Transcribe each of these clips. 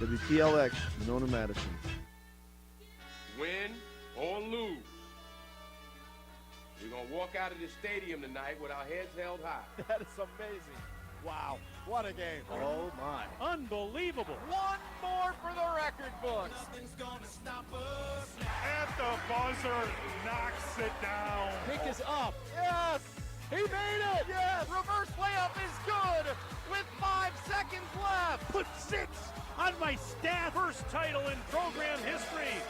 WTLX, Monona, Madison. Win or lose, we're going to walk out of this stadium tonight with our heads held high. That is amazing. Wow, what a game. Oh, my. Unbelievable. One more for the record books. Nothing's gonna stop us. At the buzzer, knocks it down. Pick is up. Yes, he made it. Yes, reverse layup is good with 5 seconds left. Put 6 on my stat. First title in program history.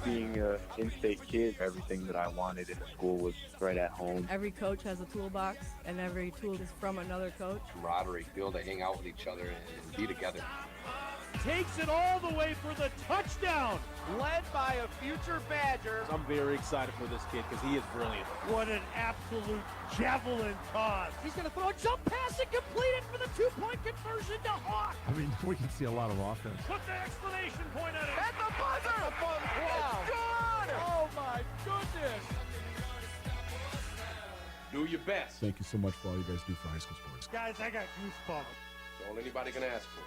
Being an in-state kid, everything that I wanted in school was right at home. Every coach has a toolbox, and every tool is from another coach. Camaraderie, be able to hang out with each other and be together. Takes it all the way for the touchdown. Led by a future Badger. I'm very excited for this kid because he is brilliant. What an absolute javelin toss. He's going to throw a jump pass and complete it for the 2-point conversion to Hawk. I mean, we can see a lot of offense. Put the exclamation point on it. At the buzzer. Wow. It's good. Oh, my goodness. Do your best. Thank you so much for all you guys do for high school sports. Guys, I got goosebumps. That's all anybody can ask for.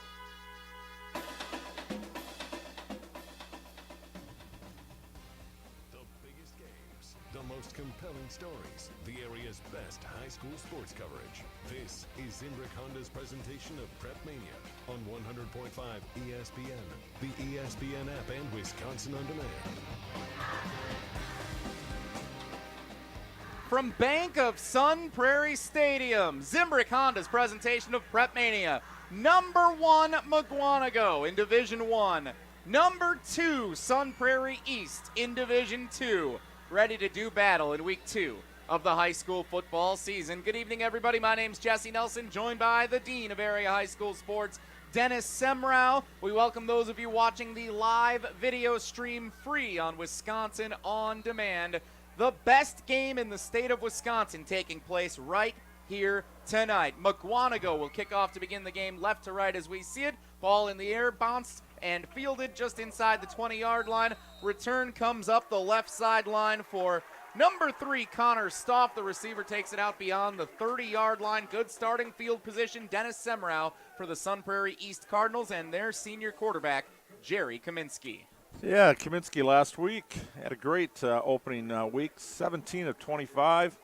The biggest games, the most compelling stories, the area's best high school sports coverage. This is Zimbrick Honda's presentation of PrepMania on 100.5 ESPN, the ESPN app, and Wisconsin On Demand. From Bank of Sun Prairie Stadium, Zimbrick Honda's presentation of PrepMania. Number 1, Mukwonago in Division 1. Number 2, Sun Prairie East in Division 2. Ready to do battle in Week 2 of the high school football season. Good evening, everybody. My name's Jesse Nelson, joined by the Dean of Area High School Sports, Dennis Semrau. We welcome those of you watching the live video stream free on Wisconsin On Demand. The best game in the state of Wisconsin taking place right here tonight. Mukwonago will kick off to begin the game left to right as we see it. Ball in the air, bounced and fielded just inside the 20-yard line. Return comes up the left sideline for number 3, Connor Stoff. The receiver takes it out beyond the 30-yard line. Good starting field position. Dennis Semrau for the Sun Prairie East Cardinals and their senior quarterback, Jerry Kaminsky. Yeah, Kaminsky last week had a great opening week, 17 of 25,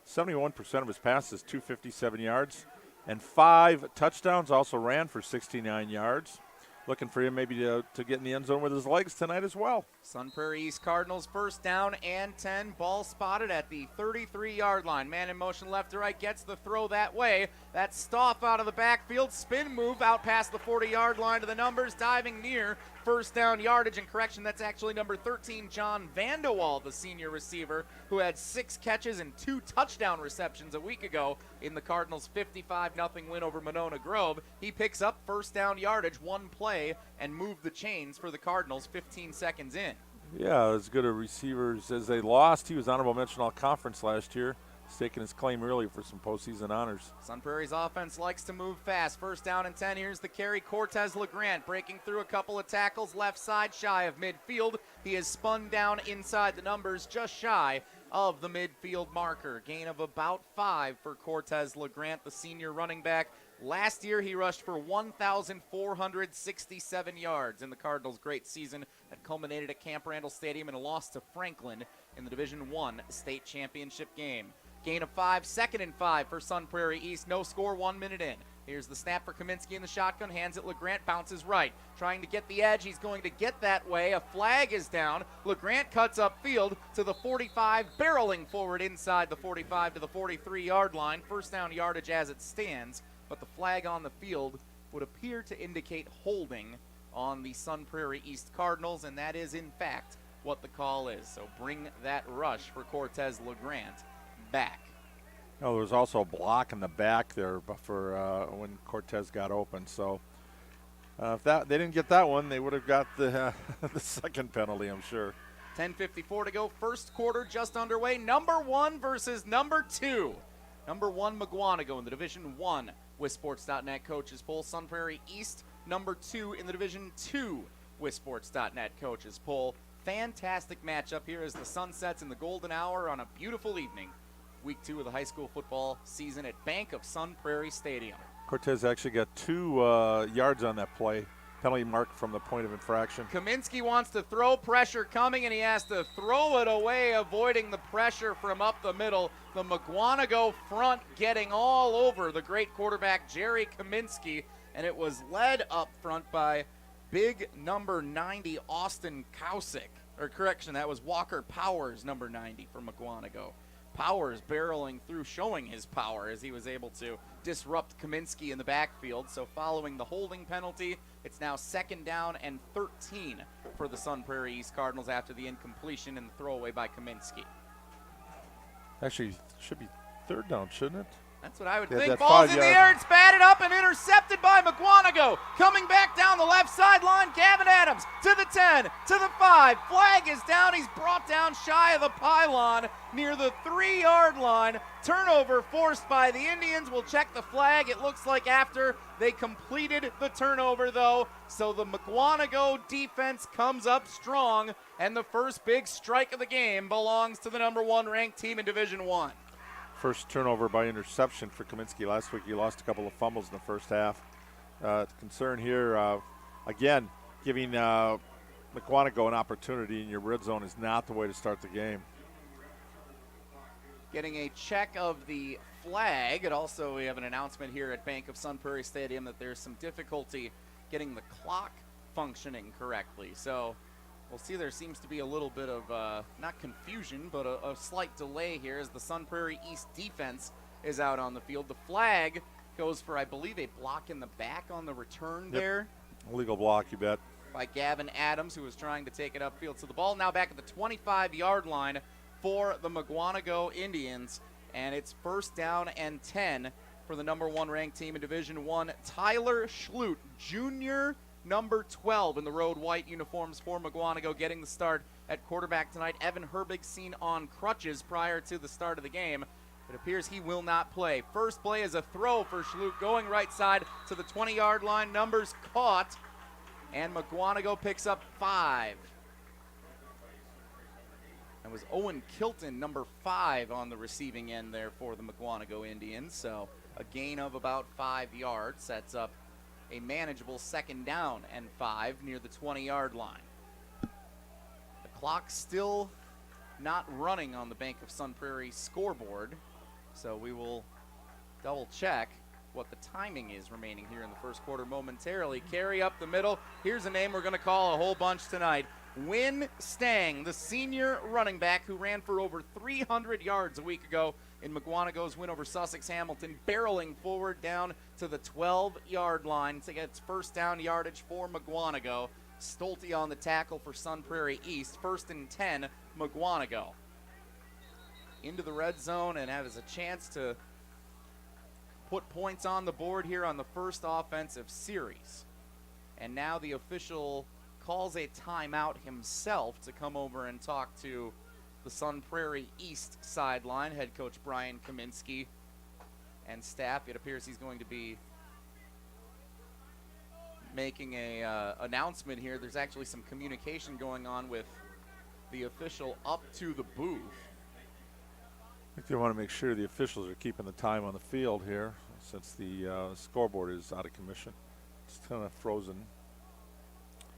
71% of his passes, 257 yards, and 5 touchdowns, also ran for 69 yards. Looking for him maybe to get in the end zone with his legs tonight as well. Sun Prairie East Cardinals first down and 10. Ball spotted at the 33-yard line. Man in motion left to right, gets the throw that way. That's Stoff out of the backfield. Spin move out past the 40-yard line to the numbers. Diving near first down yardage. And correction, that's actually number 13, John Vandewall, the senior receiver, who had 6 catches and 2 touchdown receptions a week ago in the Cardinals' 55-0 win over Monona Grove. He picks up first down yardage, 1 play, and moved the chains for the Cardinals 15 seconds in. Yeah, as good a receivers as they lost. He was honorable mention all conference last year. He's taking his claim really for some postseason honors. Sun Prairie's offense likes to move fast. First down and 10. Here's the carry. Cortez LeGrant breaking through a couple of tackles left side shy of midfield. He is spun down inside the numbers just shy of the midfield marker. Gain of about 5 for Cortez LeGrant, the senior running back. Last year, he rushed for 1,467 yards in the Cardinals' great season that culminated at Camp Randall Stadium in a loss to Franklin in the Division I state championship game. Gain of 5, 2nd and 5 for Sun Prairie East. No score, 1 minute in. Here's the snap for Kaminsky in the shotgun. Hands it LeGrant, bounces right. Trying to get the edge. He's going to get that way. A flag is down. LeGrant cuts upfield to the 45, barreling forward inside the 45 to the 43-yard line. First down yardage as it stands. But the flag on the field would appear to indicate holding on the Sun Prairie East Cardinals, and that is, in fact, what the call is. So bring that rush for Cortez LeGrant back. Oh, there was also a block in the back there for when Cortez got open. So if they didn't get that one, they would have got the the second penalty, I'm sure. 10:54 to go. First quarter just underway. Number 1 versus number 2. Number 1, Mukwonago in the Division I WisSports.net coaches poll. Sun Prairie East, number 2 in the Division II WisSports.net coaches poll. Fantastic matchup here as the sun sets in the golden hour on a beautiful evening. Week 2 of the high school football season at Bank of Sun Prairie Stadium. Cortez actually got 2 yards on that play. penalty mark from the point of infraction. Kaminsky wants to throw, pressure coming, and he has to throw it away, avoiding the pressure from up the middle. The Mukwonago front getting all over the great quarterback Jerry Kaminsky, and it was led up front by big number 90 Austin Kausick. Or correction, that was Walker Powers, number 90 for Mukwonago. Powers barreling through, showing his power as he was able to disrupt Kaminsky in the backfield. So following the holding penalty, it's now 2nd down and 13 for the Sun Prairie East Cardinals after the incompletion and the throwaway by Kaminsky. Actually, it should be 3rd down, shouldn't it? That's what I would Yeah, think. that Ball's in 5 the yard. air. It's batted up and intercepted by Mukwonago. Coming back down the left sideline, Gavin Adams to the 10, to the 5. Flag is down. He's brought down shy of the pylon near the 3-yard line. Turnover forced by the Indians. We'll check the flag. It looks like after they completed the turnover, though. So the Mukwonago defense comes up strong, and the first big strike of the game belongs to the number 1 ranked team in Division I. First turnover by interception for Kaminsky last week. He lost a couple of fumbles in the first half. Concern here, again, giving Mukwonago an opportunity in your red zone is not the way to start the game. Getting a check of the flag. And also we have an announcement here at Bank of Sun Prairie Stadium that there's some difficulty getting the clock functioning correctly. So we'll see, there seems to be a little bit of, not confusion, but a slight delay here as the Sun Prairie East defense is out on the field. The flag goes for, I believe, a block in the back on the return there. Illegal block, you bet. By Gavin Adams, who was trying to take it upfield. So the ball now back at the 25-yard line for the Mukwonago Indians, and it's 1st down and 10 for the number 1 ranked team in Division I. Tyler Schlute, junior, number 12 in the road white uniforms for Mukwonago, getting the start at quarterback tonight. Evan Herbig seen on crutches prior to the start of the game. It appears he will not play. First play is a throw for Schlute, going right side to the 20-yard line. Numbers caught, and Mukwonago picks up 5. That was Owen Kilton, number 5, on the receiving end there for the Mukwonago Indians. So a gain of about 5 yards sets up a manageable 2nd down and 5 near the 20-yard line. The clock still not running on the Bank of Sun Prairie scoreboard, so we will double check what the timing is remaining here in the first quarter momentarily. Carry up the middle. Here's a name we're going to call a whole bunch tonight. Win Stang, the senior running back who ran for over 300 yards a week ago in Mukwonago's win over Sussex Hamilton, barreling forward down to the 12-yard line to get its 1st down yardage for Mukwonago. Stolte on the tackle for Sun Prairie East. 1st and 10, Mukwonago. Into the red zone and has a chance to put points on the board here on the first offensive series. And now the official calls a timeout himself to come over and talk to the Sun Prairie East sideline, head coach Brian Kaminsky and staff. It appears he's going to be making a announcement here. There's actually some communication going on with the official up to the booth. I think they want to make sure the officials are keeping the time on the field here since the scoreboard is out of commission. It's kind of frozen.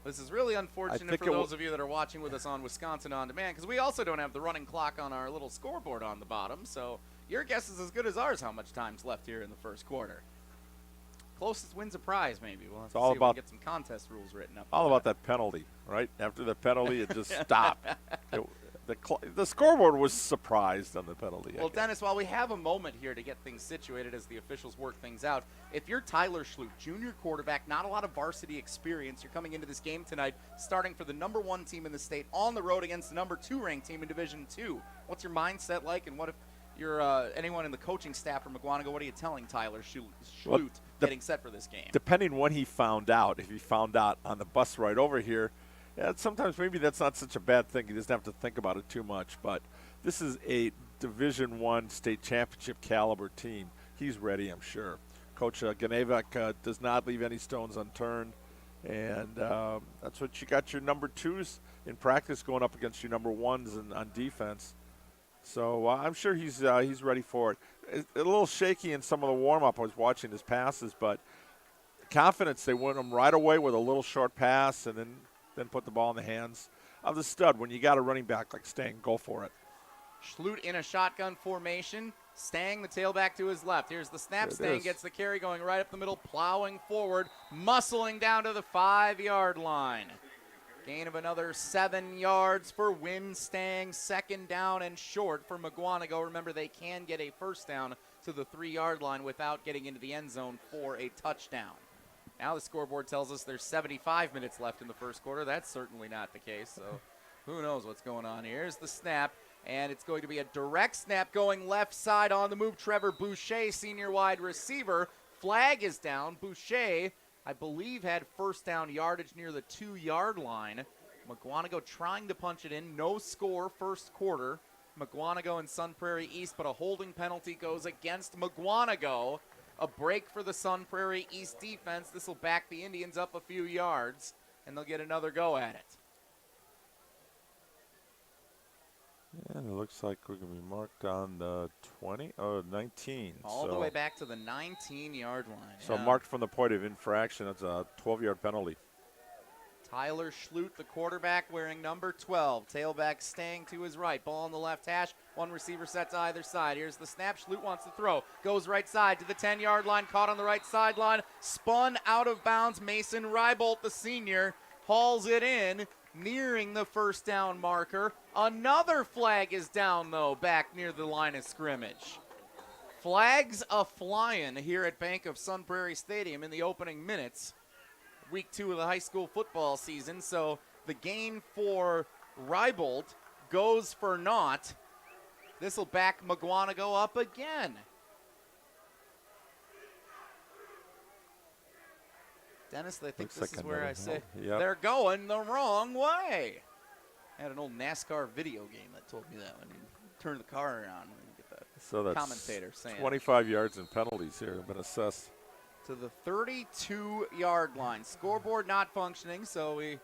This is really unfortunate for those of you that are watching with us on Wisconsin On Demand, because we also don't have the running clock on our little scoreboard on the bottom, so your guess is as good as ours how much time's left here in the first quarter. Closest wins a prize, maybe. We'll have to see if we can get some contest rules written up. All about that penalty, right? After the penalty, it just stopped. The scoreboard was surprised on the penalty. Well, Dennis, while we have a moment here to get things situated as the officials work things out, if you're Tyler Schlute, junior quarterback, not a lot of varsity experience, you're coming into this game tonight starting for the number 1 team in the state on the road against the number 2 ranked team in Division II. What's your mindset like, and what if you're anyone in the coaching staff from Mukwonago, what are you telling Tyler Schlute getting set for this game? Depending when he found out, if he found out on the bus ride over here, yeah, sometimes maybe that's not such a bad thing. He doesn't have to think about it too much. But this is a Division I state championship caliber team. He's ready, I'm sure. Coach Ganevak does not leave any stones unturned. And that's what you got your number 2s in practice going up against your number 1s on defense. So I'm sure he's ready for it. A little shaky in some of the warm-up. I was watching his passes, but confidence. They win them right away with a little short pass and then put the ball in the hands of the stud. When you got a running back like Stang, go for it. Schlutt in a shotgun formation. Stang, the tailback to his left. Here's the snap. Stang gets the carry going right up the middle, plowing forward, muscling down to the 5-yard line. Gain of another 7 yards for Win Stang. 2nd down and short for Mukwonago. Remember, they can get a first down to the 3-yard line without getting into the end zone for a touchdown. Now the scoreboard tells us there's 75 minutes left in the first quarter. That's certainly not the case, so who knows what's going on here. Here's the snap, and it's going to be a direct snap going left side on the move. Trevor Boucher, senior wide receiver. Flag is down. Boucher, I believe, had first down yardage near the 2-yard line. Mukwonago trying to punch it in. No score first quarter. Mukwonago and Sun Prairie East, but a holding penalty goes against Mukwonago. A break for the Sun Prairie East defense. This will back the Indians up a few yards, and they'll get another go at it. And it looks like we're going to be marked on the 19. All the way back to the 19-yard line. So marked from the point of infraction. That's a 12-yard penalty. Tyler Schlutt, the quarterback, wearing number 12. Tailback Stang to his right. Ball on the left hash. One receiver set to either side. Here's the snap. Schlutt wants to throw. Goes right side to the 10-yard line. Caught on the right sideline. Spun out of bounds. Mason Rybolt, the senior, hauls it in, nearing the first down marker. Another flag is down, though, back near the line of scrimmage. Flags a-flying here at Bank of Sun Prairie Stadium in the opening minutes. Week 2 of the high school football season, so the gain for Rybolt goes for naught. This will back Mukwonago up again. Dennis, I think this is where I say they're going the wrong way. I had an old NASCAR video game that told me that when you turn the car around and get the commentator saying 25 yards and penalties here have been assessed. To the 32-yard line. Scoreboard not functioning, so we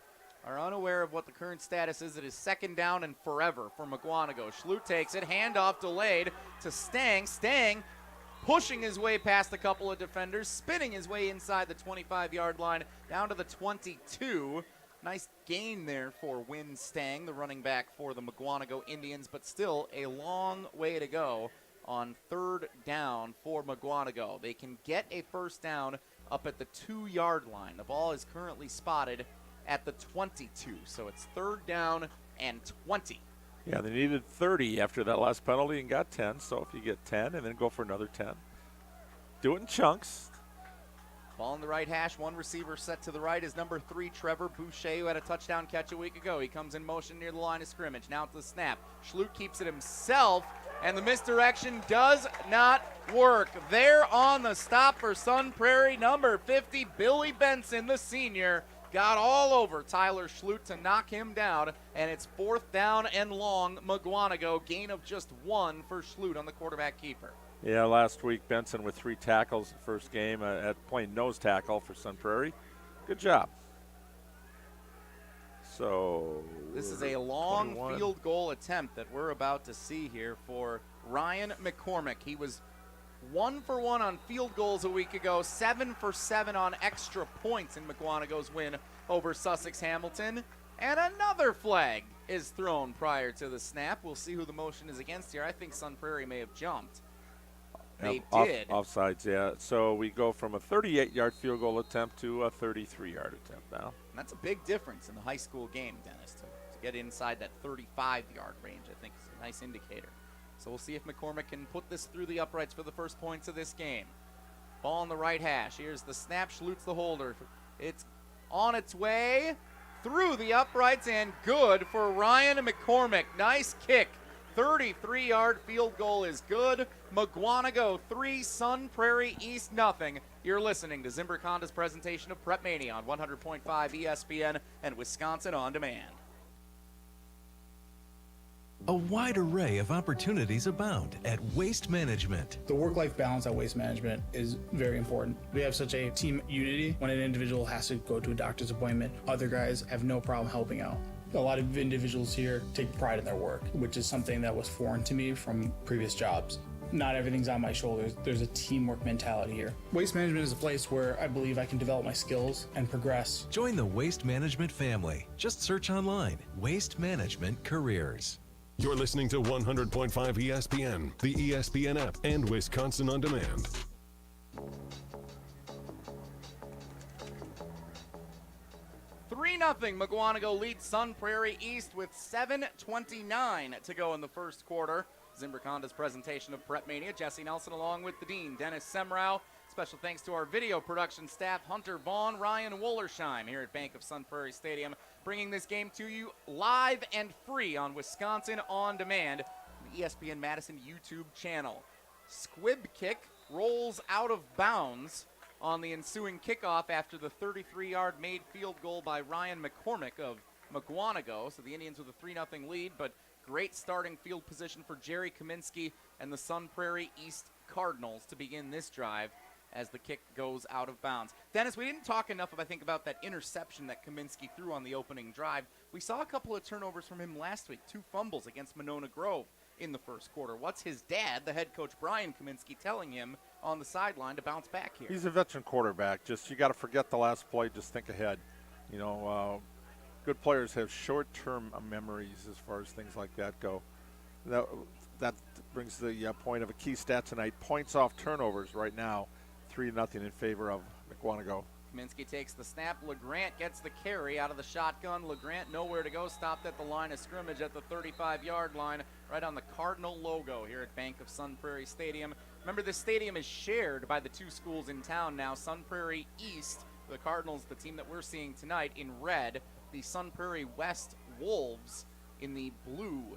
are unaware of what the current status is. It is 2nd down and forever for Mukwonago. Schlutt takes it, handoff delayed to Stang. Stang pushing his way past a couple of defenders, spinning his way inside the 25-yard line down to the 22. Nice gain there for Win Stang, the running back for the Mukwonago Indians, but still a long way to go on 3rd down for Mukwonago. They can get a first down up at the 2-yard line. The ball is currently spotted at the 22, so it's 3rd down and 20. Yeah, they needed 30 after that last penalty and got 10, so if you get 10 and then go for another 10. Do it in chunks. Ball in the right hash, one receiver set to the right is number 3, Trevor Boucher, who had a touchdown catch a week ago. He comes in motion near the line of scrimmage. Now to the snap. Schlutt keeps it himself, and the misdirection does not work. There on the stop for Sun Prairie, number 50, Billy Benson, the senior, got all over Tyler Schlutt to knock him down, and it's 4th down and long. Mukwonago, gain of just 1 for Schlutt on the quarterback keeper. Yeah, last week Benson with 3 tackles the first game at playing nose tackle for Sun Prairie. Good job. So this is a long 21 field goal attempt that we're about to see here for Ryan McCormick. He was 1 for 1 on field goals a week ago, 7 for 7 on extra points in Mukwonago's win over Sussex Hamilton. And another flag is thrown prior to the snap. We'll see who the motion is against here. I think Sun Prairie may have jumped. They did. Offsides, yeah. So we go from a 38-yard field goal attempt to a 33-yard attempt now. And that's a big difference in the high school game, Dennis. To get inside that 35-yard range, I think is a nice indicator. So we'll see if McCormick can put this through the uprights for the first points of this game. Ball on the right hash. Here's the snap. Schlutt's the holder. It's on its way through the uprights and good for Ryan McCormick. Nice kick. 33-yard field goal is good. Mukwonago 3, Sun Prairie East nothing. You're listening to Zimbrick Honda's presentation of PrepMania on 100.5 ESPN and Wisconsin On Demand. A wide array of opportunities abound at Waste Management. The work-life balance at Waste Management is very important. We have such a team unity. When an individual has to go to a doctor's appointment, other guys have no problem helping out. A lot of individuals here take pride in their work, which is something that was foreign to me from previous jobs. not everything's on my shoulders. There's a teamwork mentality here. Waste management is a place where I believe I can develop my skills and progress. Join the Waste Management family. Just search online, Waste Management Careers. You're listening to 100.5 ESPN, the ESPN app, and Wisconsin On Demand. Nothing. Mukwonago leads Sun Prairie East with 7:29 to go in the first quarter. Zimbrick Honda's presentation of PrepMania. Jesse Nelson along with the Dean, Dennis Semrau. Special thanks to our video production staff, Hunter Vaughn, Ryan Wollersheim here at Bank of Sun Prairie Stadium, bringing this game to you live and free on Wisconsin On Demand, the ESPN Madison YouTube channel. Squib kick rolls out of bounds on the ensuing kickoff after the 33-yard made field goal by Ryan McCormick of Mukwonago. So the Indians with a 3-0 lead, but great starting field position for Jerry Kaminsky and the Sun Prairie East Cardinals to begin this drive as the kick goes out of bounds. Dennis, we didn't talk enough, I think, about that interception that Kaminsky threw on the opening drive. We saw a couple of turnovers from him last week, 2 fumbles against Monona Grove in the first quarter. What's his dad, the head coach Brian Kaminsky, telling him on the sideline to bounce back here? He's a veteran quarterback. Just you got to forget the last play. Just think ahead. You know, good players have short-term memories as far as things like that go. That brings the point of a key stat tonight. Points off turnovers right now, 3-0 in favor of Mukwonago. Kaminsky takes the snap. LeGrant gets the carry out of the shotgun. LeGrant nowhere to go. Stopped at the line of scrimmage at the 35-yard line, right on the Cardinal logo here at Bank of Sun Prairie Stadium. Remember, this stadium is shared by the 2 schools in town now. Sun Prairie East, the Cardinals, the team that we're seeing tonight, in red. The Sun Prairie West Wolves in the blue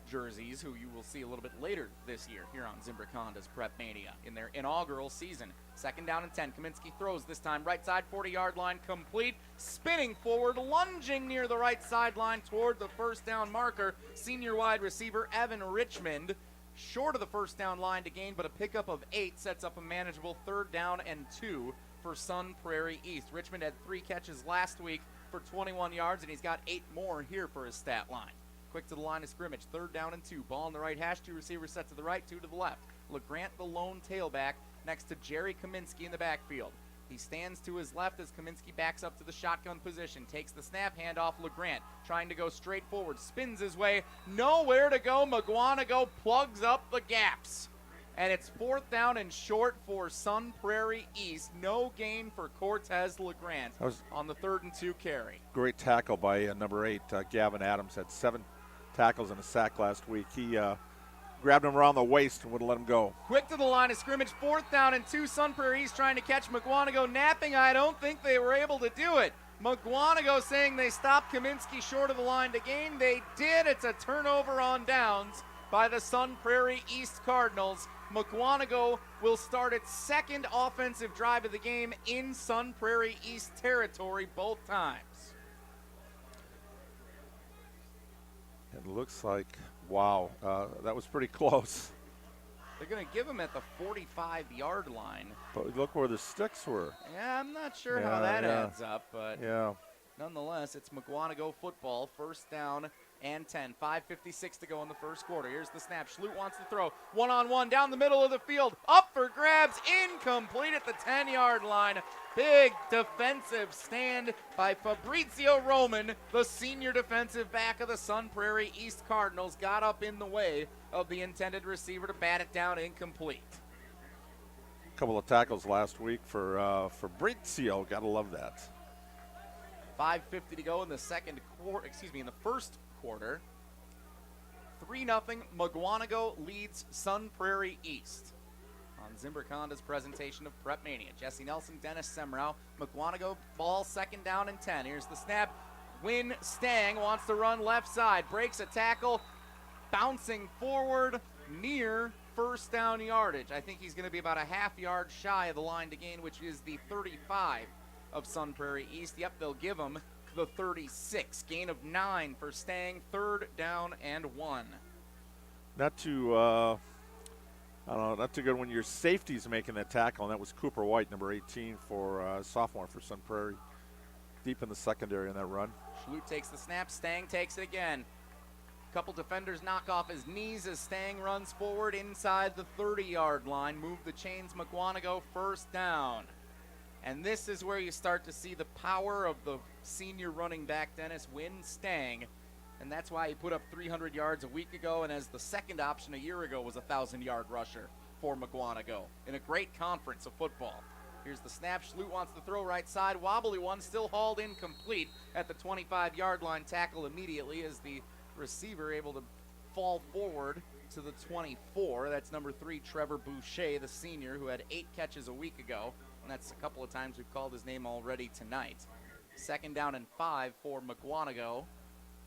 jerseys, who you will see a little bit later this year here on Zimbrick Honda's PrepMania in their inaugural season. 2nd down and 10. Kaminsky throws this time right side, 40-yard line, complete. Spinning forward, lunging near the right sideline toward the first down marker. Senior wide receiver Evan Richmond, short of the first down line to gain, but a pickup of 8 sets up a manageable 3rd down and 2 for Sun Prairie East. Richmond had 3 catches last week for 21 yards, and he's got 8 more here for his stat line. Quick to the line of scrimmage, 3rd down and 2. Ball in the right hash, 2 receivers set to the right, 2 to the left. LeGrant, the lone tailback, next to Jerry Kaminsky in the backfield. He stands to his left as Kaminsky backs up to the shotgun position, takes the snap, handoff LeGrant, trying to go straight forward, spins his way, nowhere to go. Mukwonago plugs up the gaps. And it's 4th down and short for Sun Prairie East. No gain for Cortez LeGrant on the 3rd and 2 carry. Great tackle by number 8, Gavin Adams. Had 7 tackles and a sack last week. He grabbed him around the waist and wouldn't let him go. Quick to the line of scrimmage, 4th down and 2. Sun Prairie East trying to catch Mukwonago napping. I don't think they were able to do it. Mukwonago saying they stopped Kaminsky short of the line to gain. They did. It's a turnover on downs by the Sun Prairie East Cardinals. Mukwonago will start its 2nd offensive drive of the game in Sun Prairie East territory both times. It looks like, wow, that was pretty close. They're going to give him at the 45-yard line. But look where the sticks were. Yeah, I'm not sure how that adds up, but nonetheless, it's Mukwonago football, 1st down and 10. 5:56 to go in the first quarter. Here's the snap. Schlutt wants to throw. One-on-one down the middle of the field. Up for grabs. Incomplete at the 10-yard line. Big defensive stand by Fabrizio Roman, the senior defensive back of the Sun Prairie East Cardinals. Got up in the way of the intended receiver to bat it down incomplete. A couple of tackles last week for Fabrizio. Gotta love that. 5:50 to go in the in the first quarter. 3-0. Mukwonago leads Sun Prairie East. On Zimbrick Honda's presentation of PrepMania. Jesse Nelson, Dennis Semrau. Mukwonago ball, 2nd down and 10. Here's the snap. Win Stang wants to run left side. Breaks a tackle. Bouncing forward near 1st down yardage. I think he's going to be about a half yard shy of the line to gain, which is the 35 of Sun Prairie East. Yep, they'll give him the 36. Gain of 9 for Stang. 3rd down and 1. Not too, not too good when your safety's making that tackle, and that was Cooper White, number 18 for sophomore for Sun Prairie. Deep in the secondary in that run. Schlutt takes the snap. Stang takes it again. Couple defenders knock off his knees as Stang runs forward inside the 30-yard line. Move the chains, Mukwonago, first down. And this is where you start to see the power of the senior running back, Dennis Wynn Stang. And that's why he put up 300 yards a week ago, and as the second option a year ago was a 1,000-yard rusher for Mukwonago in a great conference of football. Here's the snap. Schlute wants to throw right side. Wobbly one, still hauled incomplete at the 25-yard line. Tackle immediately as the receiver able to fall forward to the 24. That's number 3, Trevor Boucher, the senior, who had 8 catches a week ago. And that's a couple of times we've called his name already tonight. Second down and 5 for Mukwonago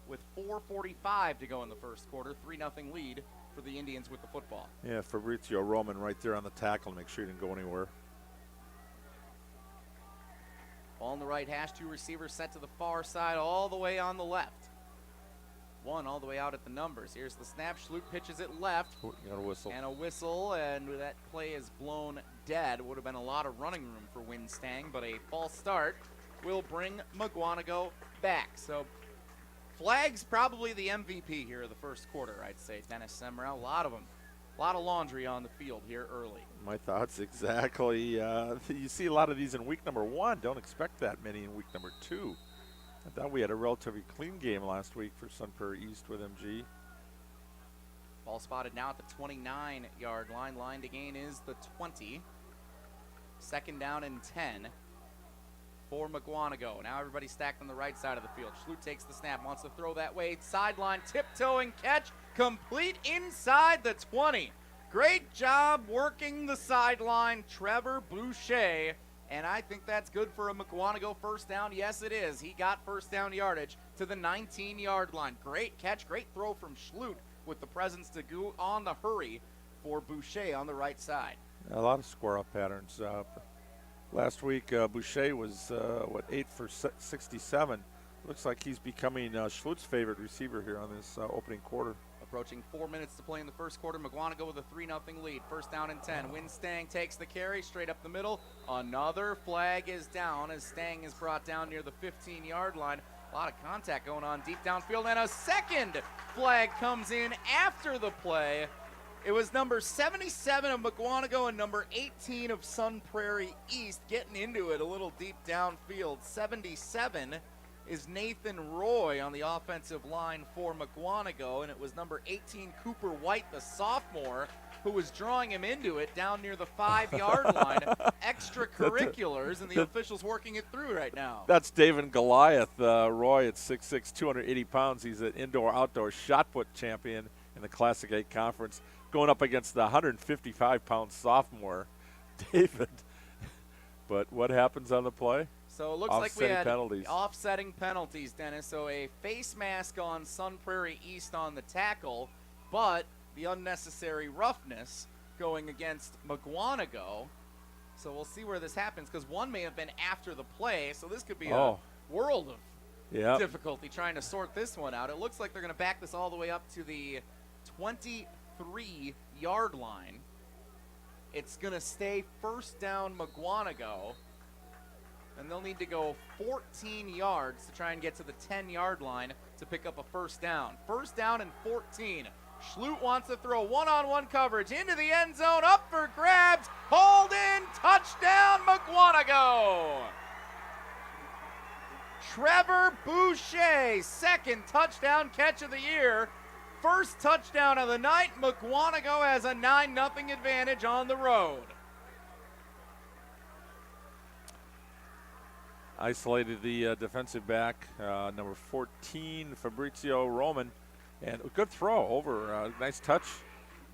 with 4:45 to go in the first quarter. 3-0 lead for the Indians with the football. Yeah, Fabrizio Roman right there on the tackle to make sure he didn't go anywhere. Ball in the right hash, 2 receivers set to the far side, all the way on the left. 1 all the way out at the numbers. Here's the snap. Schlute pitches it left. You got a whistle. And a whistle, and that play is blown dead. Would have been a lot of running room for Wynn Stang, but a false start will bring Mukwonago back. So flags probably the MVP here of the first quarter, I'd say. Dennis Semrau, a lot of them. A lot of laundry on the field here early. My thoughts exactly. You see a lot of these in week number 1. Don't expect that many in week number 2. I thought we had a relatively clean game last week for Sun Prairie East with MG. Ball spotted now at the 29-yard line. Line to gain is the 20. Second down and 10 for Mukwonago. Now everybody stacked on the right side of the field. Schlute takes the snap, wants to throw that way. Sideline, tiptoeing catch, complete inside the 20. Great job working the sideline, Trevor Boucher. And I think that's good for a Mukwonago first down. Yes, it is. He got first down yardage to the 19-yard line. Great catch, great throw from Schlute with the presence to go on the hurry for Boucher on the right side. A lot of square-up patterns. Last week, Boucher was, 8 for 67. Looks like he's becoming Schlute's favorite receiver here on this opening quarter. Approaching 4 minutes to play in the first quarter. Mukwonago with a 3-0 lead. First down and 10. Wynn Stang takes the carry straight up the middle. Another flag is down as Stang is brought down near the 15-yard line. A lot of contact going on deep downfield, and a second flag comes in after the play. It was number 77 of Mukwonago and number 18 of Sun Prairie East getting into it a little deep downfield. 77 is Nathan Roy on the offensive line for Mukwonago, and it was number 18 Cooper White, the sophomore, who was drawing him into it down near the 5-yard line. Extracurriculars, and the officials working it through right now. That's David Goliath. Roy at 6'6", 280 pounds. He's an indoor-outdoor shot put champion in the Classic 8 Conference, going up against the 155-pound sophomore, David. But what happens on the play? So it looks like we had offsetting penalties, Dennis. So a face mask on Sun Prairie East on the tackle, but the unnecessary roughness going against Mukwonago. So we'll see where this happens, because one may have been after the play, so this could be a world of difficulty trying to sort this one out. It looks like they're going to back this all the way up to the 23-yard line. It's going to stay first down Mukwonago, and they'll need to go 14 yards to try and get to the 10-yard line to pick up a first down. First down and 14. Schlute wants to throw one-on-one coverage into the end zone, up for grabs, hauled in, touchdown Mukwonago. Trevor Boucher, second touchdown catch of the year. First touchdown of the night. Mukwonago has a 9-0 advantage on the road. Isolated the defensive back, number 14, Fabrizio Roman. And a good throw over. Nice touch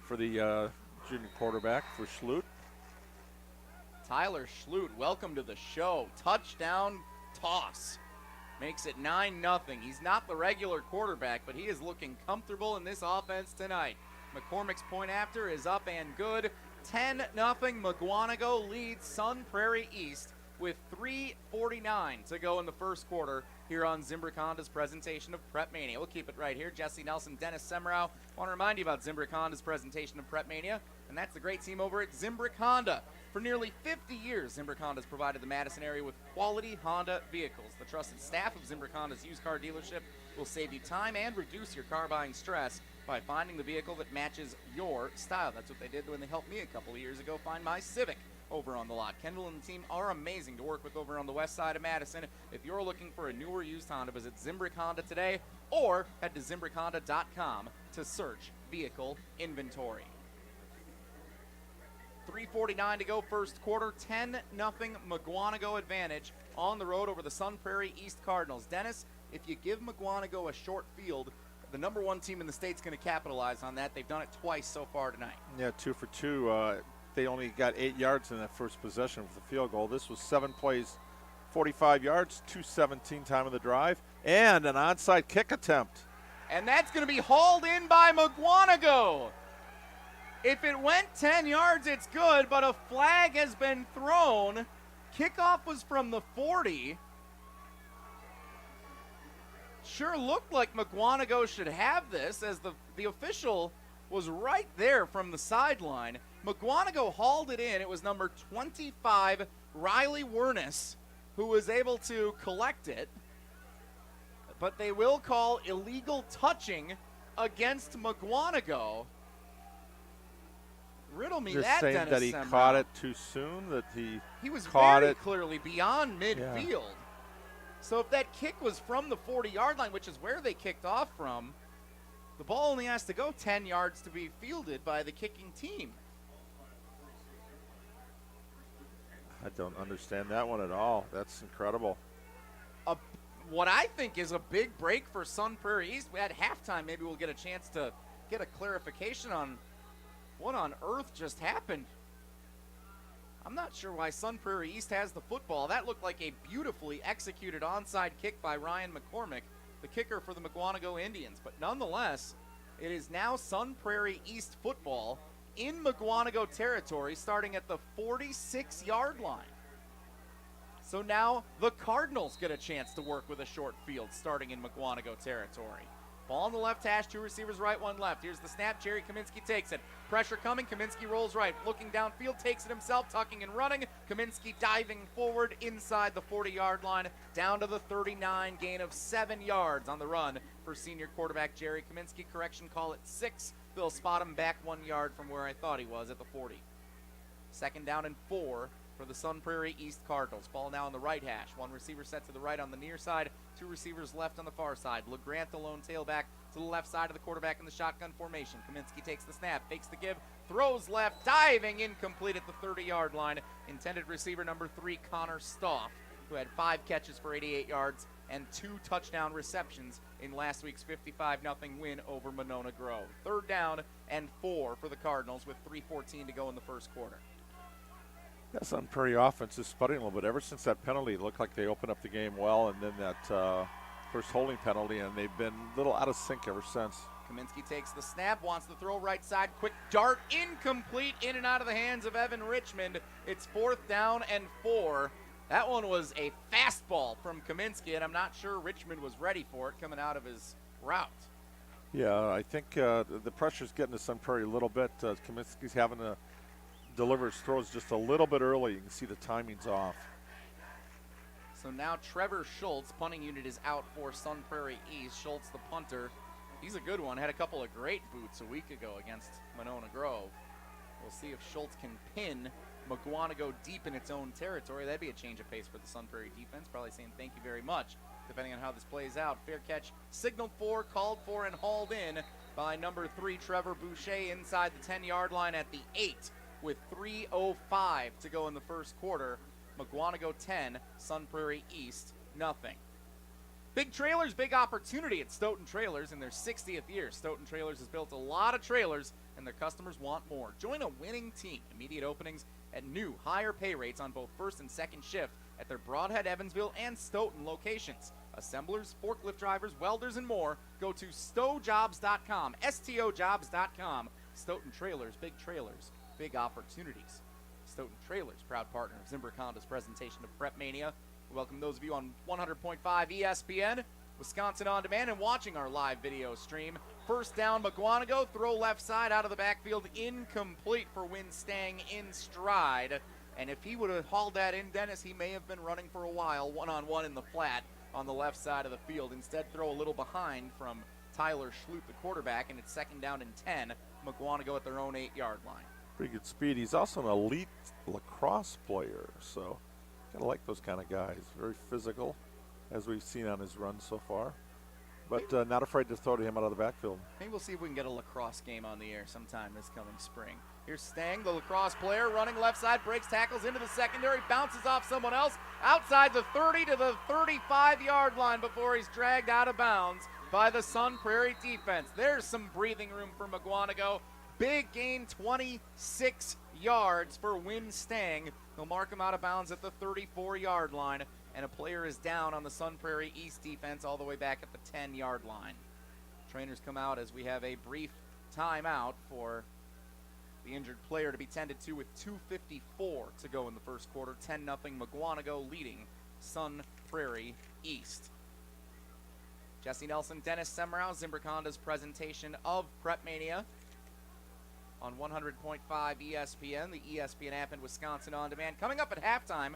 for the junior quarterback for Schlute. Tyler Schlute, welcome to the show. Touchdown toss. Makes it 9-0. He's not the regular quarterback, but he is looking comfortable in this offense tonight. McCormick's point after is up and good. 10-0. Mukwonago leads Sun Prairie East with 3:49 to go in the first quarter here on Zimbrick Honda's presentation of PrepMania. We'll keep it right here. Jesse Nelson, Dennis Semrau. Want to remind you about Zimbrick Honda's presentation of PrepMania, and that's the great team over at Zimbrick Honda. For nearly 50 years, Zimbrick Honda has provided the Madison area with quality Honda vehicles. The The trusted staff of Zimbrick Honda's used car dealership will save you time and reduce your car buying stress by finding the vehicle that matches your style. That's what they did when they helped me a couple of years ago find my Civic over on the lot. Kendall and the team are amazing to work with over on the west side of Madison. If you're looking for a newer used Honda, visit Zimbrick Honda today or head to ZimbrickHonda.com to search vehicle inventory. 3:49 to go first quarter, 10-0 Mukwonago advantage on the road over the Sun Prairie East Cardinals. Dennis, if you give Mukwonago a short field, the number one team in the state's going to capitalize on that. They've done it twice so far tonight. Yeah, 2 for 2. They only got 8 yards in that first possession with the field goal. This was 7 plays, 45 yards, 2:17 time of the drive, and an onside kick attempt. And that's going to be hauled in by Mukwonago. If it went 10 yards, it's good, but a flag has been thrown. Kickoff was from the 40. Sure looked like Mukwonago should have this, as the official was right there from the sideline. Mukwonago hauled it in. It was number 25, Riley Wernes, who was able to collect it. But they will call illegal touching against Mukwonago. Riddle me Just that, saying Dennis that he Semrau. caught it too soon, that He was caught very it clearly beyond midfield. Yeah. So if that kick was from the 40-yard line, which is where they kicked off from, the ball only has to go 10 yards to be fielded by the kicking team. I don't understand that one at all. That's incredible. What I think is a big break for Sun Prairie East. At halftime, maybe we'll get a chance to get a clarification on what on earth just happened. I'm not sure why Sun Prairie East has the football. That looked like a beautifully executed onside kick by Ryan McCormick, the kicker for the Mukwonago Indians. But nonetheless, it is now Sun Prairie East football in Mukwonago territory, starting at the 46-yard line. So now the Cardinals get a chance to work with a short field starting in Mukwonago territory. Ball on the left hash, 2 receivers right, 1 left. Here's the snap, Jerry Kaminsky takes it. Pressure coming, Kaminsky rolls right. Looking downfield, takes it himself, tucking and running. Kaminsky diving forward inside the 40-yard line, down to the 39, gain of 7 yards on the run for senior quarterback Jerry Kaminsky. Correction, call it 6. They'll spot him back 1 yard from where I thought he was at the 40. 2nd down and 4 for the Sun Prairie East Cardinals. Ball now on the right hash. 1 receiver set to the right on the near side. 2 receivers left on the far side. LeGrant, the lone tailback, to the left side of the quarterback in the shotgun formation. Kaminsky takes the snap, fakes the give, throws left, diving incomplete at the 30-yard line. Intended receiver number 3, Connor Stoff, who had 5 catches for 88 yards and 2 touchdown receptions in last week's 55-0 win over Monona Grove. 3rd down and 4 for the Cardinals with 3:14 to go in the first quarter. Yeah, Sun Prairie offense is sputtering a little bit. Ever since that penalty, it looked like they opened up the game well, and then that first holding penalty, and they've been a little out of sync ever since. Kaminsky takes the snap, wants to throw right side, quick dart, incomplete, in and out of the hands of Evan Richmond. It's 4th down and 4. That one was a fastball from Kaminsky, and I'm not sure Richmond was ready for it coming out of his route. Yeah, I think the pressure's getting to Sun Prairie a little bit. Kaminsky's having to deliver his throws just a little bit early. You can see the timing's off. So now Trevor Schultz, punting unit, is out for Sun Prairie East. Schultz, the punter, he's a good one. Had a couple of great boots a week ago against Monona Grove. We'll see if Schultz can pin Mukwonago deep in its own territory. That'd be a change of pace for the Sun Prairie defense. Probably saying thank you very much, depending on how this plays out. Fair catch, signaled for, called for, and hauled in by number 3, Trevor Boucher, inside the 10-yard line at the 8 with 3:05 to go in the first quarter. Mukwonago 10, Sun Prairie East nothing. Big trailers, big opportunity at Stoughton Trailers in their 60th year. Stoughton Trailers has built a lot of trailers, and their customers want more. Join a winning team. Immediate openings at new, higher pay rates on both first and second shift at their Broadhead, Evansville, and Stoughton locations. Assemblers, forklift drivers, welders, and more. Go to stojobs.com, STOjobs.com. Stoughton Trailers, big opportunities. Stoughton Trailers, proud partner of Zimbrick Honda's presentation of PrepMania. We welcome those of you on 100.5 ESPN, Wisconsin On Demand, and watching our live video stream. First down, Mukwonago, throw left side out of the backfield, incomplete for Win Stang in stride. And if he would have hauled that in, Dennis, he may have been running for a while, one-on-one in the flat on the left side of the field. Instead, throw a little behind from Tyler Schlup, the quarterback, and it's 2nd down and 10. Mukwonago at their own 8-yard line. Pretty good speed. He's also an elite lacrosse player, so kind of like those kind of guys. Very physical, as we've seen on his run so far, but not afraid to throw to him out of the backfield. Maybe we'll see if we can get a lacrosse game on the air sometime this coming spring. Here's Stang, the lacrosse player, running left side, breaks tackles into the secondary, bounces off someone else, outside the 30 to the 35-yard line before he's dragged out of bounds by the Sun Prairie defense. There's some breathing room for Mukwonago. Big gain, 26 yards for Win Stang. They'll mark him out of bounds at the 34-yard line, and a player is down on the Sun Prairie East defense all the way back at the 10-yard line. Trainers come out as we have a brief timeout for the injured player to be tended to with 2:54 to go in the first quarter. 10-0 Mukwonago leading Sun Prairie East. Jesse Nelson, Dennis Semrau, Zimbrick Honda's presentation of PrepMania on 100.5 ESPN, the ESPN app in Wisconsin On Demand. Coming up at halftime,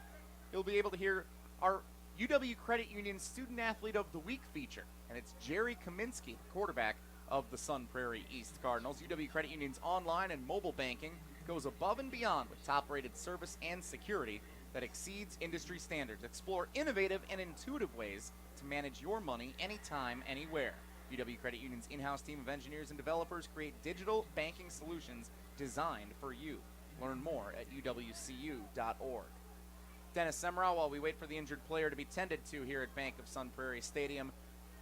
you'll be able to hear our UW Credit Union Student Athlete of the Week feature, and it's Jerry Kaminsky, quarterback of the Sun Prairie East Cardinals. UW Credit Union's online and mobile banking goes above and beyond with top-rated service and security that exceeds industry standards. Explore innovative and intuitive ways to manage your money anytime, anywhere. UW Credit Union's in-house team of engineers and developers create digital banking solutions designed for you. Learn more at uwcu.org. Dennis Semrau, while we wait for the injured player to be tended to here at Bank of Sun Prairie Stadium.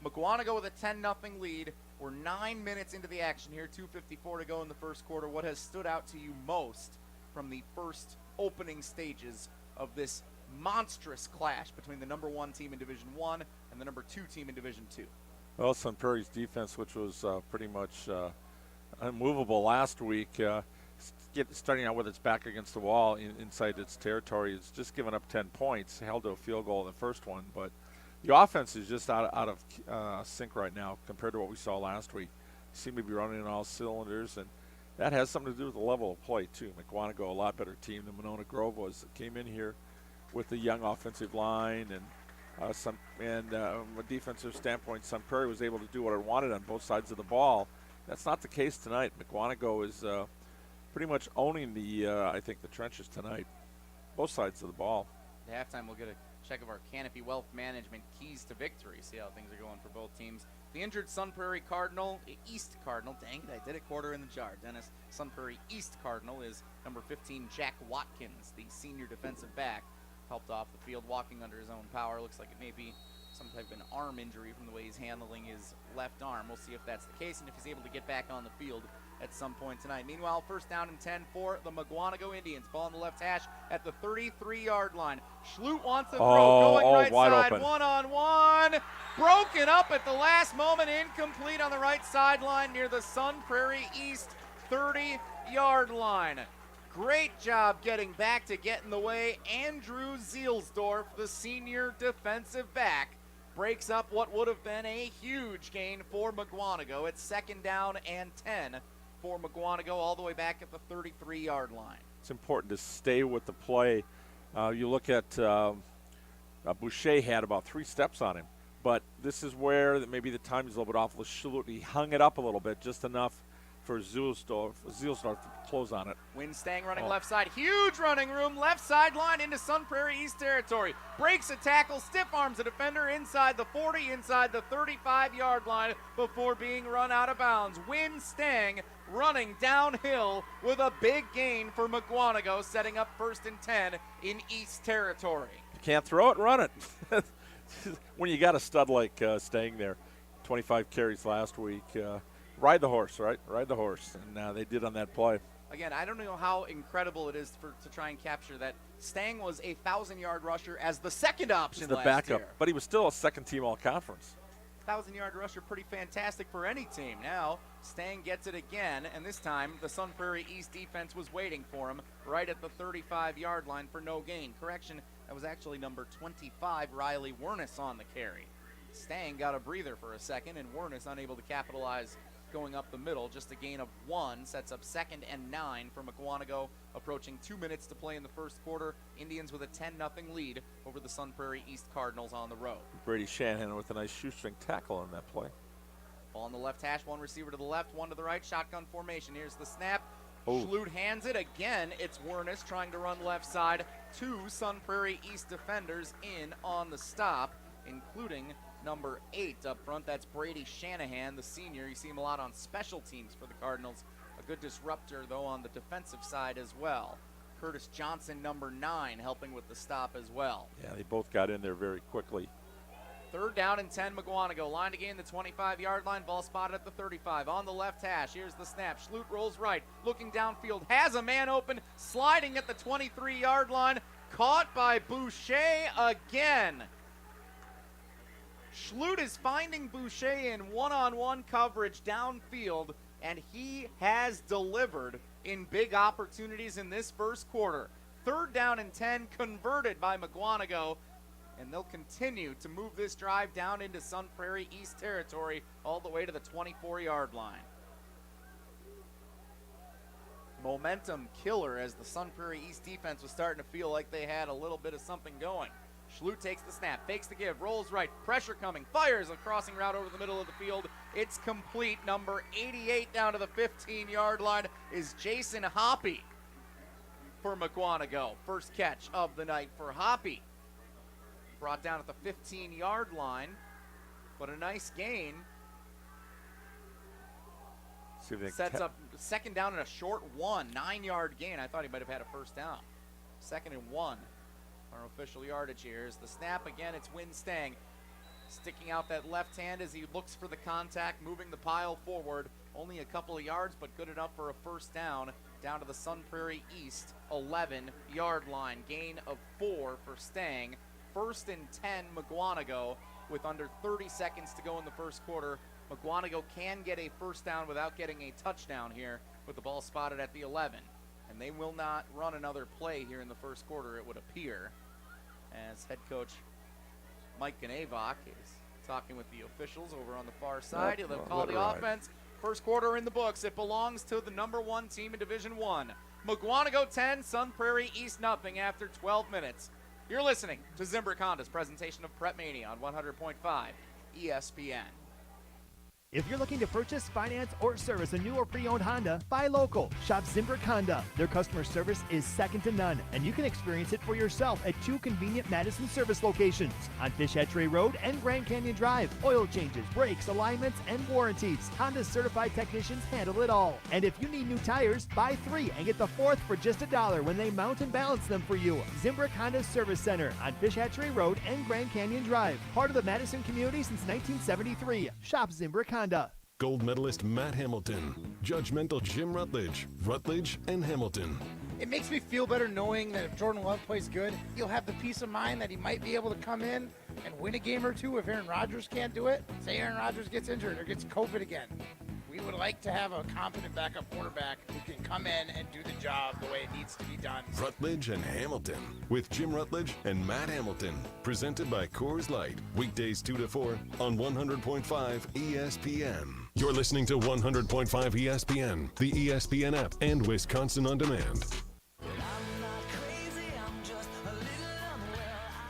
Mukwonago with a 10-0 lead. We're 9 minutes into the action here, 2:54 to go in the first quarter. What has stood out to you most from the first opening stages of this monstrous clash between the number 1 team in Division I and the number 2 team in Division II? Well, Sun Prairie's defense, which was pretty much unmovable last week, starting out with its back against the wall inside its territory, it's just given up 10 points, held to a field goal in the first one, but the offense is just out of sync right now compared to what we saw last week. They seem to be running on all cylinders, and that has something to do with the level of play, too. Mukwonago, a lot better team than Monona Grove was. That came in here with a young offensive line, and from a defensive standpoint, Sun Prairie was able to do what it wanted on both sides of the ball. That's not the case tonight. Mukwonago is pretty much owning I think, the trenches tonight, both sides of the ball. At halftime, we'll get a check of our Canopy Wealth Management keys to victory, see how things are going for both teams. The injured Sun Prairie East Cardinal, dang it, I did it, quarter in the jar. Dennis, Sun Prairie East Cardinal is number 15, Jack Watkins, the senior defensive back. Helped off the field, walking under his own power. Looks like it may be some type of an arm injury from the way he's handling his left arm. We'll see if that's the case and if he's able to get back on the field at some point tonight. Meanwhile, 1st down and 10 for the Mukwonago Indians. Ball on the left hash at the 33-yard line. Schlup wants to throw, going right side, open. One-on-one. Broken up at the last moment, incomplete on the right sideline near the Sun Prairie East 30-yard line. Great job getting back to get in the way. Andrew Zielsdorf, the senior defensive back, breaks up what would have been a huge gain for Mukwonago. It's 2nd down and 10 for Mukwonago all the way back at the 33-yard line. It's important to stay with the play. You look at Boucher had about 3 steps on him, but this is where maybe the time is a little bit off. He hung it up a little bit, just enough for Zielsdorf to close on it. Win Stang running left side. Huge running room. Left sideline into Sun Prairie East territory. Breaks a tackle. Stiff arms a defender inside the 40, inside the 35-yard line before being run out of bounds. Win Stang running downhill with a big gain for Mukwonago, setting up 1st and 10 in East territory. You can't throw it, run it. When you got a stud like Stang there, 25 carries last week, ride the horse, right? Ride the horse, and they did on that play. Again, I don't know how incredible it is to try and capture that. Stang was a 1,000-yard rusher as the second option the last backup, year. But he was still a second-team all-conference. 1,000-yard rusher, pretty fantastic for any team. Now, Stang gets it again, and this time the Sun Prairie East defense was waiting for him right at the 35-yard line for no gain. Correction, that was actually number 25, Riley Wernis, on the carry. Stang got a breather for a second, and Wernis unable to capitalize going up the middle. Just a gain of 1 sets up 2nd and 9 for Mukwonago, approaching 2 minutes to play in the first quarter. Indians with a 10-0 lead over the Sun Prairie East Cardinals on the road. Brady Shanahan with a nice shoestring tackle on that play. Ball on the left hash, one receiver to the left, one to the right, shotgun formation. Here's the snap. Oh. Schlut hands it again. It's Wernis trying to run left side. 2 Sun Prairie East defenders in on the stop, including number 8 up front. That's Brady Shanahan, the senior. You see him a lot on special teams for the Cardinals. A good disruptor, though, on the defensive side as well. Curtis Johnson, number 9, helping with the stop as well. Yeah, they both got in there very quickly. 3rd down and 10, Mukwonago. Line to gain the 25-yard line. Ball spotted at the 35. On the left hash, here's the snap. Schlut rolls right, looking downfield. Has a man open, sliding at the 23-yard line. Caught by Boucher again. Schlut is finding Boucher in one-on-one coverage downfield, and he has delivered in big opportunities in this first quarter. 3rd down and 10, converted by Mukwonago, and they'll continue to move this drive down into Sun Prairie East territory all the way to the 24-yard line. Momentum killer as the Sun Prairie East defense was starting to feel like they had a little bit of something going. Schlut takes the snap, fakes the give, rolls right, pressure coming, fires a crossing route over the middle of the field. It's complete. Number 88 down to the 15-yard line is Jason Hoppy for Mukwonago. First catch of the night for Hoppy. Brought down at the 15-yard line, but a nice gain. Sets up 2nd down and a short 1, 9-yard gain. I thought he might have had a first down. 2nd and 1. Our official yardage here is the snap again. It's Win Stang sticking out that left hand as he looks for the contact, moving the pile forward. Only a couple of yards, but good enough for a first down to the Sun Prairie East 11-yard line. Gain of 4 for Stang. 1st and 10, Mukwonago, with under 30 seconds to go in the first quarter. Mukwonago can get a first down without getting a touchdown here with the ball spotted at the 11. And they will not run another play here in the first quarter, it would appear, as head coach Mike Ganavock is talking with the officials over on the far side. They'll call the offense. First quarter in the books. It belongs to the number 1 team in Division 1. Mukwonago 10, Sun Prairie East nothing after 12 minutes. You're listening to Zimbrick Honda's presentation of PrepMania on 100.5 ESPN. If you're looking to purchase, finance, or service a new or pre-owned Honda, buy local. Shop Zimbrick Honda. Their customer service is second to none, and you can experience it for yourself at 2 convenient Madison service locations on Fish Hatchery Road and Grand Canyon Drive. Oil changes, brakes, alignments, and warranties. Honda's certified technicians handle it all. And if you need new tires, buy 3 and get the 4th for just $1 when they mount and balance them for you. Zimbrick Honda Service Center on Fish Hatchery Road and Grand Canyon Drive. Part of the Madison community since 1973. Shop Zimbrick Honda. Gold medalist Matt Hamilton, judgmental Jim Rutledge, and Hamilton. It makes me feel better knowing that if Jordan Love plays good, he'll have the peace of mind that he might be able to come in and win a game or two if Aaron Rodgers can't do it. Say Aaron Rodgers gets injured or gets COVID again. We would like to have a competent backup quarterback who can come in and do the job the way it needs to be done. Rutledge and Hamilton with Jim Rutledge and Matt Hamilton. Presented by Coors Light. Weekdays 2 to 4 on 100.5 ESPN. You're listening to 100.5 ESPN, the ESPN app, and Wisconsin On Demand.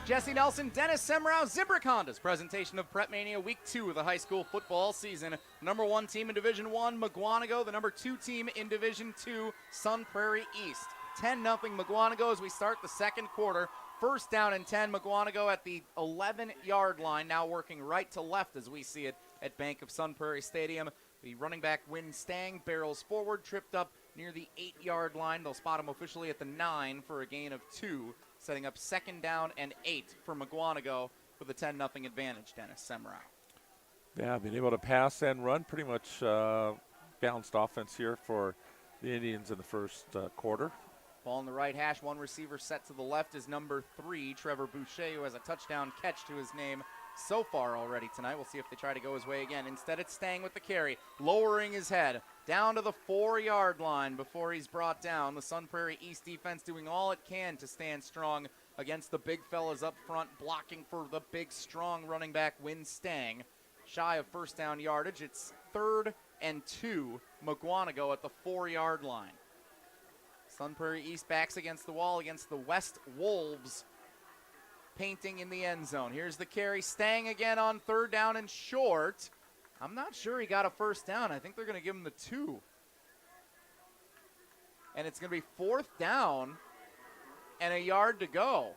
Jesse Nelson, Dennis Semrau, Zimbrick Honda's presentation of PrepMania Week 2 of the high school football season. Number 1 team in Division 1, Mukwonago. The number 2 team in Division 2, Sun Prairie East. 10-0 Mukwonago as we start the second quarter. First down and 10, Mukwonago at the 11-yard line, now working right to left as we see it at Bank of Sun Prairie Stadium. The running back, Win Stang, barrels forward, tripped up near the 8-yard line. They'll spot him officially at the 9 for a gain of 2, setting up 2nd down and 8 for Mukwonago with a 10-0 advantage, Dennis Semrau. Yeah, being able to pass and run, pretty much balanced offense here for the Indians in the first quarter. Ball in the right hash, one receiver set to the left is number 3, Trevor Boucher, who has a touchdown catch to his name so far already tonight. We'll see if they try to go his way again. Instead, it's Stang with the carry, lowering his head down to the 4-yard line before he's brought down. The Sun Prairie East defense doing all it can to stand strong against the big fellas up front, blocking for the big, strong running back, Win Stang. Shy of first down yardage, it's 3rd and 2, Mukwonago at the 4-yard line. Sun Prairie East backs against the wall against the West Wolves, painting in the end zone. Here's the carry. Stang again on 3rd down and short. I'm not sure he got a first down. I think they're going to give him the 2. And it's going to be 4th down and a yard to go.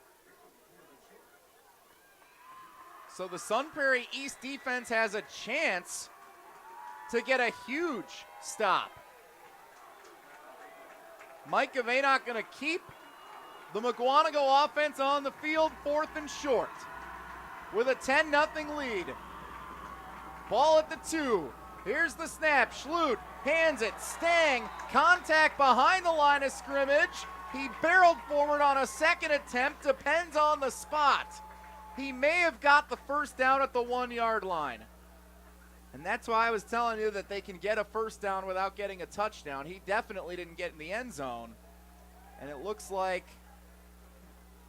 So the Sun Prairie East defense has a chance to get a huge stop. Mike Gavenock going to keep the Mukwonago offense on the field, 4th and short, with a 10-0 lead. Ball at the 2. Here's the snap. Schlut hands it. Stang, contact behind the line of scrimmage. He barreled forward on a second attempt. Depends on the spot. He may have got the first down at the 1-yard line. And that's why I was telling you that they can get a first down without getting a touchdown. He definitely didn't get in the end zone. And it looks like,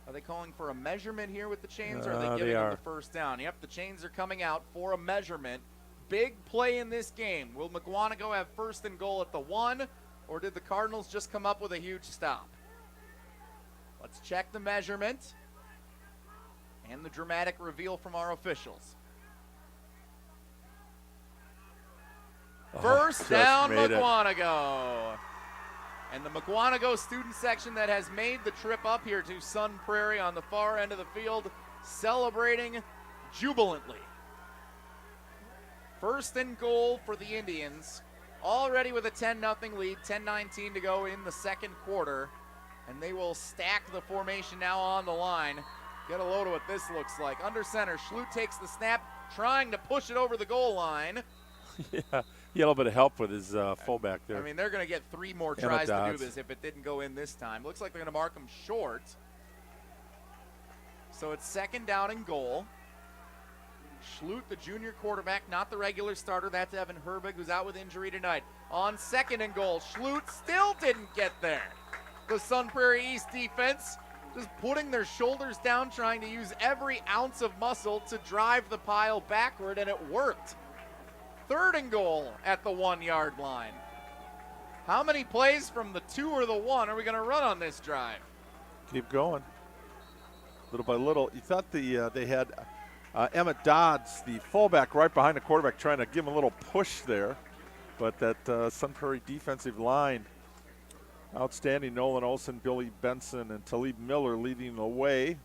are they calling for a measurement here with the chains, or are they giving him the first down? Yep, the chains are coming out for a measurement. Big play in this game. Will Mukwonago have 1st and goal at the 1, or did the Cardinals just come up with a huge stop? Let's check the measurement and the dramatic reveal from our officials. First down, Mukwonago. And the Mukwonago student section that has made the trip up here to Sun Prairie on the far end of the field, celebrating jubilantly. 1st and goal for the Indians, already with a 10-0 lead, 10:19 to go in the second quarter. And they will stack the formation now on the line. Get a load of what this looks like. Under center, Schlut takes the snap, trying to push it over the goal line. Yeah. He had a little bit of help with his fullback there. I mean, they're going to get 3 more tries to do this if it didn't go in this time. Looks like they're going to mark him short. So it's 2nd down and goal. Schlut, the junior quarterback, not the regular starter. That's Evan Herbig, who's out with injury tonight. On 2nd and goal, Schlut still didn't get there. The Sun Prairie East defense just putting their shoulders down, trying to use every ounce of muscle to drive the pile backward, and it worked. 3rd and goal at the 1-yard line. How many plays from the 2 or the 1 are we going to run on this drive? Keep going. Little by little. You thought they had Emmett Dodds, the fullback, right behind the quarterback, trying to give him a little push there. But that Sun Prairie defensive line, outstanding. Nolan Olson, Billy Benson, and Talib Miller leading the way.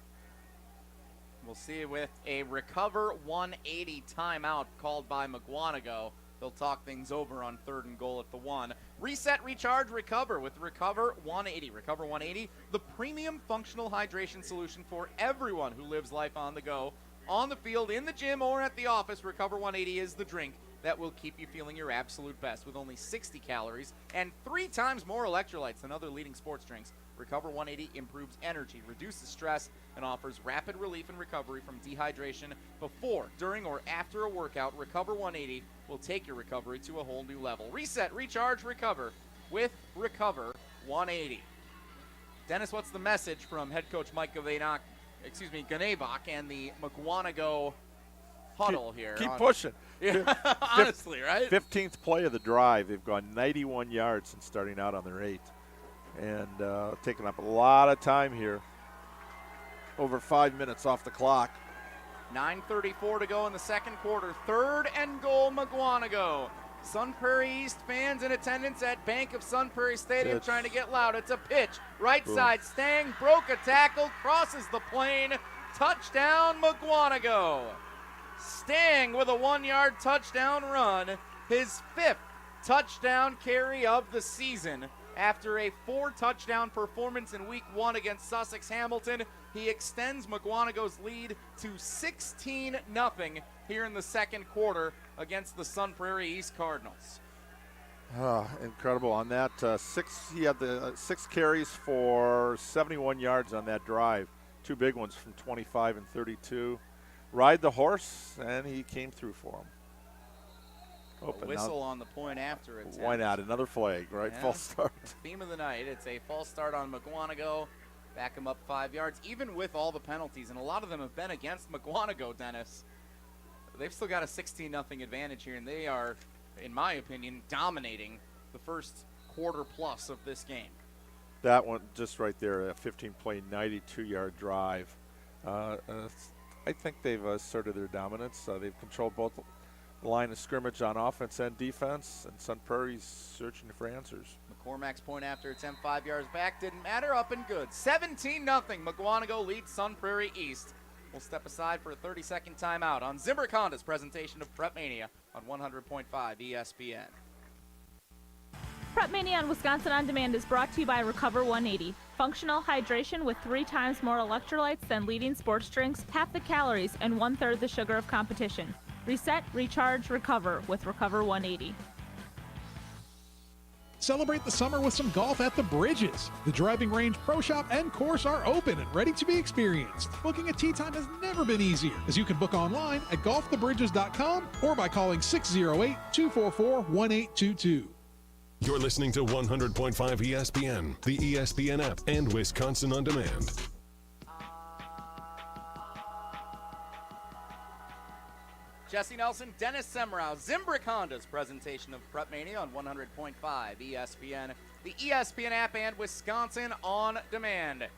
We'll see with a recover 180 timeout called by Mukwonago. They'll talk things over on 3rd and goal at the 1. Reset, recharge, recover with Recover 180. Recover 180, the premium functional hydration solution for everyone who lives life on the go. On the field, in the gym, or at the office, Recover 180 is the drink that will keep you feeling your absolute best. With only 60 calories and 3 times more electrolytes than other leading sports drinks, Recover 180 improves energy, reduces stress, and offers rapid relief and recovery from dehydration before, during, or after a workout. Recover 180 will take your recovery to a whole new level. Reset, recharge, recover with Recover 180. Dennis, what's the message from head coach Mike Gavenock, Ganevok, and the Mukwonago huddle here? Keep pushing. Yeah, honestly, right? 15th play of the drive. They've gone 91 yards since starting out on their 8. And taking up a lot of time here. Over 5 minutes off the clock. 9:34 to go in the second quarter. 3rd and goal, Mukwonago. Sun Prairie East fans in attendance at Bank of Sun Prairie Stadium trying to get loud. It's a pitch. Right side, Stang broke a tackle, crosses the plane. Touchdown, Mukwonago. Stang with a 1-yard touchdown run. His 5th touchdown carry of the season. After a 4-touchdown performance in Week 1 against Sussex Hamilton, he extends Mukwonago's lead to 16-0 here in the second quarter against the Sun Prairie East Cardinals. Incredible on that. He had the 6 carries for 71 yards on that drive. 2 big ones from 25 and 32. Ride the horse, and he came through for him. A whistle on the point after it. Why not? Another flag, right? Yeah. False start. Theme of the night. It's a false start on Mukwonago. Back him up 5 yards, even with all the penalties. And a lot of them have been against Mukwonago, Dennis. They've still got a 16-0 advantage here, and they are in my opinion, dominating the first quarter plus of this game. That one just right there, a 15-play, 92-yard drive. I think they've asserted their dominance. They've controlled both the line of scrimmage on offense and defense, and Sun Prairie's searching for answers. McCormack's point after attempt 5 yards back didn't matter, up and good. 17-0, Mukwonago leads Sun Prairie East. We'll step aside for a 30-second timeout on Zimbrick Honda's presentation of PrepMania on 100.5 ESPN. PrepMania on Wisconsin On Demand is brought to you by Recover 180. Functional hydration with 3 times more electrolytes than leading sports drinks, half the calories, and 1/3 the sugar of competition. Reset, recharge, recover with Recover 180. Celebrate the summer with some golf at the Bridges. The driving range, pro shop, and course are open and ready to be experienced. Booking a tee time has never been easier, as you can book online at golfthebridges.com or by calling 608-244-1822. You're listening to 100.5 ESPN, the ESPN app, and Wisconsin On Demand. Jesse Nelson, Dennis Semrau, Zimbrick Honda's presentation of PrepMania on 100.5 ESPN, the ESPN app, and Wisconsin On Demand.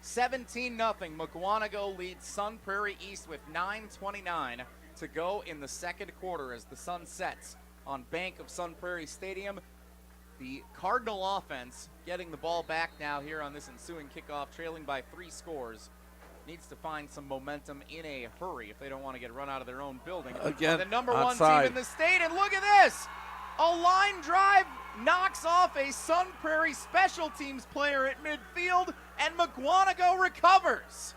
17-0, Mukwonago leads Sun Prairie East with 9:29 to go in the second quarter as the sun sets on bank of Sun Prairie Stadium. The Cardinal offense getting the ball back now here on this ensuing kickoff, trailing by 3 scores. Needs to find some momentum in a hurry if they don't want to get run out of their own building. Again, the number onside. 1 team in the state, and look at this! A line drive knocks off a Sun Prairie special teams player at midfield, and Mukwonago recovers.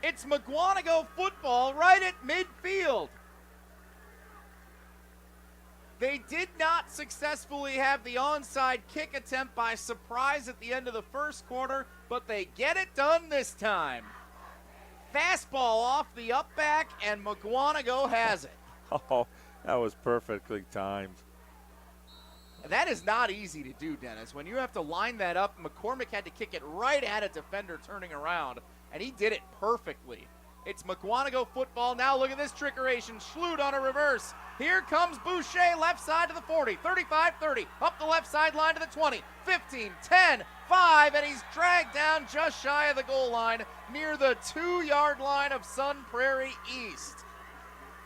It's Mukwonago football right at midfield. They did not successfully have the onside kick attempt by surprise at the end of the first quarter, but they get it done this time. Fastball off the up back, and Mukwonago has it. Oh, that was perfectly timed. That is not easy to do, Dennis. When you have to line that up, McCormick had to kick it right at a defender turning around, and he did it perfectly. It's Mukwonago football. Now look at this trickeration. Schlut on a reverse. Here comes Boucher, left side to the 40, 35-30, up the left sideline to the 20, 15, 10, 5, and he's dragged down just shy of the goal line near the 2-yard line of Sun Prairie East.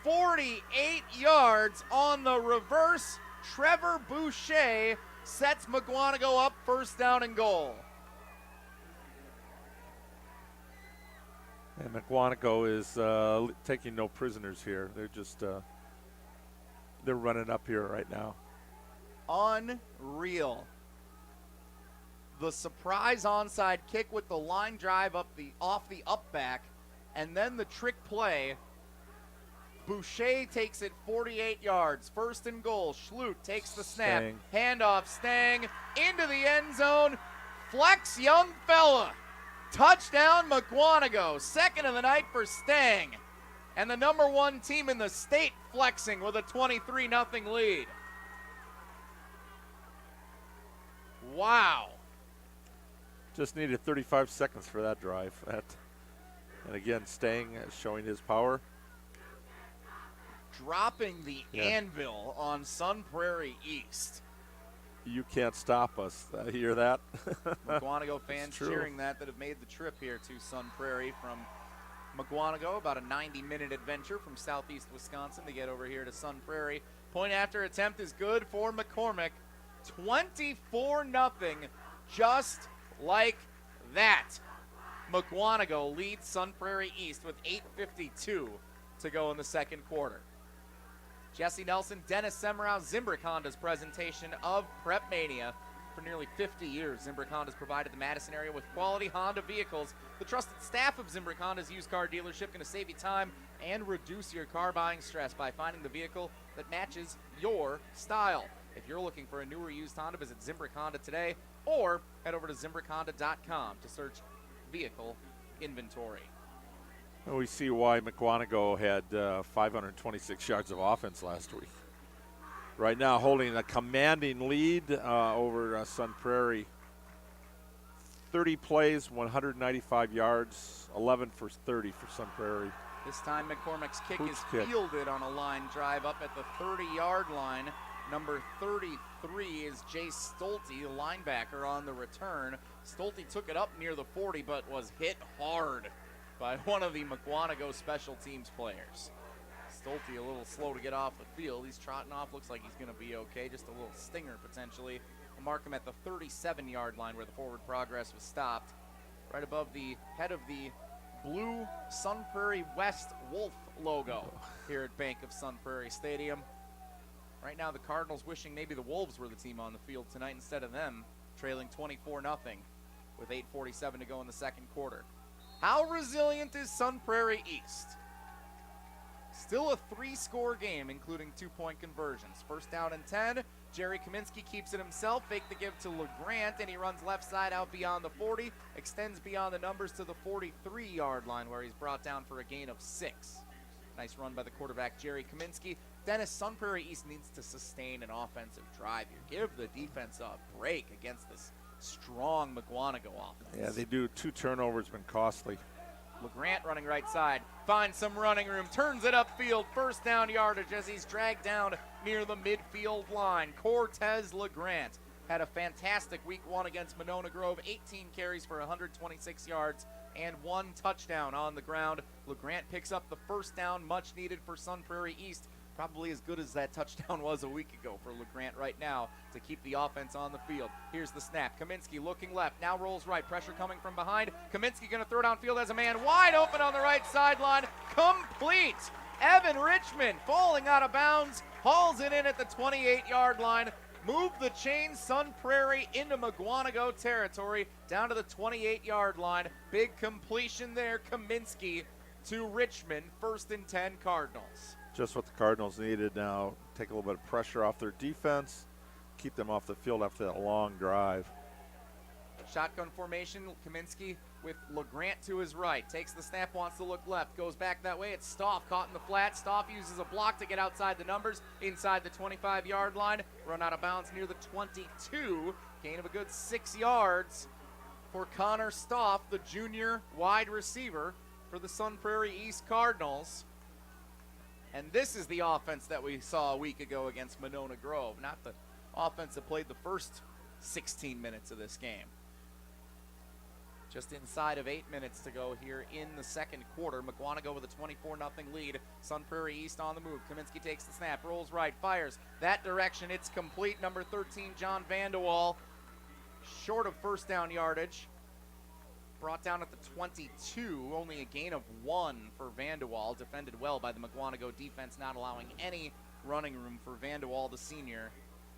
48 yards on the reverse. Trevor Boucher sets Mukwonago up, first down and goal. And Mukwonago is taking no prisoners here. They're just they're running up here right now. Unreal. The surprise onside kick with the line drive off the up back, and then the trick play. Boucher takes it 48 yards. First and goal. Schlut takes the snap. Stang. Handoff, Stang into the end zone. Flex, young fella. Touchdown, Mukwonago. Second of the night for Stang. And the number 1 team in the state flexing with a 23-0 lead. Wow. Just needed 35 seconds for that drive. And again, Stang showing his power. Dropping the anvil on Sun Prairie East. You can't stop us. Hear that? Mukwonago fans cheering that have made the trip here to Sun Prairie from Mukwonago. About a 90-minute adventure from southeast Wisconsin to get over here to Sun Prairie. Point after attempt is good for McCormick. 24-0, just like that. Mukwonago leads Sun Prairie East with 8:52 to go in the second quarter. Jesse Nelson, Dennis Semrau, Zimbrick Honda's presentation of PrepMania. For nearly 50 years, Zimbrick Honda's provided the Madison area with quality Honda vehicles. The trusted staff of Zimbrick Honda's used car dealership going to save you time and reduce your car buying stress by finding the vehicle that matches your style. If you're looking for a newer used Honda, visit Zimbrick Honda today or head over to ZimbrickHonda.com to search vehicle inventory. And we see why Mukwonago had 526 yards of offense last week. Right now holding a commanding lead over Sun Prairie. 30 plays, 195 yards, 11 for 30 for Sun Prairie. This time McCormick's kick Pooch is kick. fielded on a line drive up at the 30-yard line. Number 33 is Jay Stolte, the linebacker, on the return. Stolte took it up near the 40, but was hit hard by one of the Mukwonago special teams players. Stolte a little slow to get off the field. He's trotting off, looks like he's going to be okay. Just a little stinger potentially. We'll mark him at the 37-yard line where the forward progress was stopped. Right above the head of the blue Sun Prairie West Wolf logo here at Bank of Sun Prairie Stadium. Right now the Cardinals wishing maybe the Wolves were the team on the field tonight instead of them, trailing 24-0 with 8:47 to go in the second quarter. How resilient is Sun Prairie East? Still a 3-score game, including 2-point conversions. First down and 10. Jerry Kaminsky keeps it himself. Fake the give to LeGrant, and he runs left side out beyond the 40. Extends beyond the numbers to the 43-yard line, where he's brought down for a gain of 6. Nice run by the quarterback, Jerry Kaminsky. Dennis, Sun Prairie East needs to sustain an offensive drive here. Give the defense a break against this strong Mukwonago offense. Yeah, they do. 2 turnovers been costly. LeGrant running right side, finds some running room, turns it upfield, first down yardage as he's dragged down near the midfield line. Cortez LeGrant had a fantastic week 1 against Monona Grove, 18 carries for 126 yards and 1 touchdown on the ground. LeGrant picks up the first down, much needed for Sun Prairie East. Probably as good as that touchdown was a week ago for LeGrant right now to keep the offense on the field. Here's the snap. Kaminsky looking left, now rolls right. Pressure coming from behind. Kaminsky going to throw downfield as a man wide open on the right sideline. Complete. Evan Richmond falling out of bounds, hauls it in at the 28-yard line. Move the chains, Sun Prairie into Mukwonago territory, down to the 28-yard line. Big completion there, Kaminsky to Richmond. 1st and 10 Cardinals. Just what the Cardinals needed now. Take a little bit of pressure off their defense, keep them off the field after that long drive. Shotgun formation, Kaminsky with LeGrant to his right. Takes the snap, wants to look left, goes back that way. It's Stoff caught in the flat. Stoff uses a block to get outside the numbers, inside the 25-yard line. Run out of bounds near the 22. Gain of a good 6 yards for Connor Stoff, the junior wide receiver for the Sun Prairie East Cardinals. And this is the offense that we saw a week ago against Monona Grove, not the offense that played the first 16 minutes of this game. Just inside of 8 minutes to go here in the second quarter. Mukwonago with a 24-0 lead. Sun Prairie East on the move. Kaminsky takes the snap, rolls right, fires. That direction, it's complete. Number 13, John Vandewaal, short of first down yardage. Brought down at the 22, only a gain of 1 for Vandewaal. Defended well by the Mukwonago defense, not allowing any running room for Vandewaal, the senior,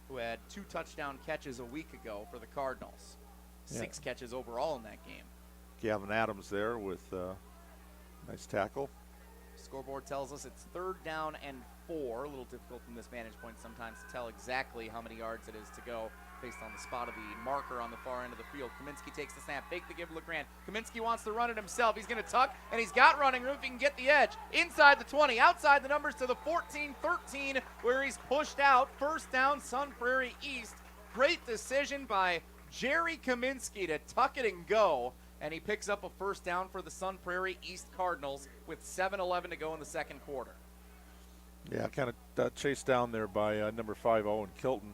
who had 2 touchdown catches a week ago for the Cardinals. 6 catches overall in that game. Gavin Adams there with nice tackle. Scoreboard tells us it's 3rd down and 4. A little difficult from this vantage point sometimes to tell exactly how many yards it is to go based on the spot of the marker on the far end of the field. Kaminsky takes the snap, fake the give to LeGrant. Kaminsky wants to run it himself. He's going to tuck, and he's got running room if he can get the edge. Inside the 20, outside the numbers to the 14-13, where he's pushed out. First down, Sun Prairie East. Great decision by Jerry Kaminsky to tuck it and go, and he picks up a first down for the Sun Prairie East Cardinals with 7:11 to go in the second quarter. Yeah, kind of chased down there by number 5, Owen Kilton.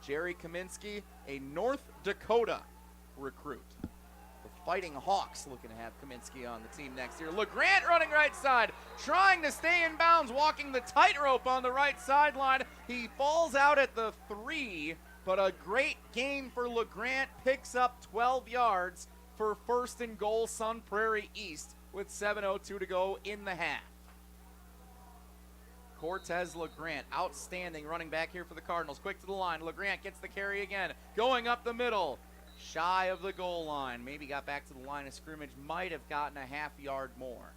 Jerry Kaminsky, a North Dakota recruit. The Fighting Hawks looking to have Kaminsky on the team next year. LeGrant running right side, trying to stay in bounds, walking the tightrope on the right sideline. He falls out at the 3, but a great gain for LeGrant. Picks up 12 yards for 1st and goal, Sun Prairie East, with 7:02 to go in the half. Cortez LeGrant, outstanding running back here for the Cardinals. Quick to the line. LeGrant gets the carry again. Going up the middle. Shy of the goal line. Maybe got back to the line of scrimmage. Might have gotten a half yard more.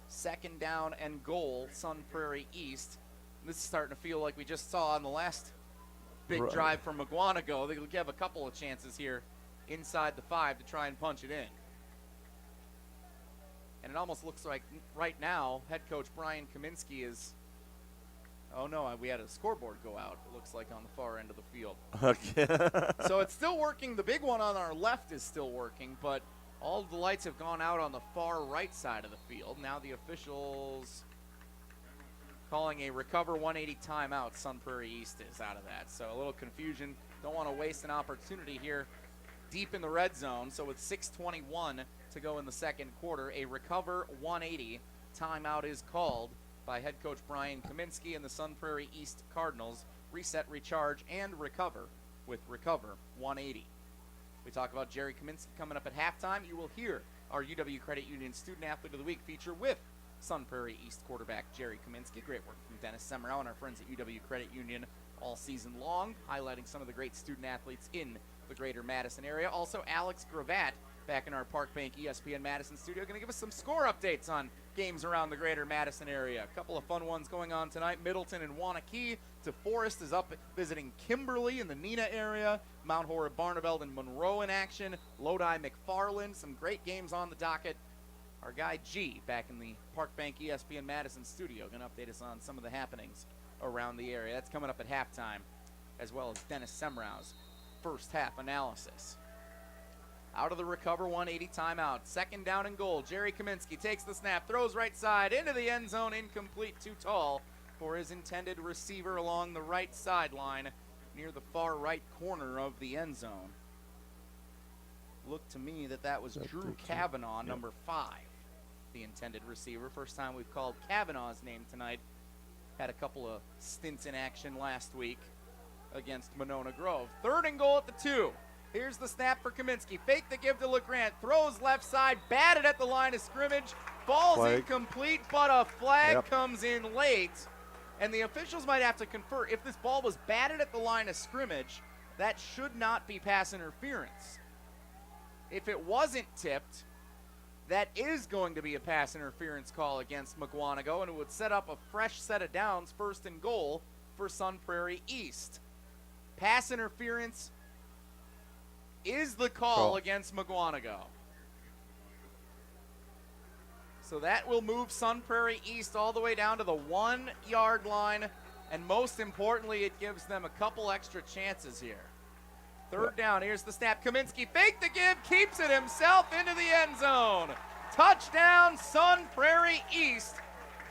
2nd down and goal, Sun Prairie East. This is starting to feel like we just saw on the last big drive from Mukwonago. They have a couple of chances here inside the 5 to try and punch it in. And it almost looks like right now head coach Brian Kaminsky is... Oh no, we had a scoreboard go out, it looks like, on the far end of the field. Okay. So it's still working. The big one on our left is still working, but All of the lights have gone out on the far right side of the field. Now the officials calling a recover 180 timeout. Sun Prairie East is out of that. So a little confusion. Don't want to waste an opportunity here deep in the red zone. So with 6:21 to go in the second quarter, a recover 180 timeout is called by head coach Brian Kaminsky and the Sun Prairie East Cardinals. Reset, recharge, and recover with recover 180. We talk about Jerry Kaminsky coming up at halftime. You will hear our UW Credit Union Student Athlete of the Week feature with Sun Prairie East quarterback Jerry Kaminsky. Great work from Dennis Semrau and our friends at UW Credit Union all season long, highlighting some of the great student athletes in the greater Madison area. Also, Alex Gravatt back in our Park Bank ESPN Madison studio, going to give us some score updates on games around the greater Madison area. A couple of fun ones going on tonight. Middleton and Wanakee. DeForest is up visiting Kimberly in the Neenah area. Mount Horeb, Barneveld, and Monroe in action. Lodi, McFarland. Some great games on the docket. Our guy G back in the Park Bank ESPN Madison studio going to update us on some of the happenings around the area. That's coming up at halftime, as well as Dennis Semrau's first half analysis. Out of the recover 180 timeout. Second down and goal. Jerry Kaminsky takes the snap, throws right side into the end zone, incomplete, too tall for his intended receiver along the right sideline near the far right corner of the end zone. Looked to me that was Drew Kavanaugh, number 5, the intended receiver. First time we've called Kavanaugh's name tonight. Had a couple of stints in action last week against Monona Grove. Third and goal at the 2. Here's the snap for Kaminsky. Fake the give to LeGrand. Throws left side. Batted at the line of scrimmage. Falls incomplete, but a flag comes in late. And the officials might have to confer. If this ball was batted at the line of scrimmage, that should not be pass interference. If it wasn't tipped, that is going to be a pass interference call against Mukwonago, and it would set up a fresh set of downs, first and goal for Sun Prairie East. Pass interference is the call against Mukwonago. So that will move Sun Prairie East all the way down to the 1-yard line, and most importantly, it gives them a couple extra chances here. Third down, here's the snap. Kaminsky fake the give, keeps it himself into the end zone. Touchdown, Sun Prairie East.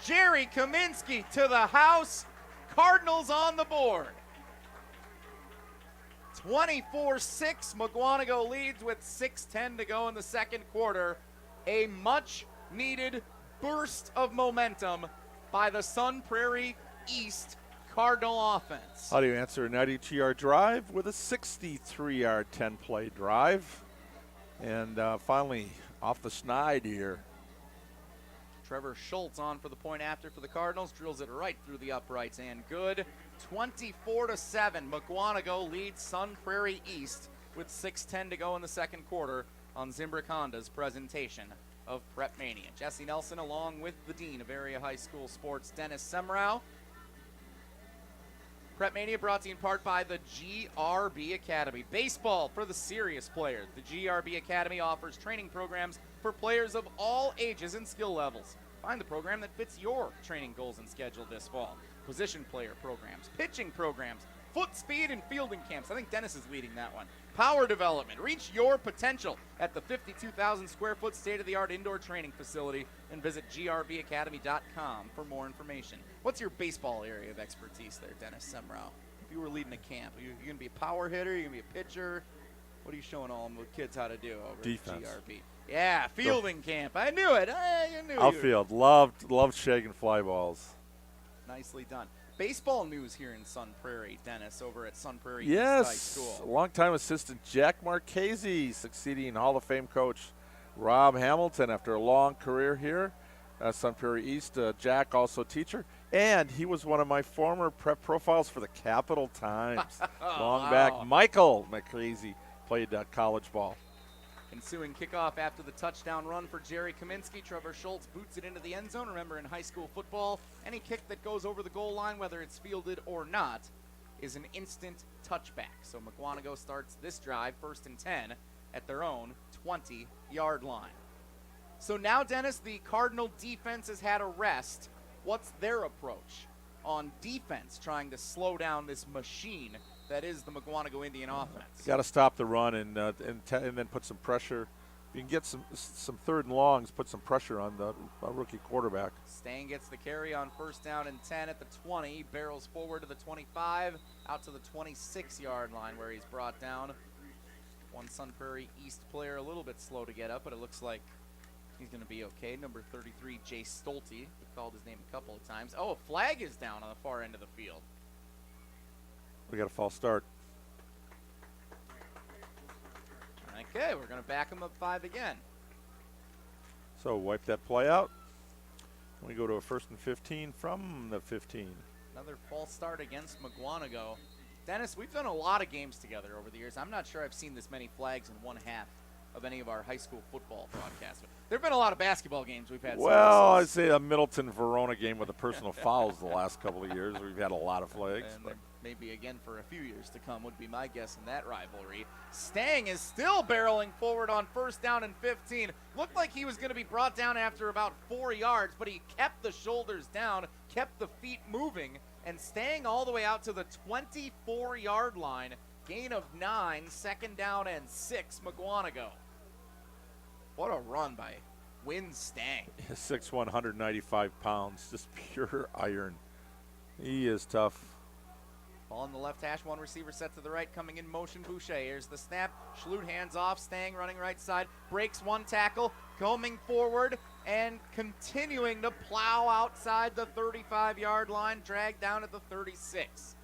Jerry Kaminsky to the house. Cardinals on the board. 24-6, Mukwonago leads with 6:10 to go in the second quarter. A much-needed burst of momentum by the Sun Prairie East Cardinal offense. How do you answer a 92-yard drive with a 63-yard 10-play drive? And finally, off the schneid here. Trevor Schultz on for the point after for the Cardinals. Drills it right through the uprights and good. 24-7, Mukwonago leads Sun Prairie East with 6:10 to go in the second quarter on Zimbrick Honda's presentation of PrepMania. Jesse Nelson along with the Dean of Area High School Sports, Dennis Semrau. PrepMania brought to you in part by the GRB Academy. Baseball for the serious players. The GRB Academy offers training programs for players of all ages and skill levels. Find the program that fits your training goals and schedule this fall. Position player programs, pitching programs, foot speed and fielding camps. I think Dennis is leading that one. Power development. Reach your potential at the 52,000 square foot state-of-the-art indoor training facility and visit grbacademy.com for more information. What's your baseball area of expertise there, Dennis Semrau? If you were leading a camp, are you going to be a power hitter? Are you going to be a pitcher? What are you showing all the kids how to do over Defense. at GRB? Yeah, fielding camp. I knew it. I knew Outfield. Loved shaking fly balls. Nicely done. Baseball news here in Sun Prairie, Dennis, over at Sun Prairie East High School. Yes, longtime assistant Jack Marchese succeeding Hall of Fame coach Rob Hamilton after a long career here at Sun Prairie East. Jack, also teacher, and he was one of my former prep profiles for the Capital Times. Long back, Michael Marchese played college ball. Ensuing kickoff after the touchdown run for Jerry Kaminsky. Trevor Schultz boots it into the end zone. Remember, in high school football, any kick that goes over the goal line, whether it's fielded or not, is an instant touchback. So Mukwonago starts this drive, 1st and 10, at their own 20-yard line. So now, Dennis, the Cardinal defense has had a rest. What's their approach on defense, trying to slow down this machine that is the Mukwonago Indian offense? Got to stop the run and then put some pressure If you can get some third and longs, put some pressure on the rookie quarterback. Stang gets the carry on first down and 10 at the 20. Barrels forward to the 25, out to the 26-yard line where he's brought down. One Sun Prairie East player a little bit slow to get up, but it looks like he's going to be okay. Number 33, Jay Stolte. We called his name a couple of times. Oh, a flag is down on the far end of the field. We got a false start. Okay, we're going to back him up 5 again. So wipe that play out. We go to a 1st and 15 from the 15. Another false start against Mukwonago. Dennis, we've done a lot of games together over the years. I'm not sure I've seen this many flags in one half of any of our high school football broadcasts. There have been a lot of basketball games we've had. Well, I'd say a Middleton-Verona game with the personal fouls the last couple of years. We've had a lot of flags. And maybe again for a few years to come would be my guess in that rivalry. Stang is still barreling forward on first down and 15. Looked like he was going to be brought down after about 4 yards, but he kept the shoulders down, kept the feet moving, and staying all the way out to the 24-yard line. Gain of 9, 2nd down and 6, Mukwonago. What a run by Win Stang. 6'1", 195 pounds, just pure iron. He is tough. Ball on the left hash, one receiver set to the right, coming in motion, Boucher. Here's the snap, Schlut hands off, Stang running right side, breaks one tackle, coming forward, and continuing to plow outside the 35-yard line, dragged down at the 36.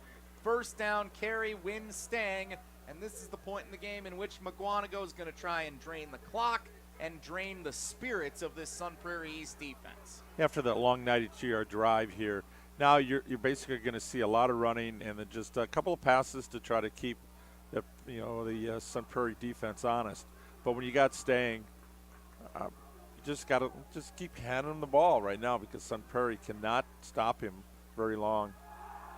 First down carry, Win Stang, and this is the point in the game in which Mukwonago is going to try and drain the clock and drain the spirits of this Sun Prairie East defense. After that long 92-yard drive here, now you're basically going to see a lot of running and then just a couple of passes to try to keep the Sun Prairie defense honest. But when you got Stang, you just got to keep handing him the ball right now because Sun Prairie cannot stop him very long.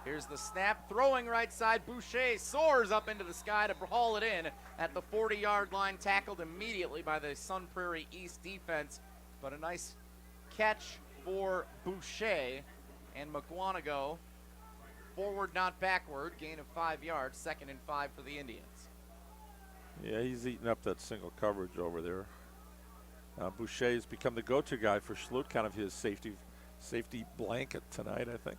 Here's the snap, throwing right side. Boucher soars up into the sky to haul it in at the 40-yard line, tackled immediately by the Sun Prairie East defense. But a nice catch for Boucher, and Mukwonago forward, not backward, gain of 5 yards, 2nd and 5 for the Indians. Yeah, he's eating up that single coverage over there. Boucher has become the go-to guy for Schlut, kind of his safety blanket tonight, I think.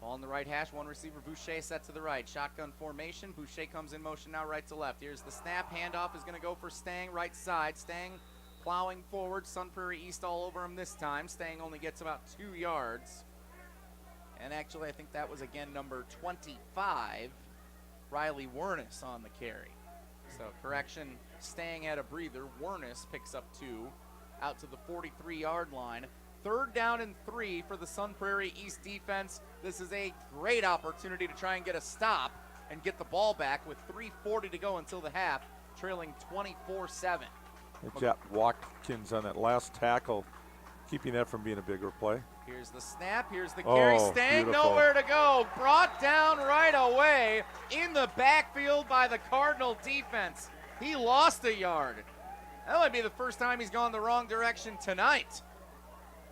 Ball on the right hash, one receiver, Boucher set to the right. Shotgun formation, Boucher comes in motion now right to left. Here's the snap, handoff is going to go for Stang, right side. Stang plowing forward, Sun Prairie East all over him this time. Stang only gets about 2 yards. And actually, I think that was again number 25, Riley Wernis on the carry. So correction, Stang had a breather. Wernis picks up 2 out to the 43-yard line. 3rd down and 3 for the Sun Prairie East defense. This is a great opportunity to try and get a stop and get the ball back with 3:40 to go until the half, trailing 24-7. Jack Watkins on that last tackle, keeping that from being a bigger play. Here's the snap, here's the carry. Stang, beautiful. Nowhere to go. Brought down right away in the backfield by the Cardinal defense. He lost a yard. That might be the first time he's gone the wrong direction tonight.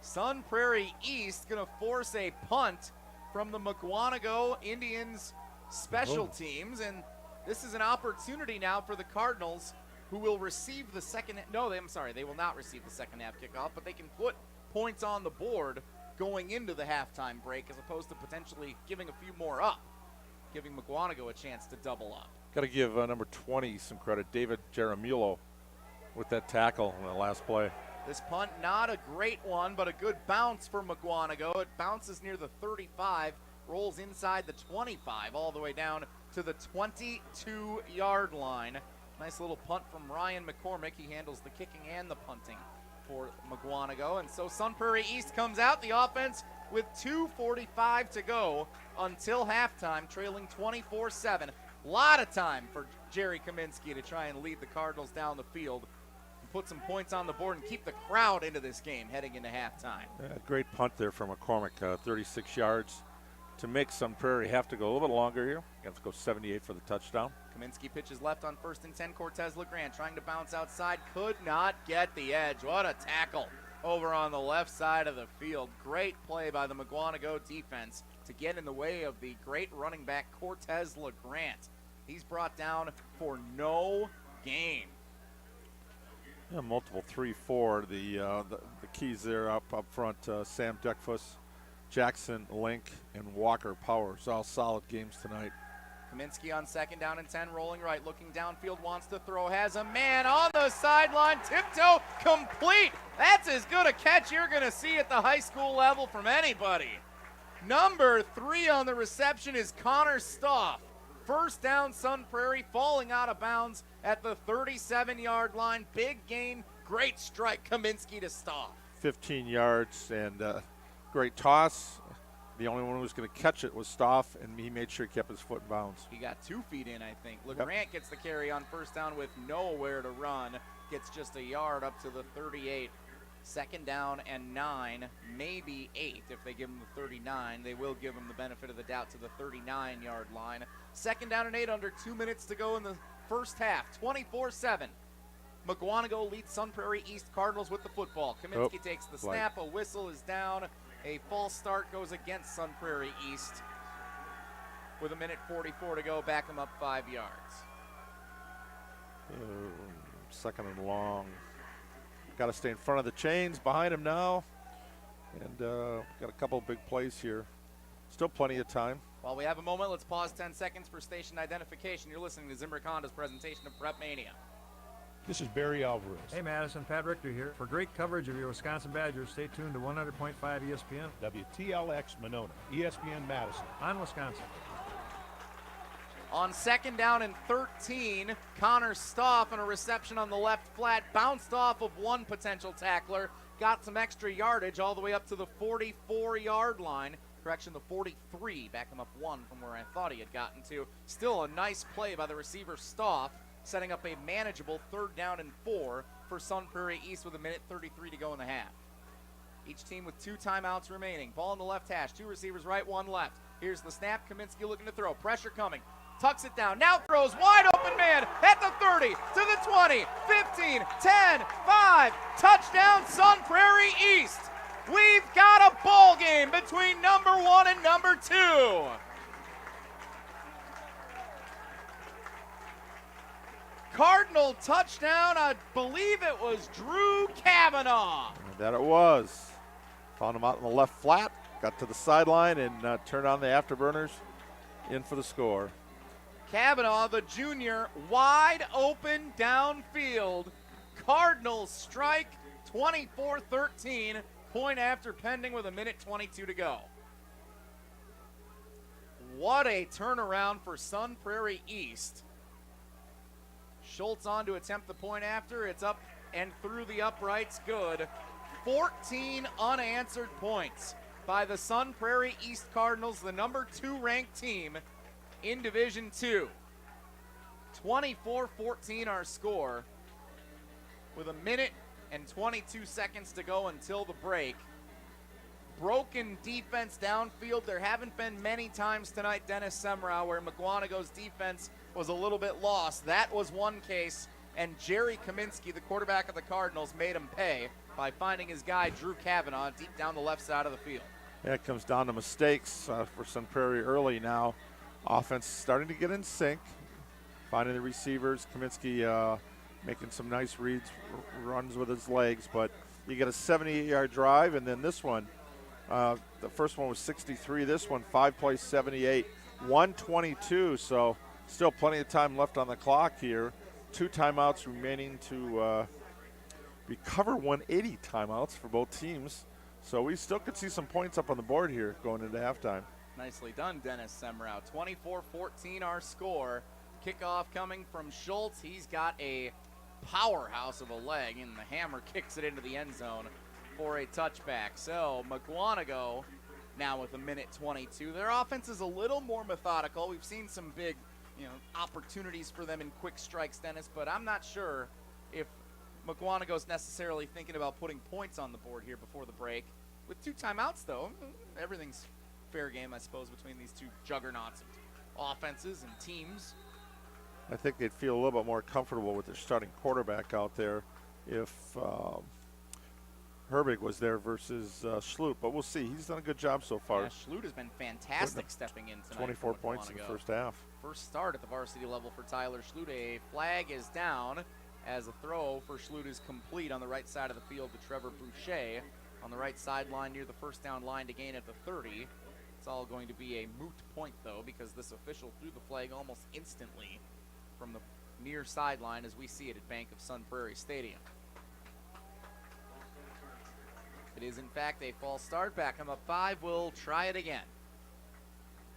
Sun Prairie East going to force a punt from the Mukwonago Indians special teams, and this is an opportunity now for the Cardinals, who will receive the second. No, they will not receive the second half kickoff, but they can put points on the board going into the halftime break, as opposed to potentially giving a few more up, giving Mukwonago a chance to double up. Got to give number 20 some credit, David Jaramillo, with that tackle on the last play. This punt, not a great one, but a good bounce for Mukwonago. It bounces near the 35, rolls inside the 25, all the way down to the 22-yard line. Nice little punt from Ryan McCormick. He handles the kicking and the punting for Mukwonago. And so Sun Prairie East comes out, the offense with 2:45 to go until halftime, trailing 24-7. A lot of time for Jerry Kaminsky to try and lead the Cardinals down the field, put some points on the board, and keep the crowd into this game heading into halftime. Yeah, great punt there from McCormick, 36 yards to make Sun Prairie have to go a little bit longer here. Have to go 78 for the touchdown. Kaminsky pitches left on 1st and 10. Cortez LeGrand trying to bounce outside, could not get the edge. What a tackle over on the left side of the field. Great play by the Mukwonago defense to get in the way of the great running back Cortez LeGrand. He's brought down for no gain. Yeah, multiple 3-4. The keys there up front, Sam Deckfuss, Jackson Link, and Walker Powers. All solid games tonight. Kaminsky on 2nd down and 10, rolling right, looking downfield, wants to throw, has a man on the sideline, tiptoe, complete. That's as good a catch you're going to see at the high school level from anybody. Number 3 on the reception is Connor Stoff. First down, Sun Prairie, falling out of bounds at the 37-yard line. Big gain, great strike, Kaminsky to Stoff. 15 yards and great toss. The only one who was going to catch it was Stoff, and he made sure he kept his foot in bounds. He got 2 feet in, I think. LeGrant gets the carry on first down with nowhere to run. Gets just a yard up to the 38. 2nd down and 9, maybe 8 if they give him the 39. They will give him the benefit of the doubt to the 39-yard line. 2nd down and 8, under 2 minutes to go in the first half. 24-7. Mukwonago leads Sun Prairie East Cardinals with the football. Kaminsky takes the snap. A whistle is down. A false start goes against Sun Prairie East. With 1:44 to go, back them up 5 yards. 2nd and long. Got to stay in front of the chains, behind him now. And got a couple of big plays here. Still plenty of time. While we have a moment, let's pause 10 seconds for station identification. You're listening to Zimbrick Honda's presentation of PrepMania. This is Barry Alvarez. Hey Madison, Pat Richter here. For great coverage of your Wisconsin Badgers, stay tuned to 100.5 ESPN. WTLX Monona, ESPN Madison. On Wisconsin. On 2nd down and 13, Connor Stoff on a reception on the left flat, bounced off of one potential tackler, got some extra yardage all the way up to the 44-yard line. Correction, the 43, back him up 1 from where I thought he had gotten to. Still a nice play by the receiver Stoff, setting up a manageable 3rd down and 4 for Sun Prairie East with 1:33 to go in the half. Each team with 2 timeouts remaining. Ball in the left hash, 2 receivers right, 1 left. Here's the snap, Kaminsky looking to throw, pressure coming. Tucks it down, now throws, wide open man at the 30, to the 20, 15, 10, 5, touchdown Sun Prairie East. We've got a ball game between number 1 and number 2. Cardinal touchdown, I believe it was Drew Kavanaugh. That it was. Found him out in the left flat, got to the sideline and turned on the afterburners, in for the score. Kavanaugh, the junior, wide open downfield. Cardinals strike 24-13. Point after pending with 1:22 to go. What a turnaround for Sun Prairie East. Schultz on to attempt the point after. It's up and through the uprights. Good. 14 unanswered points by the Sun Prairie East Cardinals, the number 2 ranked team in Division II. 24-14 our score with 1:22 to go until the break. Broken defense downfield. There haven't been many times tonight, Dennis Semrau, where Mukwonago's defense was a little bit lost. That was one case, and Jerry Kaminsky, the quarterback of the Cardinals, made him pay by finding his guy, Drew Kavanaugh, deep down the left side of the field. Yeah, it comes down to mistakes for Sun Prairie early now. Offense starting to get in sync, finding the receivers. Kaminsky making some nice reads, runs with his legs, but you get a 78-yard drive, and then this one, the first one was 63. This one, 5 plays, 78, 122. So still plenty of time left on the clock here. 2 timeouts remaining to recover 180 timeouts for both teams. So we still could see some points up on the board here going into halftime. Nicely done, Dennis Semrau. 24-14 our score. Kickoff coming from Schultz. He's got a powerhouse of a leg, and the hammer kicks it into the end zone for a touchback. So Mukwonago now with 1:22. Their offense is a little more methodical. We've seen some big, opportunities for them in quick strikes, Dennis, but I'm not sure if Mukwonago's necessarily thinking about putting points on the board here before the break. With 2 timeouts, though, everything's fair game, I suppose, between these 2 juggernauts of offenses and teams. I think they'd feel a little bit more comfortable with their starting quarterback out there if Herbig was there versus Schlup, but we'll see. He's done a good job so far. Yeah, Schlup has been fantastic stepping in tonight. 24 points in the first half. First start at the varsity level for Tyler Schlup. A flag is down as a throw for Schlut is complete on the right side of the field to Trevor Boucher on the right sideline near the first down line to gain at the 30. It's all going to be a moot point, though, because this official threw the flag almost instantly from the near sideline as we see it at Bank of Sun Prairie Stadium. It is, in fact, a false start. Beckham up 5. We'll try it again.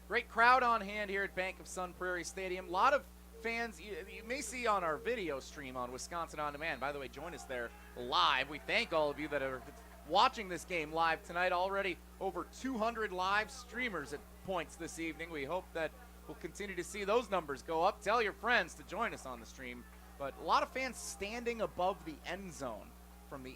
Great crowd on hand here at Bank of Sun Prairie Stadium. A lot of fans you may see on our video stream on Wisconsin On Demand. By the way, join us there live. We thank all of you that are watching this game live tonight. Already over 200 live streamers at points this evening. We hope that we'll continue to see those numbers go up. Tell your friends to join us on the stream. But a lot of fans standing above the end zone from the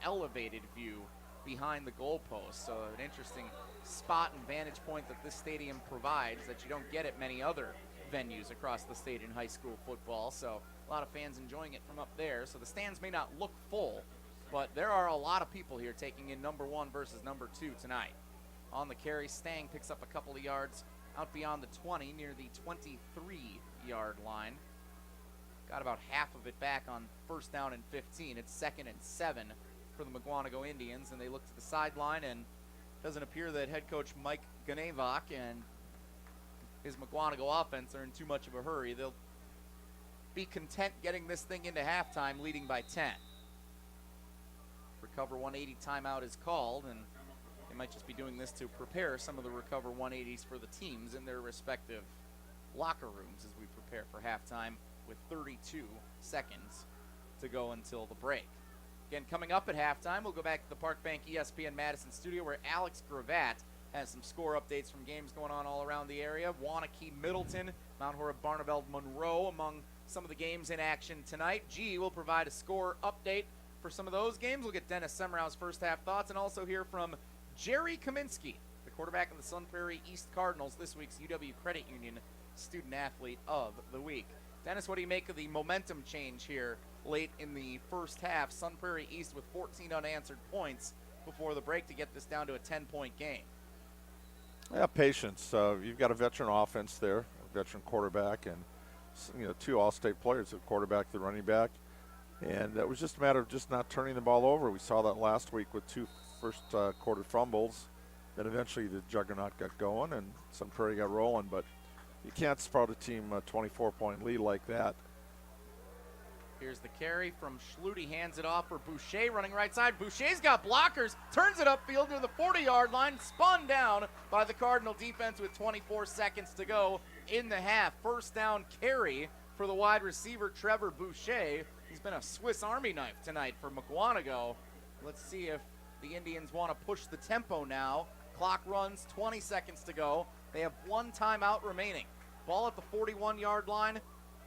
elevated view behind the goalpost. So an interesting spot and vantage point that this stadium provides that you don't get at many other venues across the state in high school football. So a lot of fans enjoying it from up there. So the stands may not look full, but there are a lot of people here taking in number 1 versus number 2 tonight. On the carry, Stang picks up a couple of yards out beyond the 20 near the 23-yard line. Got about half of it back on first down and 15. It's 2nd and 7 for the Mukwonago Indians, and they look to the sideline, and it doesn't appear that head coach Mike Ganevok and his Mukwonago offense are in too much of a hurry. They'll be content getting this thing into halftime, leading by 10. Recover 180 timeout is called, and they might just be doing this to prepare some of the Recover 180s for the teams in their respective locker rooms as we prepare for halftime with 32 seconds to go until the break. Again, coming up at halftime, we'll go back to the Park Bank ESPN Madison studio where Alex Gravatt has some score updates from games going on all around the area. Wanakee, Middleton, Mount Horeb, Barneveld, Monroe among some of the games in action tonight. G will provide a score update for some of those games. We'll get Dennis Semrau's first half thoughts and also hear from Jerry Kaminsky, the quarterback of the Sun Prairie East Cardinals, this week's UW Credit Union Student Athlete of the Week. Dennis, what do you make of the momentum change here late in the first half? Sun Prairie East with 14 unanswered points before the break to get this down to a 10-point game. Yeah, patience. You've got a veteran offense there, a veteran quarterback, and 2 all-state players, the quarterback, the running back. And it was just a matter of just not turning the ball over. We saw that last week with 2 first quarter fumbles. Then eventually the juggernaut got going and Sun Prairie got rolling. But you can't sprout a team a 24-point lead like that. Here's the carry from Schlut. He hands it off for Boucher running right side. Boucher's got blockers, turns it upfield near the 40-yard line, spun down by the Cardinal defense with 24 seconds to go in the half. First down carry for the wide receiver Trevor Boucher. He's been a Swiss Army knife tonight for Mukwonago. Let's see if the Indians want to push the tempo now. Clock runs, 20 seconds to go. They have 1 timeout remaining. Ball at the 41-yard line.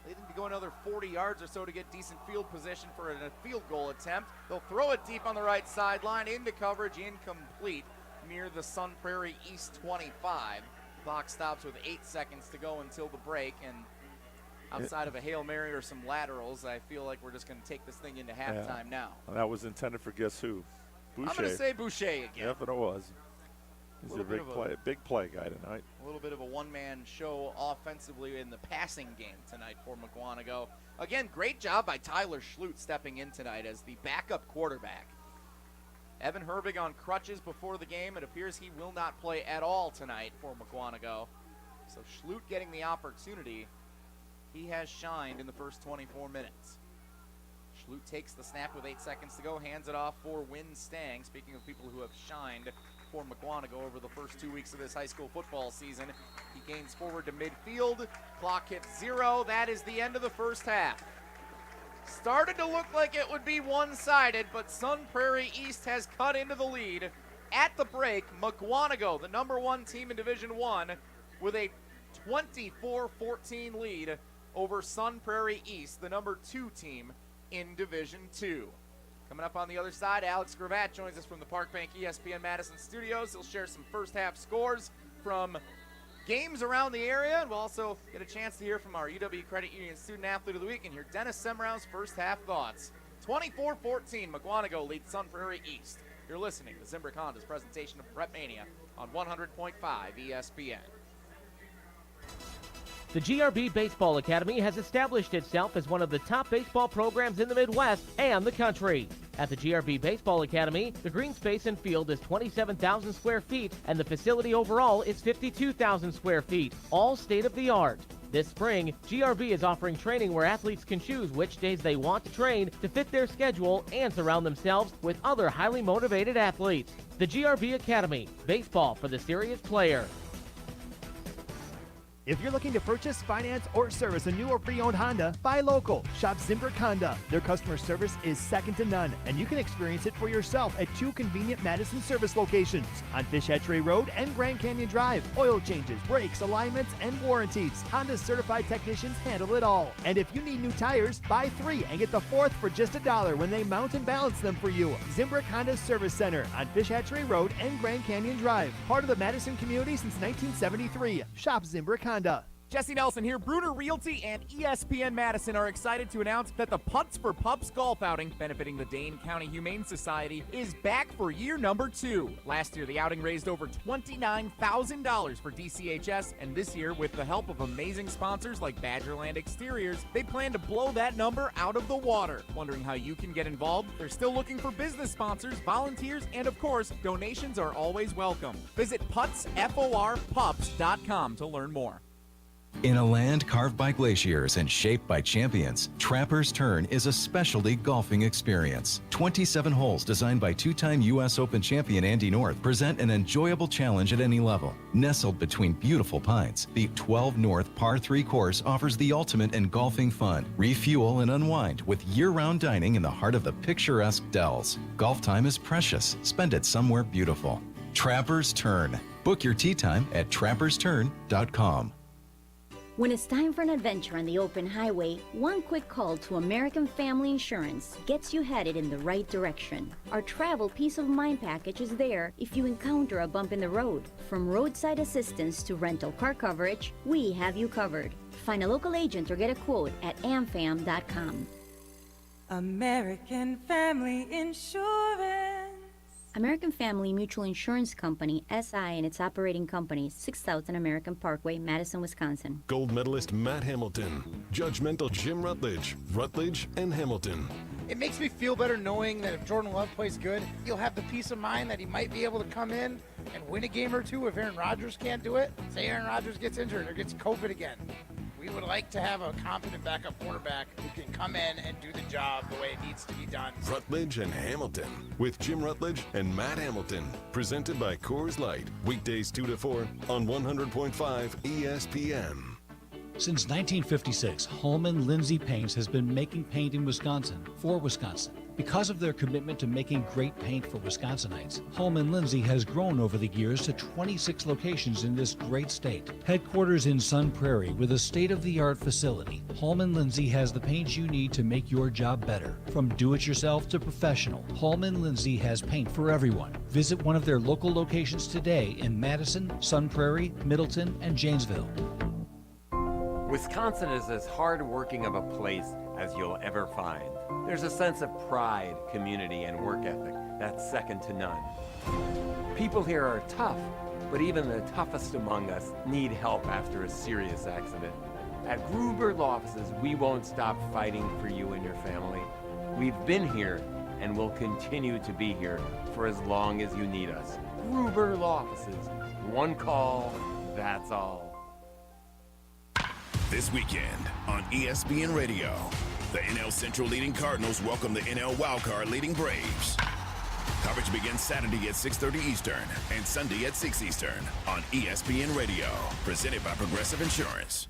They need to go another 40 yards or so to get decent field position for a field goal attempt. They'll throw it deep on the right sideline into coverage, incomplete near the Sun Prairie East 25. Clock stops with 8 seconds to go until the break, and outside of a Hail Mary or some laterals, I feel like we're just going to take this thing into halftime now. And that was intended for guess who? Boucher. I'm going to say Boucher again. Yep, it was. He's a big play guy tonight. A little bit of a one-man show offensively in the passing game tonight for Mukwonago. Again, great job by Tyler Schlut stepping in tonight as the backup quarterback. Evan Herbig on crutches before the game. It appears he will not play at all tonight for Mukwonago. So Schlut getting the opportunity. He has shined in the first 24 minutes. Schlut takes the snap with 8 seconds to go, hands it off for Win Stang. Speaking of people who have shined for Mukwonago over the first 2 weeks of this high school football season, he gains forward to midfield. Clock hits 0. That is the end of the first half. Started to look like it would be one-sided, but Sun Prairie East has cut into the lead. At the break, Mukwonago, the number 1 team in Division I, with a 24-14 lead over Sun Prairie East, the number 2 team in Division II. Coming up on the other side, Alex Gravatt joins us from the Park Bank ESPN Madison studios. He'll share some first half scores from games around the area, and we'll also get a chance to hear from our UW Credit Union Student Athlete of the Week and hear Dennis Semrau's first half thoughts. 24-14, Mukwonago leads Sun Prairie East. You're listening to Zimbrick Honda's presentation of PrepMania on 100.5 ESPN. The GRB Baseball Academy has established itself as one of the top baseball programs in the Midwest and the country. At the GRB Baseball Academy, the green space and field is 27,000 square feet, and the facility overall is 52,000 square feet, all state-of-the-art. This spring, GRB is offering training where athletes can choose which days they want to train to fit their schedule and surround themselves with other highly motivated athletes. The GRB Academy, baseball for the serious player. If you're looking to purchase, finance, or service a new or pre-owned Honda, buy local. Shop Zimbrick Honda. Their customer service is second to none, and you can experience it for yourself at 2 convenient Madison service locations on Fish Hatchery Road and Grand Canyon Drive. Oil changes, brakes, alignments, and warranties. Honda's certified technicians handle it all. And if you need new tires, buy 3 and get the 4th for just $1 when they mount and balance them for you. Zimbrick Honda Service Center on Fish Hatchery Road and Grand Canyon Drive. Part of the Madison community since 1973. Shop Zimbrick Honda. Jesse Nelson here. Bruner Realty and ESPN Madison are excited to announce that the Putts for Pups golf outing, benefiting the Dane County Humane Society, is back for year number 2. Last year, the outing raised over $29,000 for DCHS, and this year, with the help of amazing sponsors like Badgerland Exteriors, they plan to blow that number out of the water. Wondering how you can get involved? They're still looking for business sponsors, volunteers, and of course, donations are always welcome. Visit putsforpups.com to learn more. In a land carved by glaciers and shaped by champions, Trapper's Turn is a specialty golfing experience. 27 holes designed by 2-time U.S. Open champion Andy North present an enjoyable challenge at any level. Nestled between beautiful pines, the 12 North Par 3 course offers the ultimate in golfing fun. Refuel and unwind with year-round dining in the heart of the picturesque Dells. Golf time is precious. Spend it somewhere beautiful. Trapper's Turn. Book your tee time at trappersturn.com. When it's time for an adventure on the open highway, one quick call to American Family Insurance gets you headed in the right direction. Our travel peace of mind package is there if you encounter a bump in the road. From roadside assistance to rental car coverage, we have you covered. Find a local agent or get a quote at amfam.com. American Family Insurance. American Family Mutual Insurance Company, SI, and its operating companies, 6000 American Parkway, Madison, Wisconsin. Gold medalist Matt Hamilton, judgmental Jim Rutledge, and Hamilton. It makes me feel better knowing that if Jordan Love plays good, you'll have the peace of mind that he might be able to come in and win a game or two if Aaron Rodgers can't do it. Say Aaron Rodgers gets injured or gets COVID again. We would like to have a confident backup quarterback who can come in and do the job the way it needs to be done. Rutledge and Hamilton with Jim Rutledge and Matt Hamilton. Presented by Coors Light. Weekdays 2 to 4 on 100.5 ESPN. Since 1956, Holman Lindsay Paints has been making paint in Wisconsin for Wisconsin. Because of their commitment to making great paint for Wisconsinites, Holman Lindsay has grown over the years to 26 locations in this great state. Headquarters in Sun Prairie with a state-of-the-art facility, Holman Lindsay has the paint you need to make your job better. From do-it-yourself to professional, Holman Lindsay has paint for everyone. Visit one of their local locations today in Madison, Sun Prairie, Middleton, and Janesville. Wisconsin is as hard-working of a place as you'll ever find. There's a sense of pride, community, and work ethic that's second to none. People here are tough, but even the toughest among us need help after a serious accident. At Gruber Law Offices, we won't stop fighting for you and your family. We've been here and will continue to be here for as long as you need us. Gruber Law Offices. One call, that's all. This weekend on ESPN Radio, the NL Central leading Cardinals welcome the NL Wildcard leading Braves. Coverage begins Saturday at 6:30 Eastern and Sunday at 6 Eastern on ESPN Radio, presented by Progressive Insurance.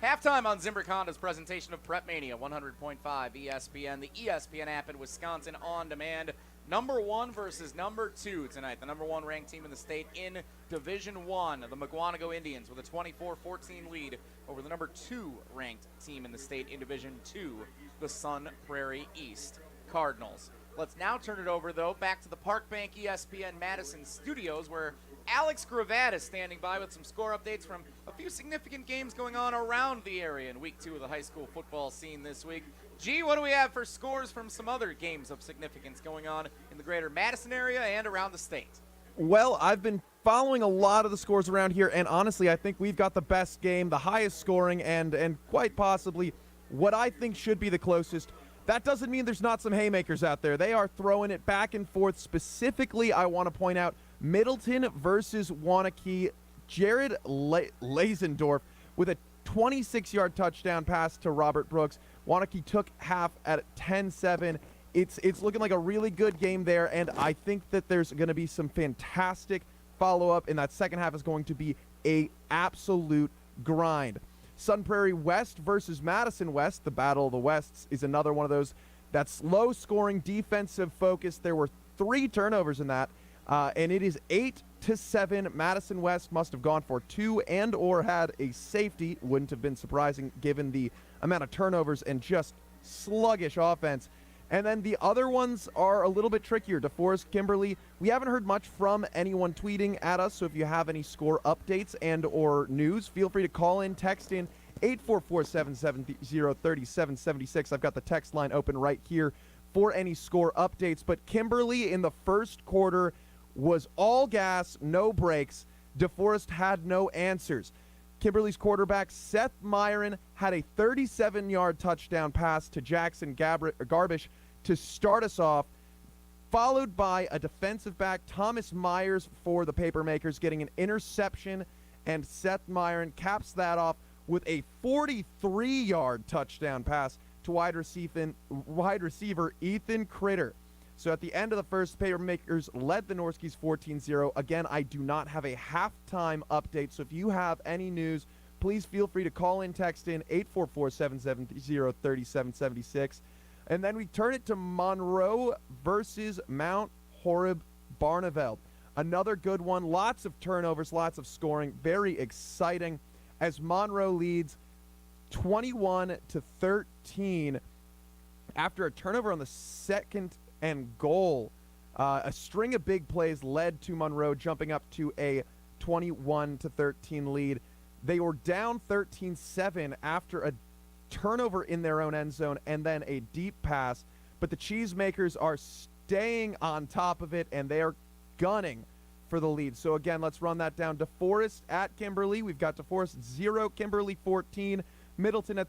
Halftime on Zimbrick Honda's presentation of PrepMania, 100.5 ESPN, the ESPN app in Wisconsin on demand. Number 1 versus number 2 tonight. The number 1 ranked team in the state in Division 1, the Mukwonago Indians, with a 24-14 lead over the number 2 ranked team in the state in Division 2, the Sun Prairie East Cardinals. Let's now turn it over, though, back to the Park Bank ESPN Madison studios, where Alex Gravatt is standing by with some score updates from a few significant games going on around the area in Week 2 of the high school football scene this week. G, what do we have for scores from some other games of significance going on in the greater Madison area and around the state? Well, I've been following a lot of the scores around here, and honestly, I think we've got the best game, the highest scoring, and quite possibly what I think should be the closest. That doesn't mean there's not some haymakers out there. They are throwing it back and forth. Specifically, I want to point out Middleton versus Waunakee. Jared Lazendorf with a 26-yard touchdown pass to Robert Brooks. Waunakee took half at 10-7. It's looking like a really good game there, and I think that there's going to be some fantastic follow-up, and that second half is going to be a absolute grind. Sun Prairie West versus Madison West, the Battle of the Wests, is another one of those that's low-scoring, defensive focus. There were 3 turnovers in that, and it is 8-7. Madison West must have gone for 2 and or had a safety. Wouldn't have been surprising given the amount of turnovers and just sluggish offense. And then the other ones are a little bit trickier. DeForest Kimberly, we haven't heard much from anyone tweeting at us, so if you have any score updates and or news, feel free to call in, text in 844-770-3776. I've got the text line open right here for any score updates. But Kimberly in the first quarter was all gas, no brakes. DeForest had no answers. Kimberly's quarterback, Seth Myron, had a 37-yard touchdown pass to Jackson Garbish to start us off, followed by a defensive back, Thomas Myers, for the Papermakers, getting an interception, and Seth Myron caps that off with a 43-yard touchdown pass to wide receiver Ethan Critter. So at the end of the first, Papermakers led the Norskies 14-0. Again, I do not have a halftime update, so if you have any news, please feel free to call in, text in 844-770-3776. And then we turn it to Monroe versus Mount Horeb Barneveld. Another good one. Lots of turnovers, lots of scoring. Very exciting as Monroe leads 21-13 after a turnover on the second and goal. A string of big plays led to Monroe jumping up to a 21-13 lead. They were down 13-7 after a turnover in their own end zone and then a deep pass, but the Cheesemakers are staying on top of it and they are gunning for the lead. So again, let's run that down. DeForest at Kimberly. We've got DeForest 0, Kimberly 14. Middleton at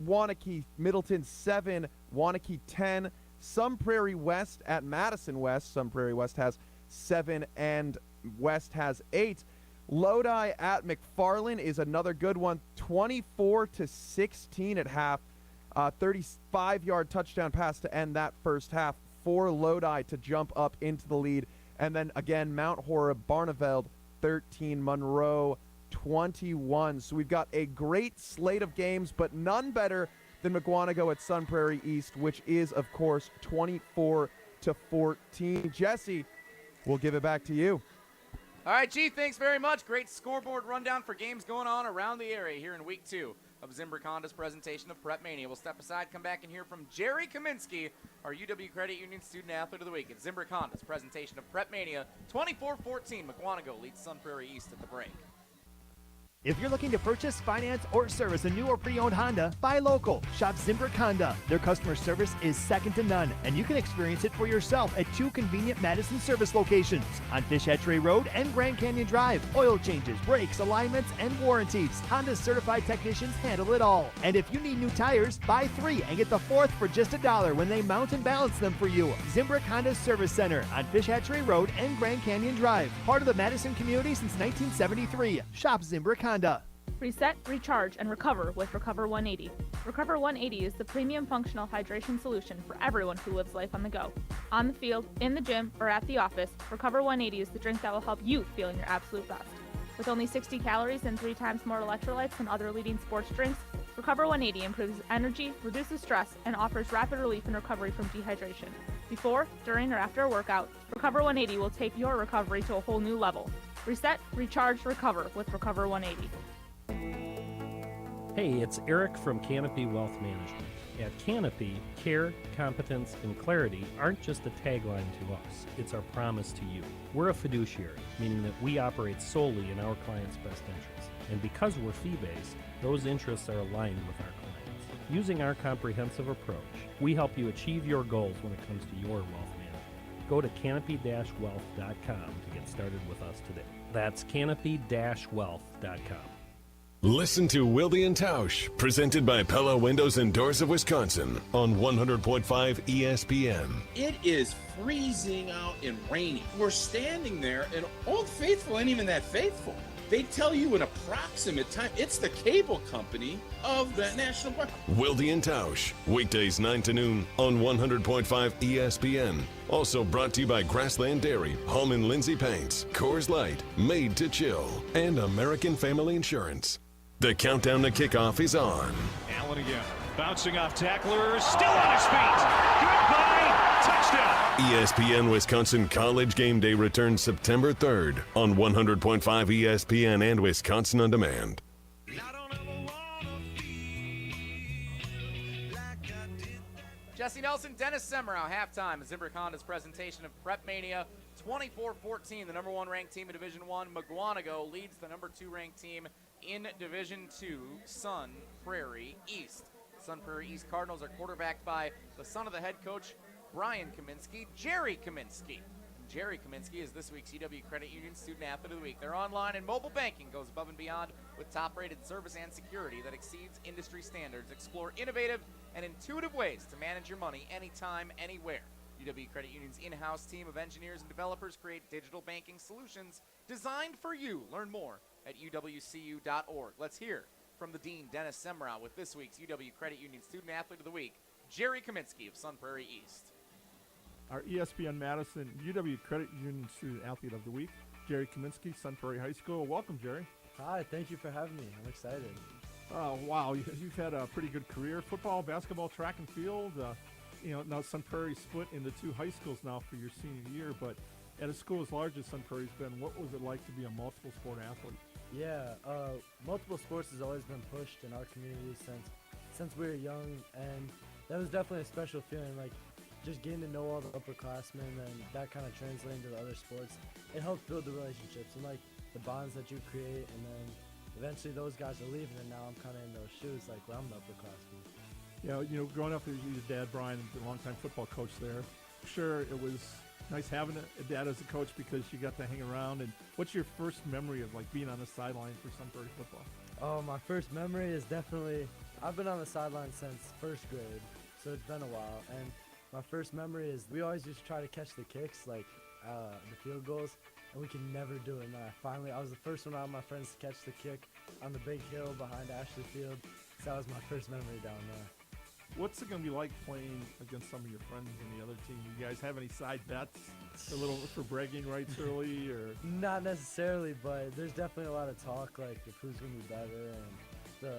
Waunakee. Middleton 7, Waunakee 10. Sun Prairie West at Madison West. Sun Prairie West has 7 and West has 8. Lodi at McFarland is another good one. 24-16 at half. 35-yard touchdown pass to end that first half for Lodi to jump up into the lead. And then again, Mount Horeb Barneveld 13, Monroe 21. So we've got a great slate of games, but none better than Mukwonago at Sun Prairie East, which is, of course, 24-14. Jesse, we'll give it back to you. All right, G, thanks very much. Great scoreboard rundown for games going on around the area here in Week 2 of Zimbrick Honda's presentation of PrepMania. We'll step aside, come back and hear from Jerry Kaminsky, our UW Credit Union Student Athlete of the Week. It's Zimbrick Honda's presentation of PrepMania. 24-14, Mukwonago leads Sun Prairie East at the break. If you're looking to purchase, finance, or service a new or pre-owned Honda, buy local. Shop Zimbrick Honda. Their customer service is second to none, and you can experience it for yourself at 2 convenient Madison service locations on Fish Hatchery Road and Grand Canyon Drive. Oil changes, brakes, alignments, and warranties. Honda's certified technicians handle it all. And if you need new tires, buy 3 and get the 4th for just $1 when they mount and balance them for you. Zimbrick Honda Service Center on Fish Hatchery Road and Grand Canyon Drive. Part of the Madison community since 1973. Shop Zimbrick Honda. Reset, recharge, and recover with Recover 180. Recover 180 is the premium functional hydration solution for everyone who lives life on the go. On the field, in the gym, or at the office, Recover 180 is the drink that will help you feel your absolute best. With only 60 calories and 3 times more electrolytes than other leading sports drinks, Recover 180 improves energy, reduces stress, and offers rapid relief and recovery from dehydration. Before, during, or after a workout, Recover 180 will take your recovery to a whole new level. Reset, recharge, recover with Recover 180. Hey, it's Eric from Canopy Wealth Management. At Canopy, care, competence, and clarity aren't just a tagline to us, it's our promise to you. We're a fiduciary, meaning that we operate solely in our clients' best interests. And because we're fee-based, those interests are aligned with our clients. Using our comprehensive approach, we help you achieve your goals when it comes to your wealth management. Go to canopy-wealth.com to get started with us today. That's canopy-wealth.com. Listen to Wilde and Tausch, presented by Pella Windows and Doors of Wisconsin on 100.5 ESPN. It is freezing out and raining. We're standing there, and Old Faithful ain't even that faithful. They tell you an approximate time. It's the cable company of the National Park. Wilde and Tausch, weekdays 9 to noon on 100.5 ESPN. Also brought to you by Grassland Dairy, Hallman Lindsay Paints, Coors Light, Made to Chill, and American Family Insurance. The countdown to kickoff is on. Allen again, bouncing off tacklers, still on his feet. Goodbye, touchdown. ESPN Wisconsin College Game Day returns September 3rd on 100.5 ESPN and Wisconsin On Demand. Jesse Nelson, Dennis Semrau, halftime. Zimbrick Honda's presentation of PrepMania. 24-14, the number 1 ranked team in Division I, Mukwonago, leads the number 2 ranked team in Division II, Sun Prairie East. Sun Prairie East Cardinals are quarterbacked by the son of the head coach, Brian Kaminsky, Jerry Kaminsky. Jerry Kaminsky is this week's UW Credit Union Student Athlete of the Week. Their online and mobile banking goes above and beyond with top-rated service and security that exceeds industry standards. Explore innovative and intuitive ways to manage your money anytime, anywhere. UW Credit Union's in-house team of engineers and developers create digital banking solutions designed for you. Learn more at uwcu.org. Let's hear from the Dean, Dennis Semrau, with this week's UW Credit Union Student Athlete of the Week, Jerry Kaminsky of Sun Prairie East. Our ESPN Madison UW Credit Union Student Athlete of the Week, Jerry Kaminsky, Sun Prairie High School. Welcome, Jerry. Hi, thank you for having me. I'm excited. Oh, wow. You've had a pretty good career. Football, basketball, track and field. Now Sun Prairie split into 2 high schools now for your senior year, but at a school as large as Sun Prairie's been, what was it like to be a multiple sport athlete? Yeah, multiple sports has always been pushed in our community since we were young, and that was definitely a special feeling, like just getting to know all the upperclassmen and that kind of translating to the other sports. It helped build the relationships and like the bonds that you create, and then eventually those guys are leaving, and now I'm kind of in those shoes, like where I'm the upperclassman. Yeah, growing up with your dad, Brian, a longtime football coach there, I'm sure it was nice having a dad as a coach because you got to hang around. And what's your first memory of like being on the sideline for Sun Prairie football? Oh, my first memory is definitely, I've been on the sideline since first grade, so it's been a while. And my first memory is we always used to try to catch the kicks, like the field goals, and we could never do it. And I was the first one out of my friends to catch the kick on the big hill behind Ashley Field. So that was my first memory down there. What's it going to be like playing against some of your friends in the other team? You guys have any side bets, a little for bragging rights early, or? Not necessarily, but there's definitely a lot of talk, like of who's going to be better and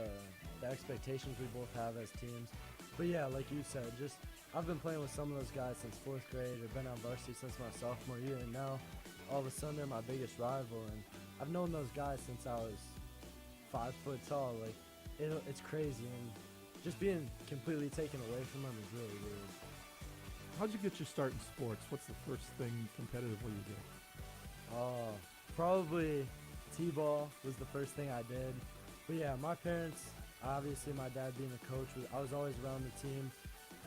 the expectations we both have as teams. But yeah, like you said, I've been playing with some of those guys since 4th grade, or been on varsity since my sophomore year, and now all of a sudden they're my biggest rival. And I've known those guys since I was 5 foot tall. Like it's crazy, and just being completely taken away from them is really weird. How'd you get your start in sports? What's the first thing competitively you did? Probably T-ball was the first thing I did. But yeah, my parents, obviously my dad being a coach, I was always around the team,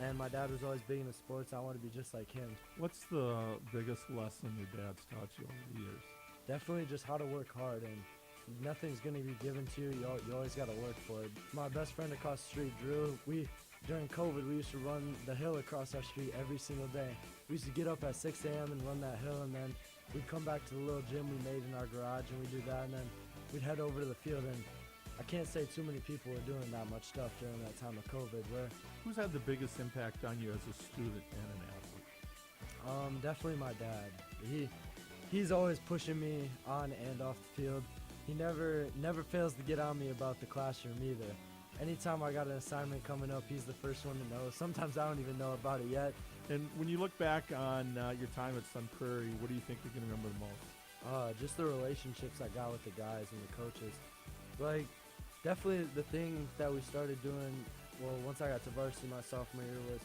and my dad was always big into sports. I wanted to be just like him. What's the biggest lesson your dad's taught you over the years? Definitely just how to work hard, and nothing's going to be given to you. You always got to work for it. My best friend across the street, Drew, during COVID, we used to run the hill across our street every single day. We used to get up at 6 a.m. and run that hill, and then we'd come back to the little gym we made in our garage, and we'd do that, and then we'd head over to the field. And I can't say too many people were doing that much stuff during that time of COVID. Who's had the biggest impact on you as a student and an athlete? Definitely my dad. He's always pushing me on and off the field. He never fails to get on me about the classroom either. Anytime I got an assignment coming up, he's the first one to know. Sometimes I don't even know about it yet. And when you look back on your time at Sun Prairie, what do you think you're going to remember the most? Just the relationships I got with the guys and the coaches. Like, definitely the thing that we started doing, well, once I got to varsity my sophomore year was,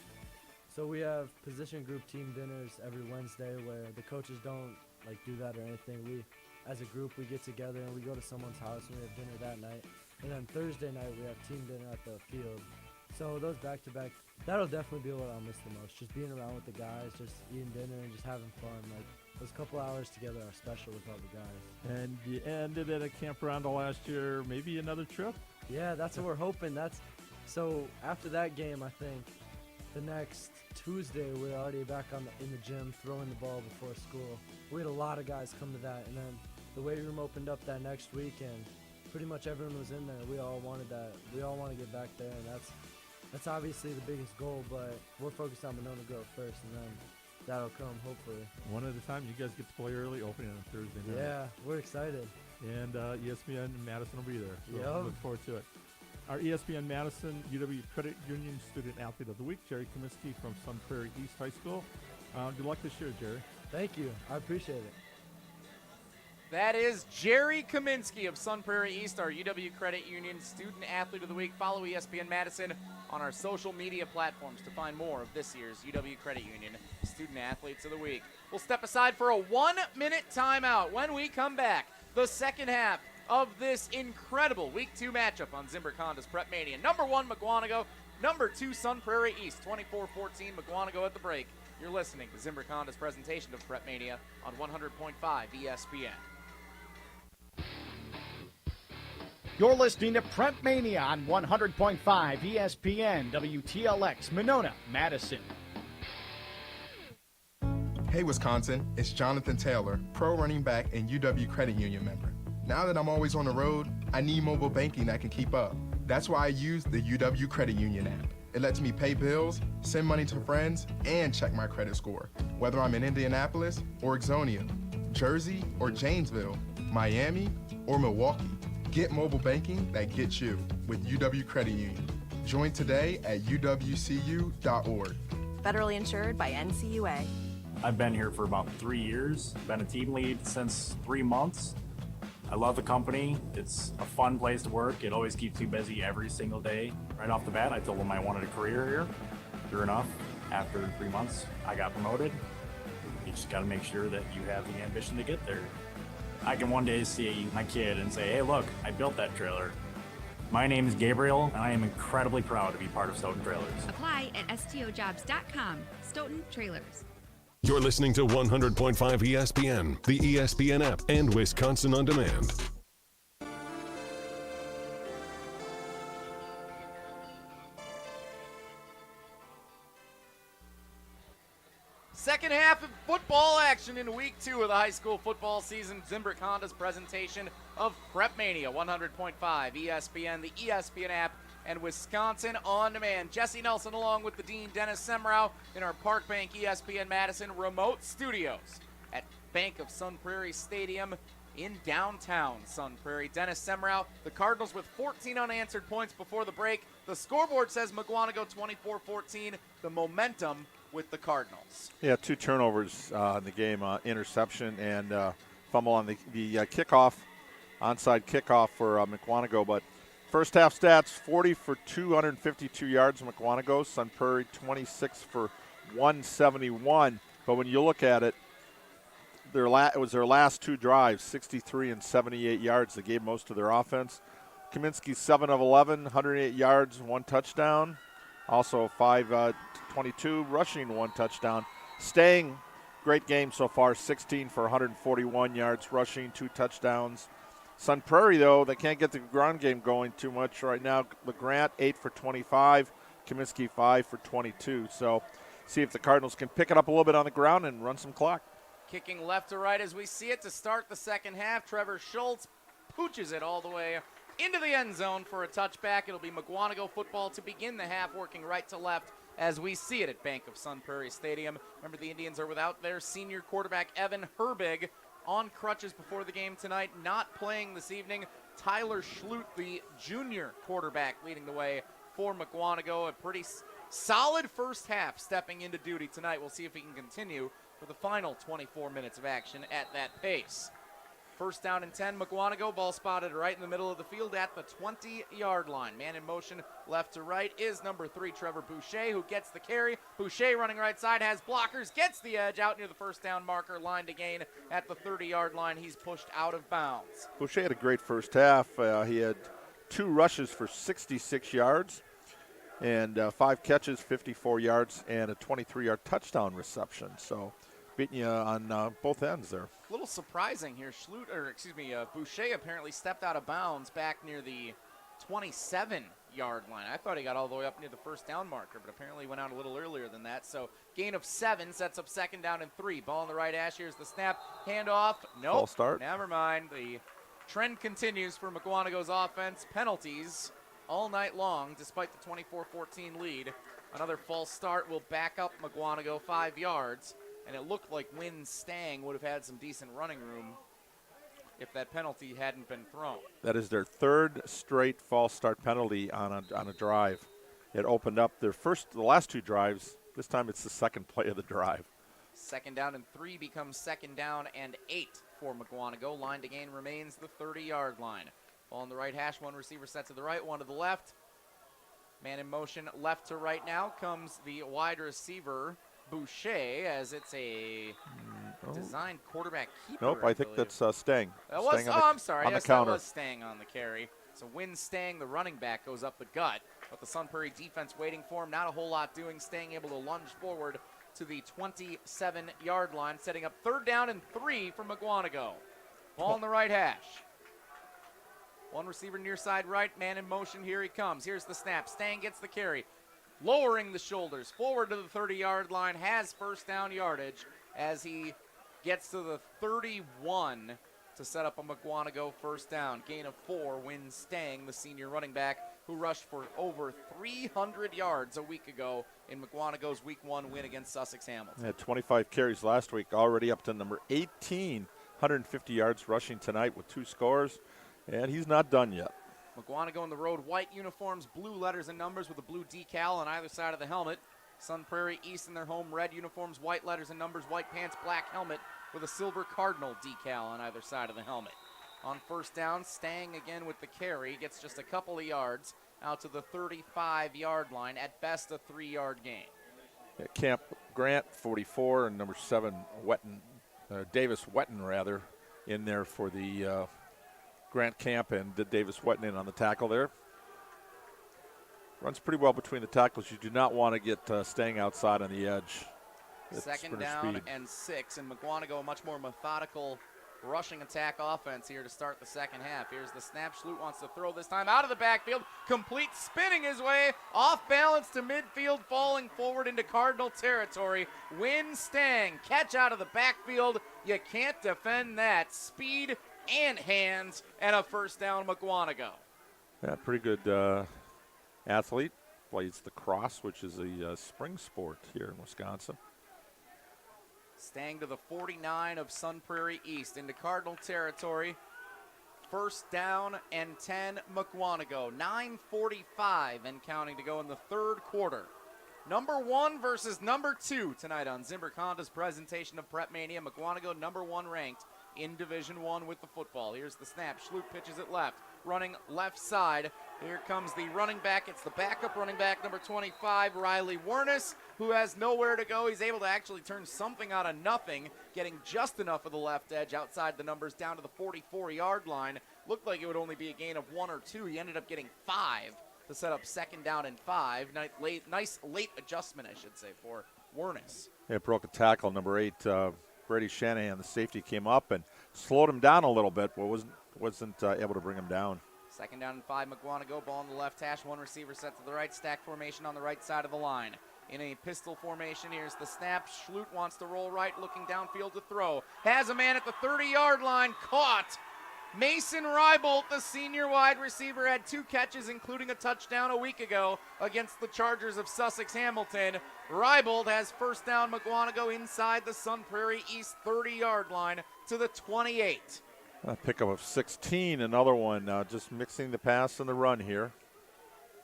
so we have position group team dinners every Wednesday where the coaches don't like do that or anything. We, as a group, we get together and we go to someone's house and we have dinner that night. And then Thursday night we have team dinner at the field. So those back-to-back, that'll definitely be what I'll miss the most. Just being around with the guys, just eating dinner and just having fun. Like, those couple hours together are special with all the guys. And you ended at a Camp Ronda last year. Maybe another trip? Yeah, that's what we're hoping. So after that game, I think the next Tuesday we're already back in the gym throwing the ball before school. We had a lot of guys come to that, and then the weight room opened up that next week, and pretty much everyone was in there. We all wanted that. We all want to get back there, and that's obviously the biggest goal. But we're focused on Monona Grove first, and then that'll come hopefully. One at a time. You guys get to play early, opening on Thursday night. Yeah, we're excited. And ESPN Madison will be there. So Yep. Look forward to it. Our ESPN Madison UW Credit Union Student Athlete of the Week, Jerry Kaminsky from Sun Prairie East High School. Good luck this year, Jerry. Thank you. I appreciate it. That is Jerry Kaminsky of Sun Prairie East, our UW Credit Union Student Athlete of the Week. Follow ESPN Madison on our social media platforms to find more of this year's UW Credit Union Student Athletes of the Week. We'll step aside for a 1-minute timeout. When we come back, the second half of this incredible Week 2 matchup on Zimbrick Honda's PrepMania. Number 1, Mukwonago. Number 2, Sun Prairie East. 24-14, Mukwonago at the break. You're listening to Zimbrick Honda's presentation of PrepMania on 100.5 ESPN. You're listening to PrepMania on 100.5 ESPN, WTLX, Monona, Madison. Hey Wisconsin, it's Jonathan Taylor, pro running back and UW Credit Union member. Now that I'm always on the road, I need mobile banking that can keep up. That's why I use the UW Credit Union app. It lets me pay bills, send money to friends, and check my credit score, whether I'm in Indianapolis or Ixonia, Jersey or Janesville, Miami or Milwaukee. Get mobile banking that gets you with UW Credit Union. Join today at uwcu.org. Federally insured by NCUA. I've been here for about 3 years. Been a team lead since 3 months. I love the company. It's a fun place to work. It always keeps me busy every single day. Right off the bat, I told them I wanted a career here. Sure enough, after 3 months, I got promoted. You just got to make sure that you have the ambition to get there. I can one day see my kid and say, hey, look, I built that trailer. My name is Gabriel, and I am incredibly proud to be part of Stoughton Trailers. Apply at stojobs.com. Stoughton Trailers. You're listening to 100.5 ESPN, the ESPN app, and Wisconsin On Demand. Second half of football action in Week 2 of the high school football season. Zimbrick Honda's presentation of PrepMania, 100.5 ESPN, the ESPN app, and Wisconsin On Demand. Jesse Nelson along with the Dean Dennis Semrau in our Park Bank ESPN Madison remote studios at Bank of Sun Prairie Stadium in downtown Sun Prairie. Dennis Semrau, the Cardinals with 14 unanswered points before the break. The scoreboard says Mukwonago 24-14. The momentum with the Cardinals. Yeah, 2 turnovers in the game, interception and fumble on the kickoff, onside kickoff for Mukwonago. But first half stats, 40 for 252 yards, Mukwonago. Sun Prairie 26 for 171. But when you look at it, it was their last 2 drives, 63 and 78 yards. They gave most of their offense. Kaminsky 7 of 11, 108 yards, 1 touchdown. Also 5-22 rushing, 1 touchdown. Staying, great game so far, 16 for 141 yards rushing, 2 touchdowns. Sun Prairie, though, they can't get the ground game going too much right now. LeGrant, 8 for 25. Kaminsky, 5 for 22. So see if the Cardinals can pick it up a little bit on the ground and run some clock. Kicking left to right as we see it to start the second half. Trevor Schultz pooches it all the way into the end zone for a touchback. It'll be Mukwonago football to begin the half, working right to left as we see it at Bank of Sun Prairie Stadium. Remember, the Indians are without their senior quarterback, Evan Herbig, on crutches before the game tonight, not playing this evening. Tyler Schlute, the junior quarterback, leading the way for Mukwonago. A pretty solid first half stepping into duty tonight. We'll see if he can continue for the final 24 minutes of action at that pace. First down and 10, Mukwonago, ball spotted right in the middle of the field at the 20-yard line. Man in motion left to right is number 3, Trevor Boucher, who gets the carry. Boucher running right side, has blockers, gets the edge out near the first down marker, line to gain at the 30-yard line. He's pushed out of bounds. Boucher had a great first half. He had 2 rushes for 66 yards. and 5 catches, 54 yards, and a 23-yard touchdown reception. So beating you on both ends there. A little surprising here. Boucher apparently stepped out of bounds back near the 27-yard line. I thought he got all the way up near the first down marker, but apparently went out a little earlier than that. So gain of 7 sets up 2nd down and 3. Ball on the right hash. Here's the snap. Handoff. Nope. False start. Never mind. The trend continues for Mukwonago's offense. Penalties all night long, despite the 24-14 lead. Another false start will back up Mukwonago 5 yards, and it looked like Wynn Stang would have had some decent running room if that penalty hadn't been thrown. That is their 3rd straight false start penalty on a drive. It opened up the last 2 drives. This time it's the 2nd play of the drive. 2nd down and 3 becomes 2nd down and 8 for Mukwonago. Line to gain remains the 30-yard line. Ball on the right hash, 1 receiver set to the right, 1 to the left. Man in motion left to right now comes the wide receiver, Boucher, as it's a designed quarterback keeper. Nope, I think that's Stang. I'm sorry. On yes, the counter. that was Stang on the carry. So Wynn Stang, the running back, goes up the gut. But the Sun Prairie defense waiting for him. Not a whole lot doing. Stang able to lunge forward to the 27-yard line, setting up 3rd down and 3 for Mukwonago. Ball on the right hash. 1 receiver near side right, man in motion, here he comes. Here's the snap, Stang gets the carry. Lowering the shoulders, forward to the 30-yard line, has 1st down yardage as he gets to the 31 to set up a Mukwonago 1st down. Gain of 4, Wynn Stang, the senior running back, who rushed for over 300 yards a week ago in Mukwonago's Week 1 win against Sussex Hamilton. Had 25 carries last week, already up to number 18. 150 yards rushing tonight with 2 scores. And he's not done yet. Mukwonago on the road, white uniforms, blue letters and numbers with a blue decal on either side of the helmet. Sun Prairie East in their home, red uniforms, white letters and numbers, white pants, black helmet with a silver cardinal decal on either side of the helmet. On 1st down, Stang again with the carry, gets just a couple of yards out to the 35-yard line, at best a 3-yard gain. Camp Grant, 44, and number 7, Davis Wetton, in there for the Grant Camp, and Davis Wetton in on the tackle there. Runs pretty well between the tackles. You do not want to get Stang outside on the edge. 2nd down and 6, and Mukwonago a much more methodical rushing attack offense here to start the 2nd half. Here's the snap. Schlute wants to throw this time out of the backfield. Complete, spinning his way off balance to midfield, falling forward into Cardinal territory. Wynn Stang, catch out of the backfield. You can't defend that. Speed and hands, and a 1st down Mukwonago. Yeah, pretty good athlete. Plays the cross, which is a spring sport here in Wisconsin. Stang to the 49 of Sun Prairie East into Cardinal territory. 1st down and 10 Mukwonago. 9:45 and counting to go in the 3rd quarter. Number 1 versus number 2 tonight on Zimbrick Honda's presentation of PrepMania. Mukwonago number 1 ranked in Division 1 with the football. Here's the snap. Schlute pitches it left. Running left side. Here comes the running back. It's the backup running back, number 25, Riley Wernes, who has nowhere to go. He's able to actually turn something out of nothing, getting just enough of the left edge outside the numbers down to the 44-yard line. Looked like it would only be a gain of 1 or 2. He ended up getting 5 to set up 2nd down and 5. Nice late adjustment, I should say, for Wernes. Yeah, broke a tackle. Number 8, Brady Shanahan, the safety, came up and slowed him down a little bit, but wasn't able to bring him down. 2nd down and 5, Mukwonago. Ball on the left hash. 1 receiver set to the right. Stack formation on the right side of the line. In a pistol formation, here's the snap. Schlute wants to roll right, looking downfield to throw. Has a man at the 30-yard line. Caught. Mason Rybolt, the senior wide receiver, had 2 catches, including a touchdown a week ago against the Chargers of Sussex Hamilton. Rybolt has 1st down Mukwonago inside the Sun Prairie East 30-yard line to the 28. A pickup of 16, another one, just mixing the pass and the run here.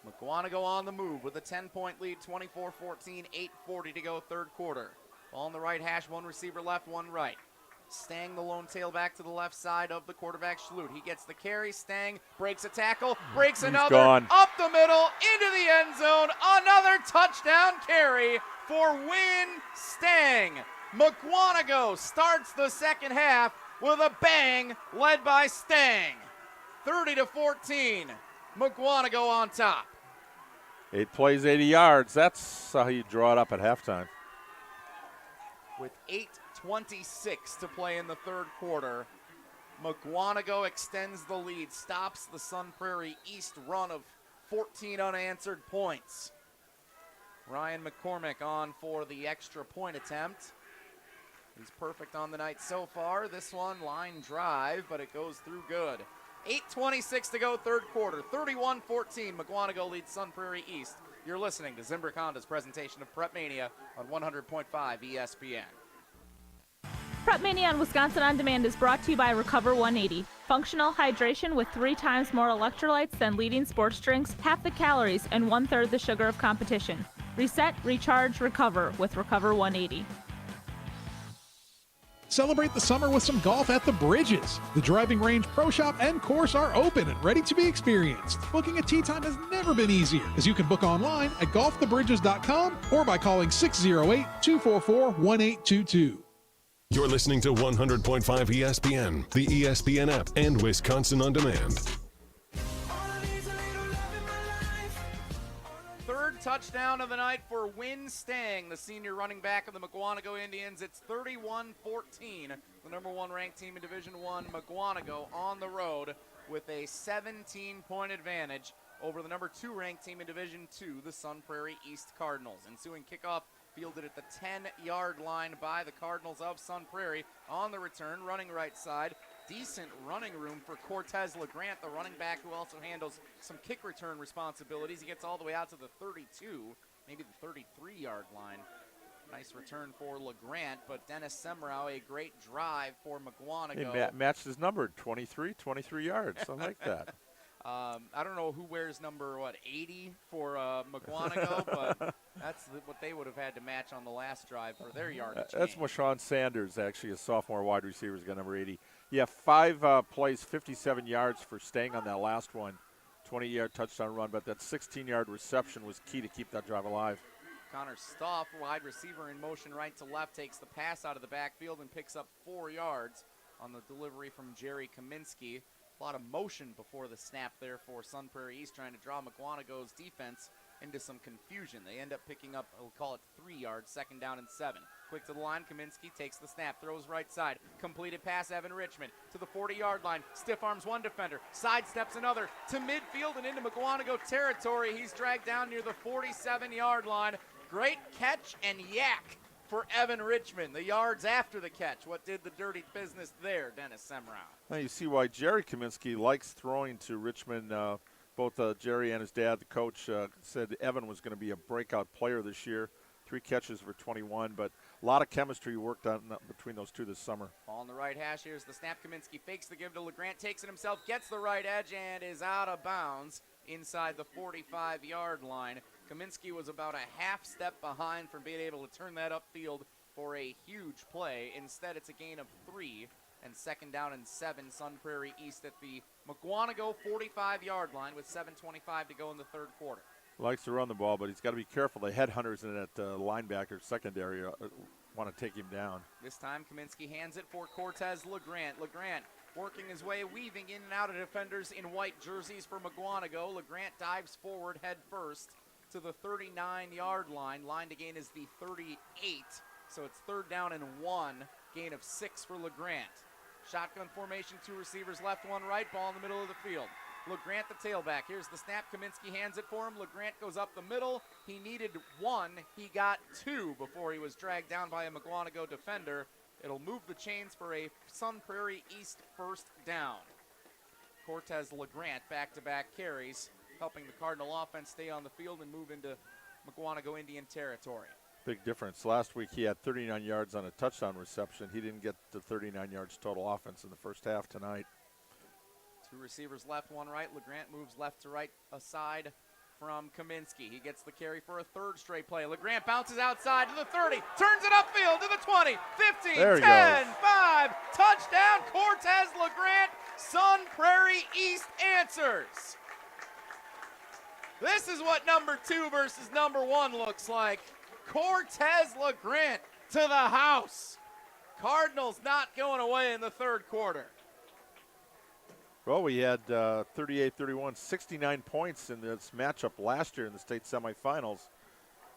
Mukwonago on the move with a 10-point lead, 24-14, 8:40 to go, 3rd quarter. Ball on the right hash, 1 receiver left, 1 right. Stang, the lone tailback, to the left side of the quarterback, Schlute. He gets the carry. Stang breaks a tackle, breaks another, gone. Up the middle, into the end zone. Another touchdown carry for Wynn Stang. Mukwonago starts the 2nd half with a bang, led by Stang. 30-14, Mukwonago on top. 8 plays, 80 yards. That's how you draw it up at halftime. With 8:26 to play in the third quarter, Mukwonago extends the lead, stops the Sun Prairie East run of 14 unanswered points. Ryan McCormick on for the extra point attempt. He's perfect on the night so far. This one, line drive, but it goes through good. 8:26 to go, third quarter. 31-14, Mukwonago leads Sun Prairie East. You're listening to Zimbrick Honda's presentation of PrepMania on 100.5 ESPN. PrepMania on Wisconsin On Demand is brought to you by Recover 180. Functional hydration with 3 times more electrolytes than leading sports drinks, half the calories, and 1/3 the sugar of competition. Reset, recharge, recover with Recover 180. Celebrate the summer with some golf at the Bridges. The driving range, pro shop, and course are open and ready to be experienced. Booking a tee time has never been easier, as you can book online at golfthebridges.com or by calling 608-244-1822. You're listening to 100.5 ESPN, the ESPN app, and Wisconsin On Demand. Third touchdown of the night for Win Stang, the senior running back of the Mukwonago Indians. It's 31-14. The number 1 ranked team in Division I, Mukwonago, on the road with a 17-point advantage over the number 2 ranked team in Division II, the Sun Prairie East Cardinals. Ensuing kickoff fielded at the 10-yard line by the Cardinals of Sun Prairie. On the return, running right side. Decent running room for Cortez LeGrant, the running back who also handles some kick return responsibilities. He gets all the way out to the 32, maybe the 33-yard line. Nice return for LeGrant, but Dennis Semrau, a great drive for Mukwonago. He matched his number, 23 yards. I like that. I don't know who wears number, 80 for Mukwonago, but that's what they would have had to match on the last drive for their yardage. That's Marshawn Sanders, actually, a sophomore wide receiver, has got number 80. Yeah, 5 plays, 57 yards for Stang on that last one. 20-yard touchdown run, but that 16-yard reception was key to keep that drive alive. Connor Stoff, wide receiver in motion right to left, takes the pass out of the backfield and picks up 4 yards on the delivery from Jerry Kaminsky. A lot of motion before the snap there for Sun Prairie East, trying to draw Mukwonago's defense into some confusion. They end up picking up, we'll call it 3 yards, 2nd down and 7. Quick to the line, Kaminsky takes the snap, throws right side. Completed pass, Evan Richmond to the 40-yard line. Stiff arms one defender, sidesteps another to midfield and into Mukwonago territory. He's dragged down near the 47-yard line. Great catch and yak for Evan Richmond. The yards after the catch. What did the dirty business there, Dennis Semrau? Now you see why Jerry Kaminsky likes throwing to Richmond. Both Jerry and his dad, the coach, said Evan was going to be a breakout player this year. 3 catches for 21, but a lot of chemistry worked on between those two this summer. Ball on the right hash. Here's the snap. Kaminsky fakes the give to LeGrant, takes it himself, gets the right edge, and is out of bounds inside the 45-yard line. Kaminsky was about a half step behind from being able to turn that upfield for a huge play. Instead, it's a gain of 3, and 2nd down and 7, Sun Prairie East at the Mukwonago 45-yard line with 7:25 to go in the third quarter. Likes to run the ball, but he's got to be careful. The headhunters in that linebacker secondary want to take him down. This time, Kaminsky hands it for Cortez LeGrant. LeGrant working his way, weaving in and out of defenders in white jerseys for Mukwonago. LeGrant dives forward head first to the 39-yard line. Line to gain is the 38, so it's 3rd down and 1, gain of 6 for LeGrant. Shotgun formation, 2 receivers left, 1 right, ball in the middle of the field. LeGrant the tailback. Here's the snap. Kaminsky hands it for him. LeGrant goes up the middle. He needed 1. He got 2 before he was dragged down by a Mukwonago defender. It'll move the chains for a Sun Prairie East 1st down. Cortez LeGrant back-to-back carries, helping the Cardinal offense stay on the field and move into Mukwonago Indian territory. Big difference. Last week he had 39 yards on a touchdown reception. He didn't get to 39 yards total offense in the first half tonight. 2 receivers left, 1 right. LeGrant moves left to right aside from Kaminsky. He gets the carry for a 3rd straight play. LeGrant bounces outside to the 30, turns it upfield to the 20, 15, 10, 5. Touchdown, Cortez LeGrant. Sun Prairie East answers. This is what number 2 versus number 1 looks like. Cortez LeGrant to the house. Cardinals not going away in the third quarter. Well, we had 38-31, 69 points in this matchup last year in the state semifinals.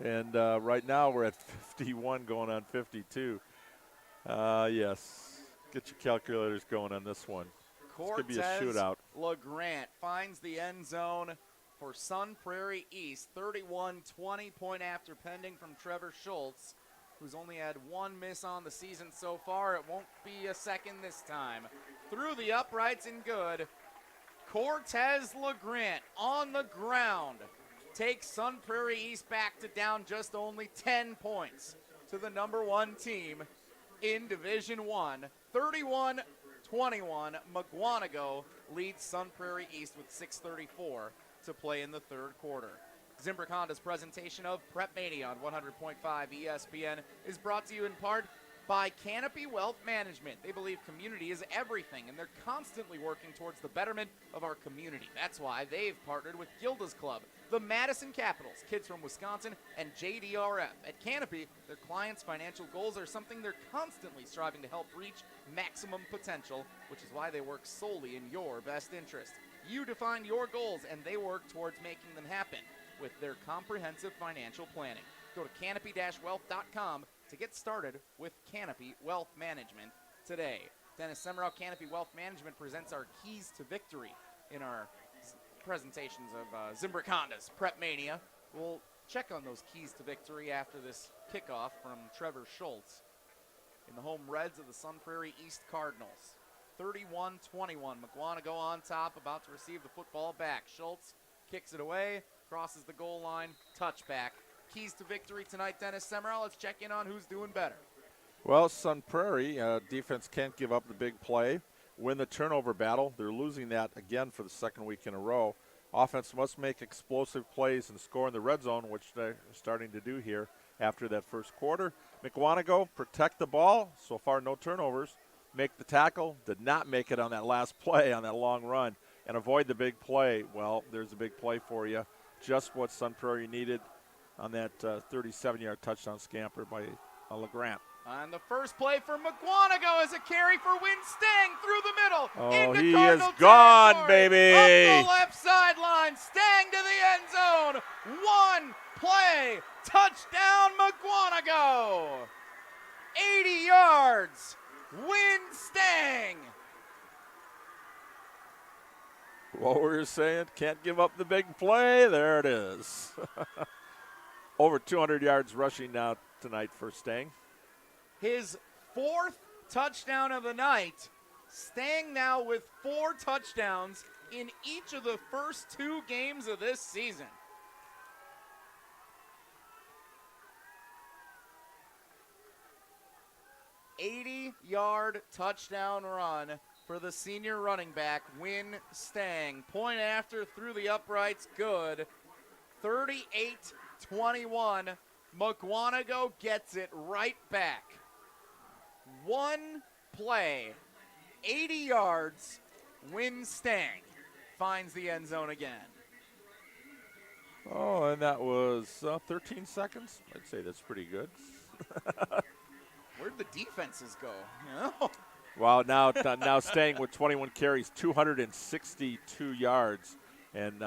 And right now we're at 51 going on 52. Yes, get your calculators going on this one. This could be a shootout. LeGrant finds the end zone for Sun Prairie East. 31-20, point after pending from Trevor Schultz, who's only had one miss on the season so far. It won't be a second this time. Through the uprights and good. Cortez LeGrant on the ground takes Sun Prairie East back to down just only 10 points to the number 1 team in Division 1. 31-21, Mukwonago leads Sun Prairie East with 6:34 to play in the third quarter. Zimbrick Honda's presentation of PrepMania on 100.5 ESPN is brought to you in part by Canopy Wealth Management. They believe community is everything, and they're constantly working towards the betterment of our community. That's why they've partnered with Gilda's Club, the Madison Capitals, Kids from Wisconsin, and JDRF. At Canopy, their clients' financial goals are something they're constantly striving to help reach maximum potential, which is why they work solely in your best interest. You define your goals, and they work towards making them happen with their comprehensive financial planning. Go to canopy-wealth.com to get started with Canopy Wealth Management today. Dennis Semrau, Canopy Wealth Management, presents our keys to victory in our presentations of Zimbrick Honda's PrepMania. We'll check on those keys to victory after this kickoff from Trevor Schultz in the home Reds of the Sun Prairie East Cardinals. 31-21, Mukwonago on top, about to receive the football back. Schultz kicks it away, crosses the goal line, touchback. Keys to victory tonight, Dennis Semrau. Let's check in on who's doing better. Well, Sun Prairie defense can't give up the big play, win the turnover battle. They're losing that again for the second week in a row. Offense must make explosive plays and score in the red zone, which they're starting to do here after that first quarter. Mukwonago protect the ball. So far, no turnovers. Make the tackle. Did not make it on that last play on that long run. And avoid the big play. Well, there's a big play for you. Just what Sun Prairie needed on that 37-yard touchdown scamper by LeGrant. And the first play for Mukwonago is a carry for Win Stang through the middle. Oh, into he Cardinal is gone, territory. baby. Up the left sideline, Stang to the end zone. One play, touchdown Mukwonago. 80 yards, Win Stang. What were you saying? Can't give up the big play. There it is. Over 200 yards rushing now tonight for Stang. His fourth touchdown of the night. Stang now with 4 touchdowns in each of the first 2 games of this season. '80-yard touchdown run for the senior running back, Win Stang. Point after through the uprights, good. 38-21. Mukwonago gets it right back. One play, 80 yards, Win Stang finds the end zone again. Oh, and that was 13 seconds. I'd say that's pretty good. Where'd the defenses go? You know? Wow, now Stang with 21 carries, 262 yards, and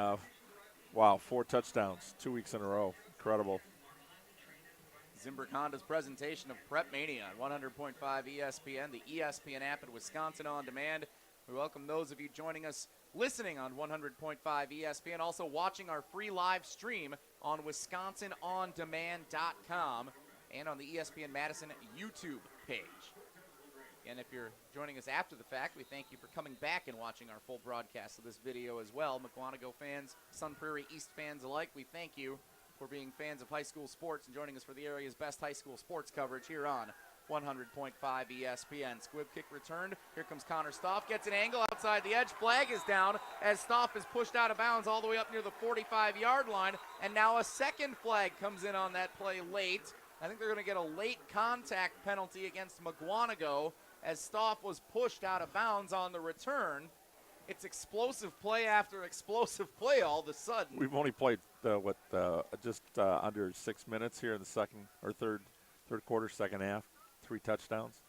wow, 4 touchdowns, 2 weeks in a row. Incredible. Zimbrick Honda's presentation of PrepMania on 100.5 ESPN, the ESPN app in Wisconsin On Demand. We welcome those of you joining us listening on 100.5 ESPN, also watching our free live stream on WisconsinOnDemand.com and on the ESPN Madison YouTube page. And if you're joining us after the fact, we thank you for coming back and watching our full broadcast of this video as well. Mukwonago fans, Sun Prairie East fans alike, we thank you for being fans of high school sports and joining us for the area's best high school sports coverage here on 100.5 ESPN. Squib kick returned. Here comes Connor Stoff. Gets an angle outside the edge. Flag is down as Stoff is pushed out of bounds all the way up near the 45-yard line. And now a second flag comes in on that play late. I think they're going to get a late contact penalty against Mukwonago as Stoff was pushed out of bounds on the return. It's explosive play after explosive play all of a sudden. We've only played just under 6 minutes here in the second or third quarter, second half. 3 touchdowns.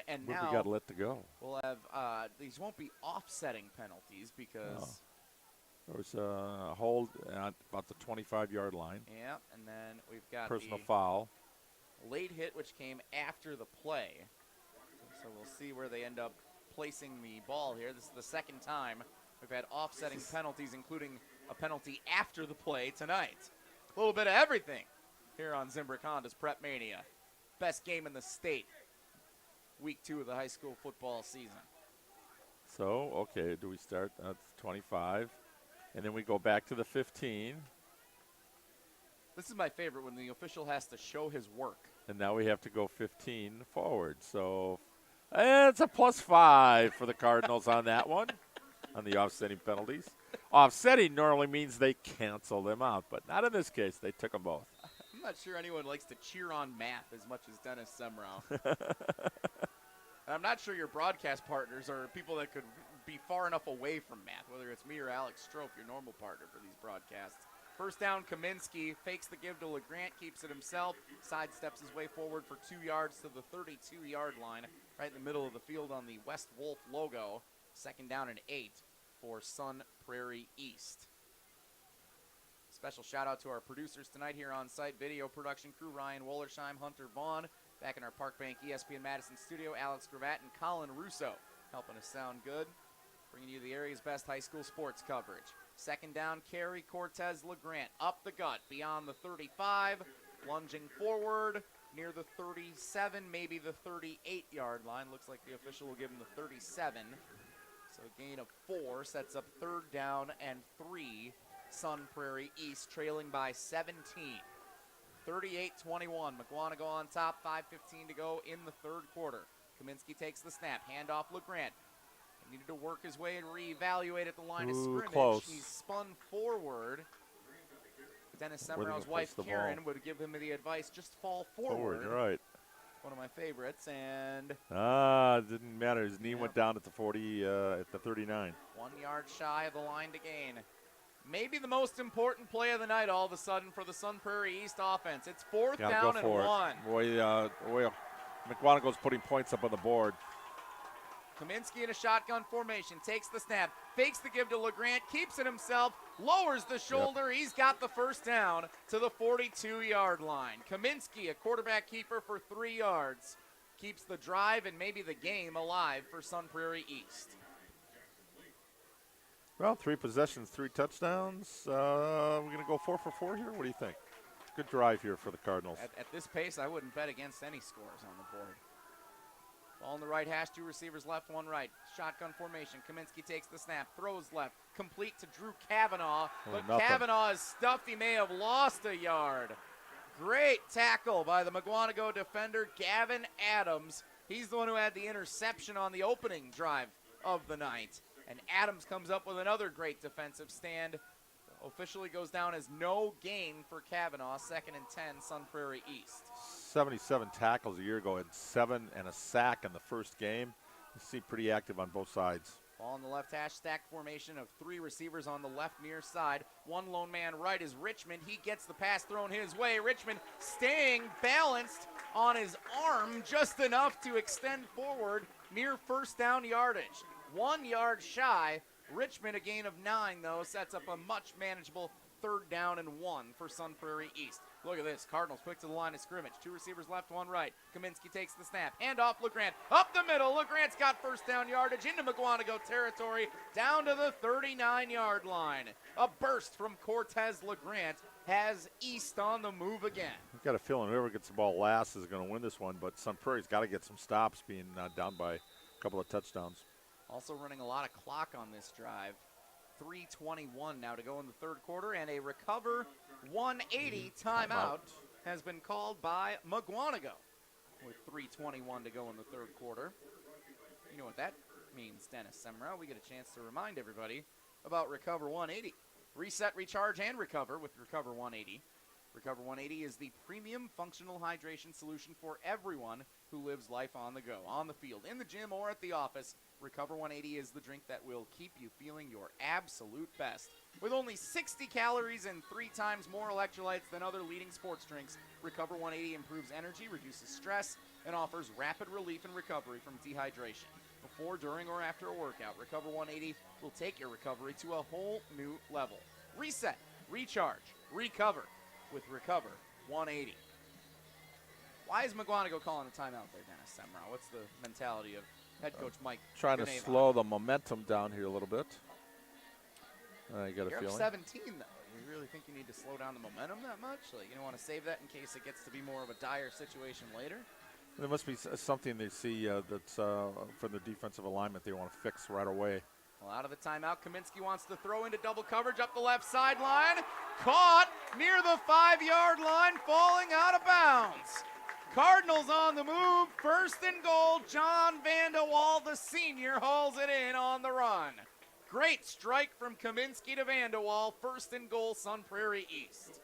And what now we got lit to go. We'll have the these won't be offsetting penalties because. There was a hold at about the 25-yard line. Yeah, and then we've got personal the foul. Late hit, which came after the play. So we'll see where they end up placing the ball here. This is the second time we've had offsetting penalties, including a penalty after the play tonight. A little bit of everything here on Zimbrick Honda's PrepMania. Best game in the state. Week 2 of the high school football season. So, okay, do we start at 25? And then we go back to the 15. This is my favorite when the official has to show his work. And now we have to go 15 forward. So it's a +5 for the Cardinals on that one, on the offsetting penalties. Offsetting normally means they cancel them out, but not in this case. They took them both. I'm not sure anyone likes to cheer on math as much as Dennis Semrau. I'm not sure your broadcast partners are people that could be far enough away from math, whether it's me or Alex Strope, your normal partner for these broadcasts. First down, Kaminsky fakes the give to LeGrant, keeps it himself, sidesteps his way forward for 2 yards to the 32-yard line, right in the middle of the field on the West Wolf logo. Second down and 8 for Sun Prairie East. Special shout out to our producers tonight here on site, video production crew, Ryan Wollersheim, Hunter Vaughn. Back in our Park Bank ESPN Madison studio, Alex Gravatt and Colin Russo helping us sound good, bringing you the area's best high school sports coverage. Second down carry, Cortez LeGrant up the gut, beyond the 35, lunging forward, near the 37, maybe the 38-yard line. Looks like the official will give him the 37. So a gain of 4 sets up third down and 3, Sun Prairie East trailing by 17. 38-21, Mukwonago on top, 5:15 to go in the third quarter. Kaminsky takes the snap, handoff LeGrant. He needed to work his way and reevaluate at the line of scrimmage. Close. He's spun forward. Dennis Semrau's wife, Karen, would give him the advice, just fall forward. Right. One of my favorites, and it didn't matter. His knee went down at the 40, at the 39. 1 yard shy of the line to gain. Maybe the most important play of the night all of a sudden for the Sun Prairie East offense. It's fourth down and 1. Boy, Mukwonago's putting points up on the board. Kaminsky in a shotgun formation, takes the snap, fakes the give to LeGrant, keeps it himself, lowers the shoulder. Yep. He's got the first down to the 42-yard line. Kaminsky, a quarterback keeper for 3 yards, keeps the drive and maybe the game alive for Sun Prairie East. Well, 3 possessions, 3 touchdowns. We're going to go 4 for 4 here. What do you think? Good drive here for the Cardinals. At this pace, I wouldn't bet against any scores on the board. Ball in the right hash, 2 receivers left, 1 right. Shotgun formation. Kaminsky takes the snap, throws left, complete to Drew Kavanaugh. But Kavanaugh is stuffed. He may have lost a yard. Great tackle by the Mukwonago defender, Gavin Adams. He's the one who had the interception on the opening drive of the night. And Adams comes up with another great defensive stand. Officially goes down as no gain for Kavanaugh. 2nd and 10, Sun Prairie East. 77 tackles a year ago, and 7 and a sack in the first game. You see pretty active on both sides. Ball on the left hash, stack formation of 3 receivers on the left near side. 1 lone man right is Richmond. He gets the pass thrown his way. Richmond staying balanced on his arm just enough to extend forward near first down yardage. 1 yard shy. Richmond, a gain of 9, though, sets up a much manageable 3rd down and 1 for Sun Prairie East. Look at this. Cardinals quick to the line of scrimmage. 2 receivers left, 1 right. Kaminsky takes the snap. Hand off LeGrant. Up the middle. LeGrant's got first down yardage into Mukwonago territory. Down to the 39-yard line. A burst from Cortez LeGrant has East on the move again. I've got a feeling whoever gets the ball last is going to win this one, but Sun Prairie's got to get some stops being down by a couple of touchdowns. Also running a lot of clock on this drive. 3:21 now to go in the third quarter, and a recover 180 timeout has been called by Mukwonago with 3:21 to go in the third quarter. You know what that means, Dennis Semrau. We get a chance to remind everybody about Recover 180. Reset, recharge, and recover with Recover 180. Recover 180 is the premium functional hydration solution for everyone who lives life on the go, on the field, in the gym, or at the office. Recover 180 is the drink that will keep you feeling your absolute best. With only 60 calories and 3 times more electrolytes than other leading sports drinks, Recover 180 improves energy, reduces stress, and offers rapid relief and recovery from dehydration. before, during, or after a workout. Recover 180 will take your recovery to a whole new level. Reset, recharge, recover with Recover 180. Why is Mukwonago calling a timeout there, Dennis Semrau? What's the mentality of head coach Mike Trying to Ganeva? slow the momentum down here a little bit. I got a You're feeling. up 17, though. You really think you need to slow down the momentum that much? Like, you don't want to save that in case it gets to be more of a dire situation later? There must be something they see that's from the defensive alignment they want to fix right away. Well, out of the timeout, Kaminsky wants to throw into double coverage up the left sideline. Caught near the 5-yard line, falling out of bounds. Cardinals on the move, 1st and goal. John Vandewall, the senior, hauls it in on the run. Great strike from Kaminsky to Vandewall, 1st and goal, Sun Prairie East.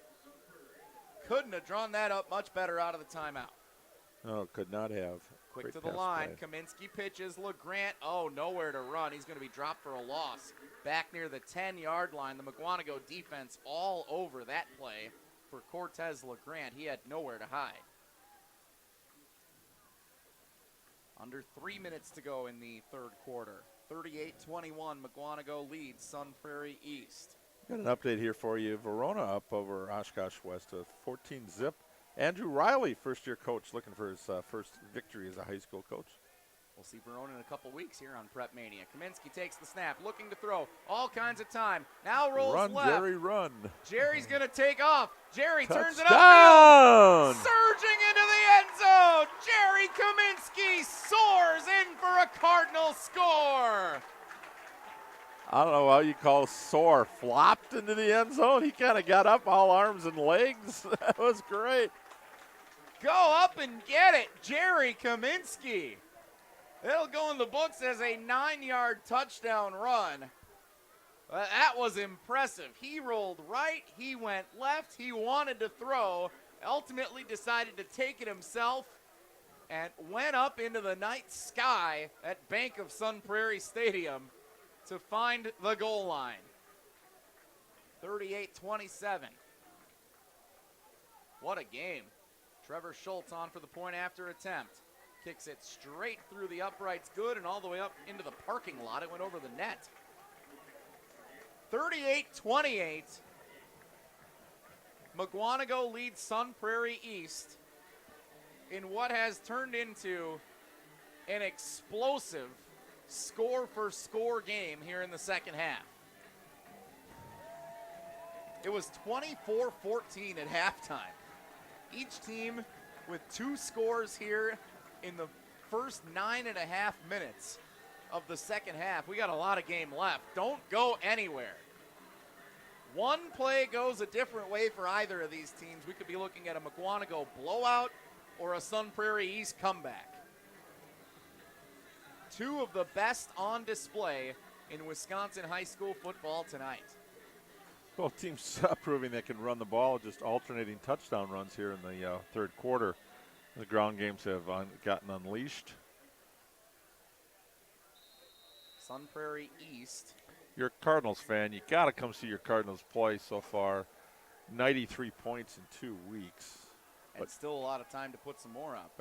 Couldn't have drawn that up much better out of the timeout. No, could not have. Quick Great to the pass line, play. Kaminsky pitches, LeGrant, nowhere to run. He's going to be dropped for a loss. Back near the 10-yard line, the Mukwonago defense all over that play for Cortez LeGrant. He had nowhere to hide. Under 3 minutes to go in the third quarter. 38-21, Mukwonago leads Sun Prairie East. Got an update here for you. Verona up over Oshkosh West, a 14-zip. Andrew Riley, first-year coach, looking for his first victory as a high school coach. We'll see Verona in a couple weeks here on PrepMania. Kaminsky takes the snap, looking to throw. All kinds of time. Now rolls Run, left. Jerry, run. Jerry's going to take off. Jerry turns it Touchdown! upfield. Surging into the end zone. Jerry Kaminsky soars in for a Cardinal score. I don't know how you call soar. Flopped into the end zone. He kind of got up, all arms and legs. That was great. Go up and get it, Jerry Kaminsky. It'll go in the books as a 9-yard touchdown run. That was impressive. He rolled right, he went left, he wanted to throw, ultimately decided to take it himself, and went up into the night sky at Bank of Sun Prairie Stadium to find the goal line. 38-27. What a game. Trevor Schultz on for the point after attempt. Kicks it straight through the uprights, good, and all the way up into the parking lot. It went over the net. 38-28. Mukwonago leads Sun Prairie East in what has turned into an explosive score-for-score game here in the second half. It was 24-14 at halftime. Each team with 2 scores here in the first 9.5 minutes of the second half. We got a lot of game left. Don't go anywhere. One play goes a different way for either of these teams. We could be looking at a Mukwonago blowout or a Sun Prairie East comeback. 2 of the best on display in Wisconsin high school football tonight. Both teams proving they can run the ball, just alternating touchdown runs here in the third quarter. The ground games have gotten unleashed. Sun Prairie East. You're a Cardinals fan. You got to come see your Cardinals play so far. 93 points in 2 weeks. And still a lot of time to put some more up.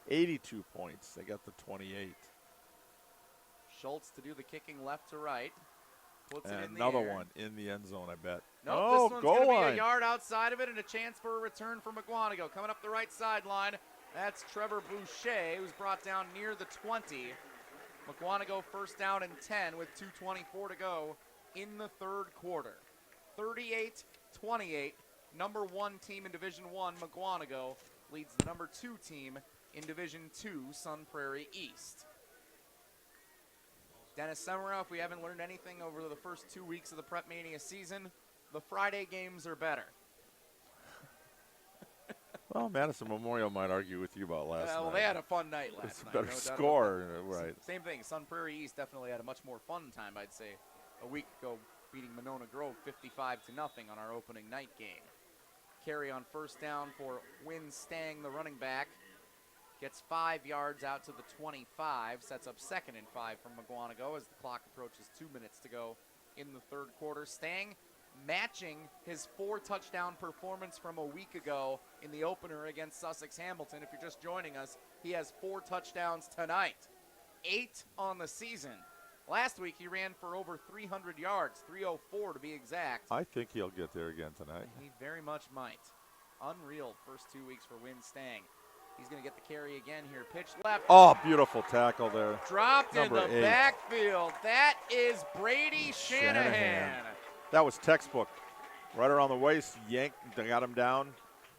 82 points. They got the 28. Schultz to do the kicking left to right. Puts it in the Another air. one in the end zone, I bet. Nope, this one's going to be a yard outside of it and a chance for a return for Mukwonago. Coming up the right sideline, that's Trevor Boucher, who's brought down near the 20. Mukwonago first down and 10 with 2:24 to go in the third quarter. 38-28, number 1 team in Division I, Mukwonago, leads the number 2 team in Division II, Sun Prairie East. Dennis Semrau, if we haven't learned anything over the first 2 weeks of the PrepMania season, the Friday games are better. Well, Madison Memorial might argue with you about last night. Well, they had a fun night last It's a night. better no doubt score, about that. right. Same thing. Sun Prairie East definitely had a much more fun time, I'd say, a week ago, beating Monona Grove 55-0 on our opening night game. Carry on first down for Wynn Stang, the running back. Gets 5 yards out to the 25, sets up 2nd and 5 from Mukwonago as the clock approaches 2 minutes to go in the third quarter. Stang matching his 4-touchdown performance from a week ago in the opener against Sussex Hamilton. If you're just joining us, he has 4 touchdowns tonight. 8 on the season. Last week he ran for over 300 yards, 304 to be exact. I think he'll get there again tonight. He very much might. Unreal first 2 weeks for Win Stang. He's going to get the carry again here. Pitch left. Oh, beautiful tackle there. Dropped Number in the 8. backfield. That is Brady Shanahan. That was textbook. Right around the waist, yanked, they got him down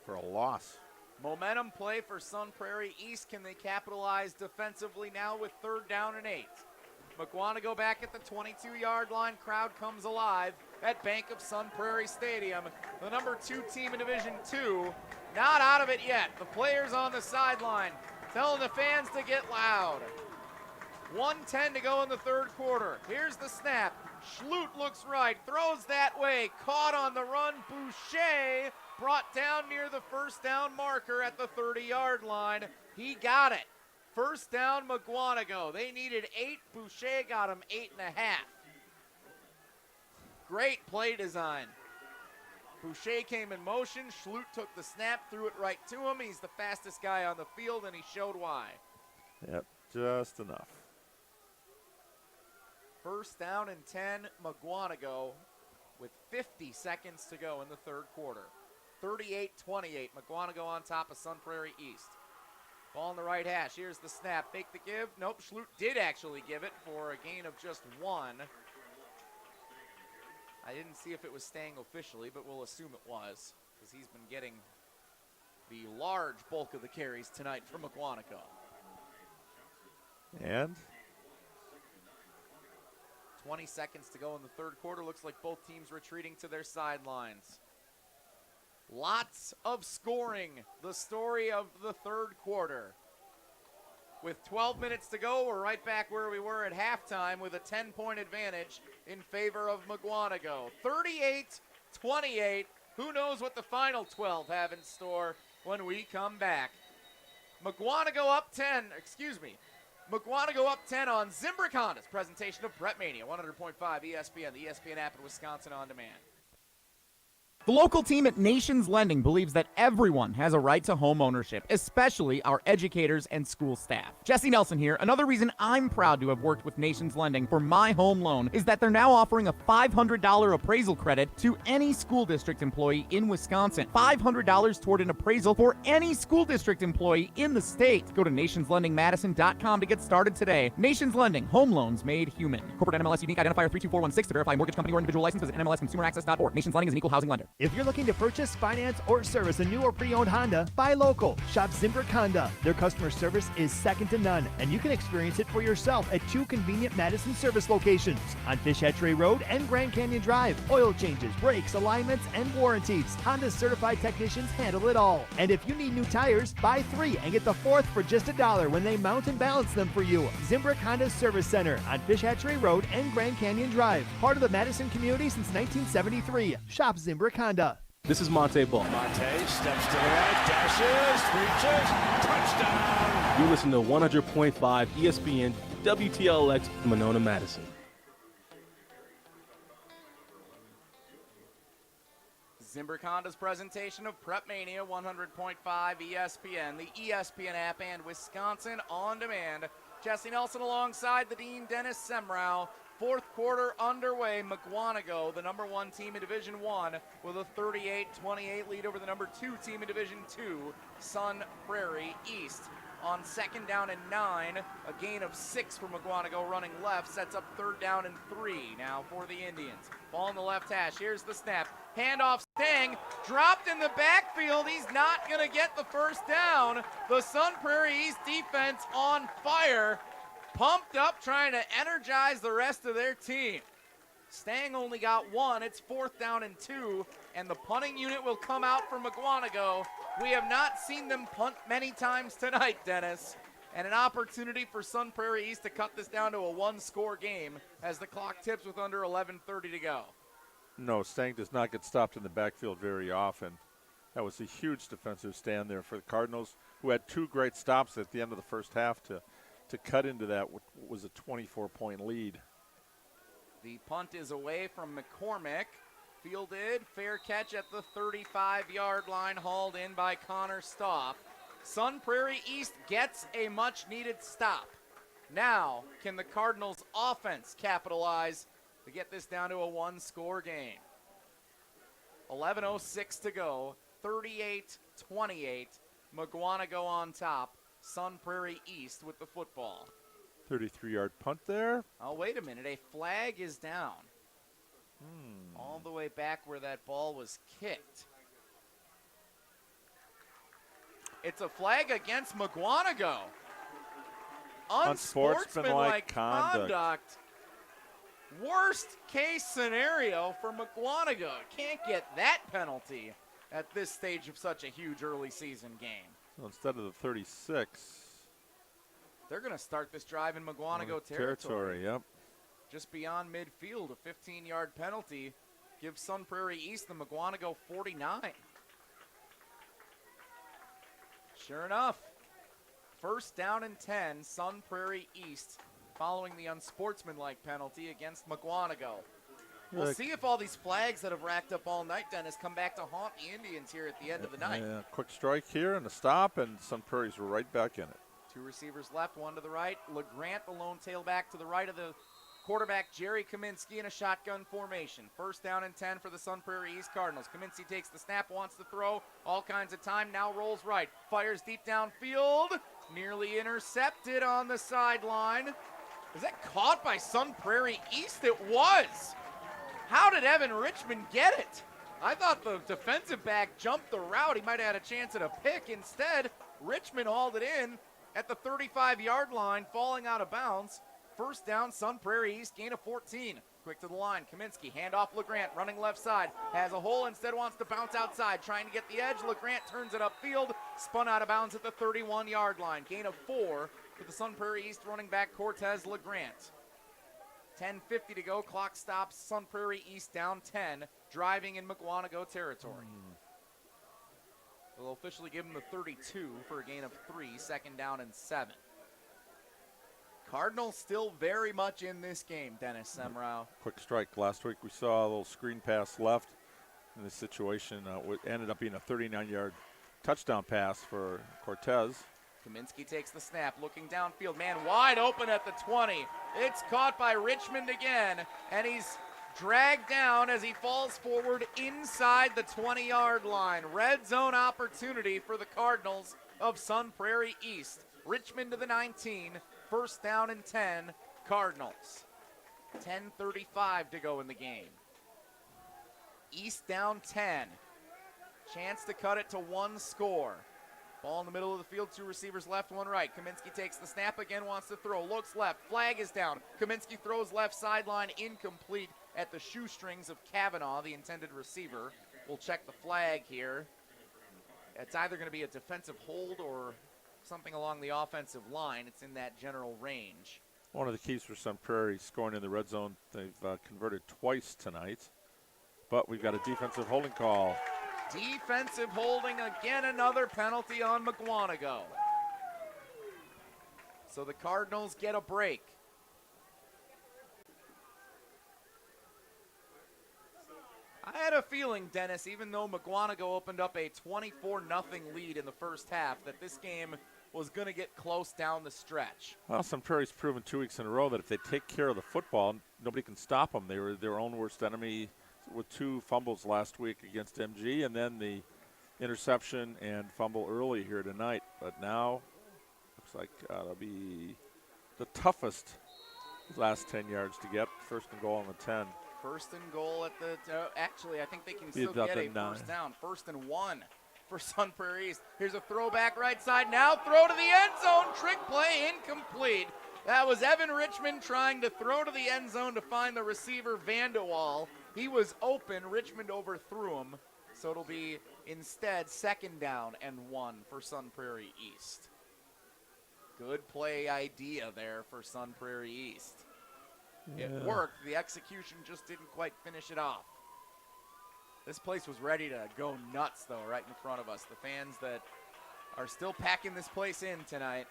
for a loss. Momentum play for Sun Prairie East. Can they capitalize defensively now with 3rd down and 8? Mukwonago back at the 22-yard line. Crowd comes alive at Bank of Sun Prairie Stadium. The number 2 team in Division 2, not out of it yet. The players on the sideline telling the fans to get loud. 1:10 to go in the 3rd quarter. Here's the snap. Schlutt looks right, throws that way, caught on the run. Boucher brought down near the 1st down marker at the 30-yard line. He got it. 1st down, Mukwonago. They needed 8. Boucher got him 8.5. Great play design. Boucher came in motion. Schlutt took the snap, threw it right to him. He's the fastest guy on the field, and he showed why. Yep, just enough. 1st down and 10, Mukwonago with 50 seconds to go in the 3rd quarter. 38-28, Mukwonago on top of Sun Prairie East. Ball in the right hash. Here's the snap. Fake the give. Nope, Schlutt did actually give it for a gain of just 1. I didn't see if it was staying officially, but we'll assume it was, because he's been getting the large bulk of the carries tonight for Mukwonago. And 20 seconds to go in the 3rd quarter. Looks like both teams retreating to their sidelines. Lots of scoring, the story of the 3rd quarter. With 12 minutes to go, we're right back where we were at halftime with a 10-point advantage in favor of Mukwonago. 38-28. Who knows what the final 12 have in store when we come back. Mukwonago up 10 on Zimbrick Honda's presentation of PrepMania, 100.5 ESPN, the ESPN app, and Wisconsin On Demand. The local team at Nations Lending believes that everyone has a right to home ownership, especially our educators and school staff. Jesse Nelson here. Another reason I'm proud to have worked with Nations Lending for my home loan is that they're now offering a $500 appraisal credit to any school district employee in Wisconsin. $500 toward an appraisal for any school district employee in the state. Go to nationslendingmadison.com to get started today. Nations Lending, home loans made human. Corporate NMLS unique identifier 32416 to verify mortgage company or individual license. Visit NMLSconsumeraccess.org. Nations Lending is an equal housing lender. If you're looking to purchase, finance, or service a new or pre-owned Honda, buy local. Shop Zimbrick Honda. Their customer service is second to none, and you can experience it for yourself at 2 convenient Madison service locations on Fish Hatchery Road and Grand Canyon Drive. Oil changes, brakes, alignments, and warranties. Honda's certified technicians handle it all. And if you need new tires, buy 3 and get the 4th for just $1 when they mount and balance them for you. Zimbrick Honda Service Center on Fish Hatchery Road and Grand Canyon Drive. Part of the Madison community since 1973. Shop Zimbrick Honda. This is Monte Ball. Monte steps to the right, dashes, reaches, touchdown. You listen to 100.5 ESPN WTLX Monona, Madison. Zimbrick Honda's presentation of PrepMania, 100.5 ESPN, the ESPN app, and Wisconsin On Demand. Jesse Nelson alongside the Dean Dennis Semrau. 4th quarter underway. Mukwonago, the number 1 team in Division 1, with a 38-28 lead over the number 2 team in Division 2, Sun Prairie East. On 2nd down and 9, a gain of 6 for Mukwonago running left, sets up 3rd down and 3 now for the Indians. Ball in the left hash, here's the snap. Handoff Stang, dropped in the backfield. He's not going to get the 1st down. The Sun Prairie East defense on fire. Pumped up, trying to energize the rest of their team. Stang only got 1. It's 4th down and 2, and the punting unit will come out for Mukwonago. We have not seen them punt many times tonight, Dennis, and an opportunity for Sun Prairie East to cut this down to a 1-score game as the clock tips with under 11:30 to go. No, Stang does not get stopped in the backfield very often. That was a huge defensive stand there for the Cardinals, who had 2 great stops at the end of the first half to cut into that, what was a 24-point lead. The punt is away from McCormick. Fielded, fair catch at the 35-yard line, hauled in by Connor Stoff. Sun Prairie East gets a much-needed stop. Now, can the Cardinals offense capitalize to get this down to a one-score game? 11:06 to go, 38-28. Mukwonago on top. Sun Prairie East with the football. 33-yard punt there. Oh, wait a minute. A flag is down. All the way back where that ball was kicked. It's a flag against Mukwonago. Unsportsmanlike conduct. Worst case scenario for Mukwonago. Can't get that penalty at this stage of such a huge early season game. So instead of the 36. They're going to start this drive in Mukwonago territory. Yep. Just beyond midfield, a 15-yard penalty gives Sun Prairie East the Mukwonago 49. Sure enough, first down and 10, Sun Prairie East, following the unsportsmanlike penalty against Mukwonago. We'll see if all these flags that have racked up all night, Dennis, come back to haunt the Indians here at the end of the night. Yeah, quick strike here and a stop, and Sun Prairie's right back in it. Two receivers left, one to the right. LeGrant, the lone tailback, to the right of the quarterback, Jerry Kaminsky, in a shotgun formation. First down and 10 for the Sun Prairie East Cardinals. Kaminsky takes the snap, wants to throw, all kinds of time, now rolls right. Fires deep downfield, nearly intercepted on the sideline. Was that caught by Sun Prairie East? It was. How did Evan Richmond get it? I thought the defensive back jumped the route. He might have had a chance at a pick. Instead, Richmond hauled it in at the 35-yard line, falling out of bounds. First down, Sun Prairie East, gain of 14. Quick to the line, Kaminsky, handoff LeGrant, running left side, has a hole, instead wants to bounce outside, trying to get the edge. LeGrant turns it upfield, spun out of bounds at the 31-yard line. Gain of 4 for the Sun Prairie East running back, Cortez LeGrant. 10:50 to go, clock stops, Sun Prairie East down 10, driving in Mukwonago territory. They'll officially give them the 32 for a gain of 3, second down and 7. Cardinals still very much in this game, Dennis Semrau. Quick strike. Last week we saw a little screen pass left in this situation. Ended up being a 39-yard touchdown pass for Cortez. Kaminsky takes the snap, looking downfield. Man wide open at the 20. It's caught by Richmond again, and he's dragged down as he falls forward inside the 20-yard line. Red zone opportunity for the Cardinals of Sun Prairie East. Richmond to the 19, first down and 10, Cardinals. 10:35 to go in the game. East down 10. Chance to cut it to one score. Ball in the middle of the field, two receivers left, one right. Kaminsky takes the snap again, wants to throw, looks left, flag is down. Kaminsky throws left sideline, incomplete at the shoestrings of Kavanaugh, the intended receiver. We'll check the flag here. It's either going to be a defensive hold or something along the offensive line. It's in that general range. One of the keys for Sun Prairie scoring in the red zone. They've converted twice tonight, but we've got a defensive holding call. Defensive holding, again another penalty on Mukwonago. So the Cardinals get a break. I had a feeling, Dennis, even though Mukwonago opened up a 24-0 lead in the first half, that this game was going to get close down the stretch. Well, Sun Prairie's proven 2 weeks in a row that if they take care of the football, nobody can stop them. They were their own worst enemy with 2 fumbles last week against MG, and then the interception and fumble early here tonight. But now, looks like it'll be the toughest last 10 yards to get. First and goal on the 10. First and goal at the, actually, I think they can still get a first down. 1st and 1 for Sun Prairie East. Here's a throwback right side now. Throw to the end zone. Trick play incomplete. That was Evan Richmond trying to throw to the end zone to find the receiver Vanderwall. He was open. Richmond overthrew him. So it'll be instead 2nd down and 1 for Sun Prairie East. Good play idea there for Sun Prairie East. It worked. The execution just didn't quite finish it off. This place was ready to go nuts, though, right in front of us. The fans that are still packing this place in tonight.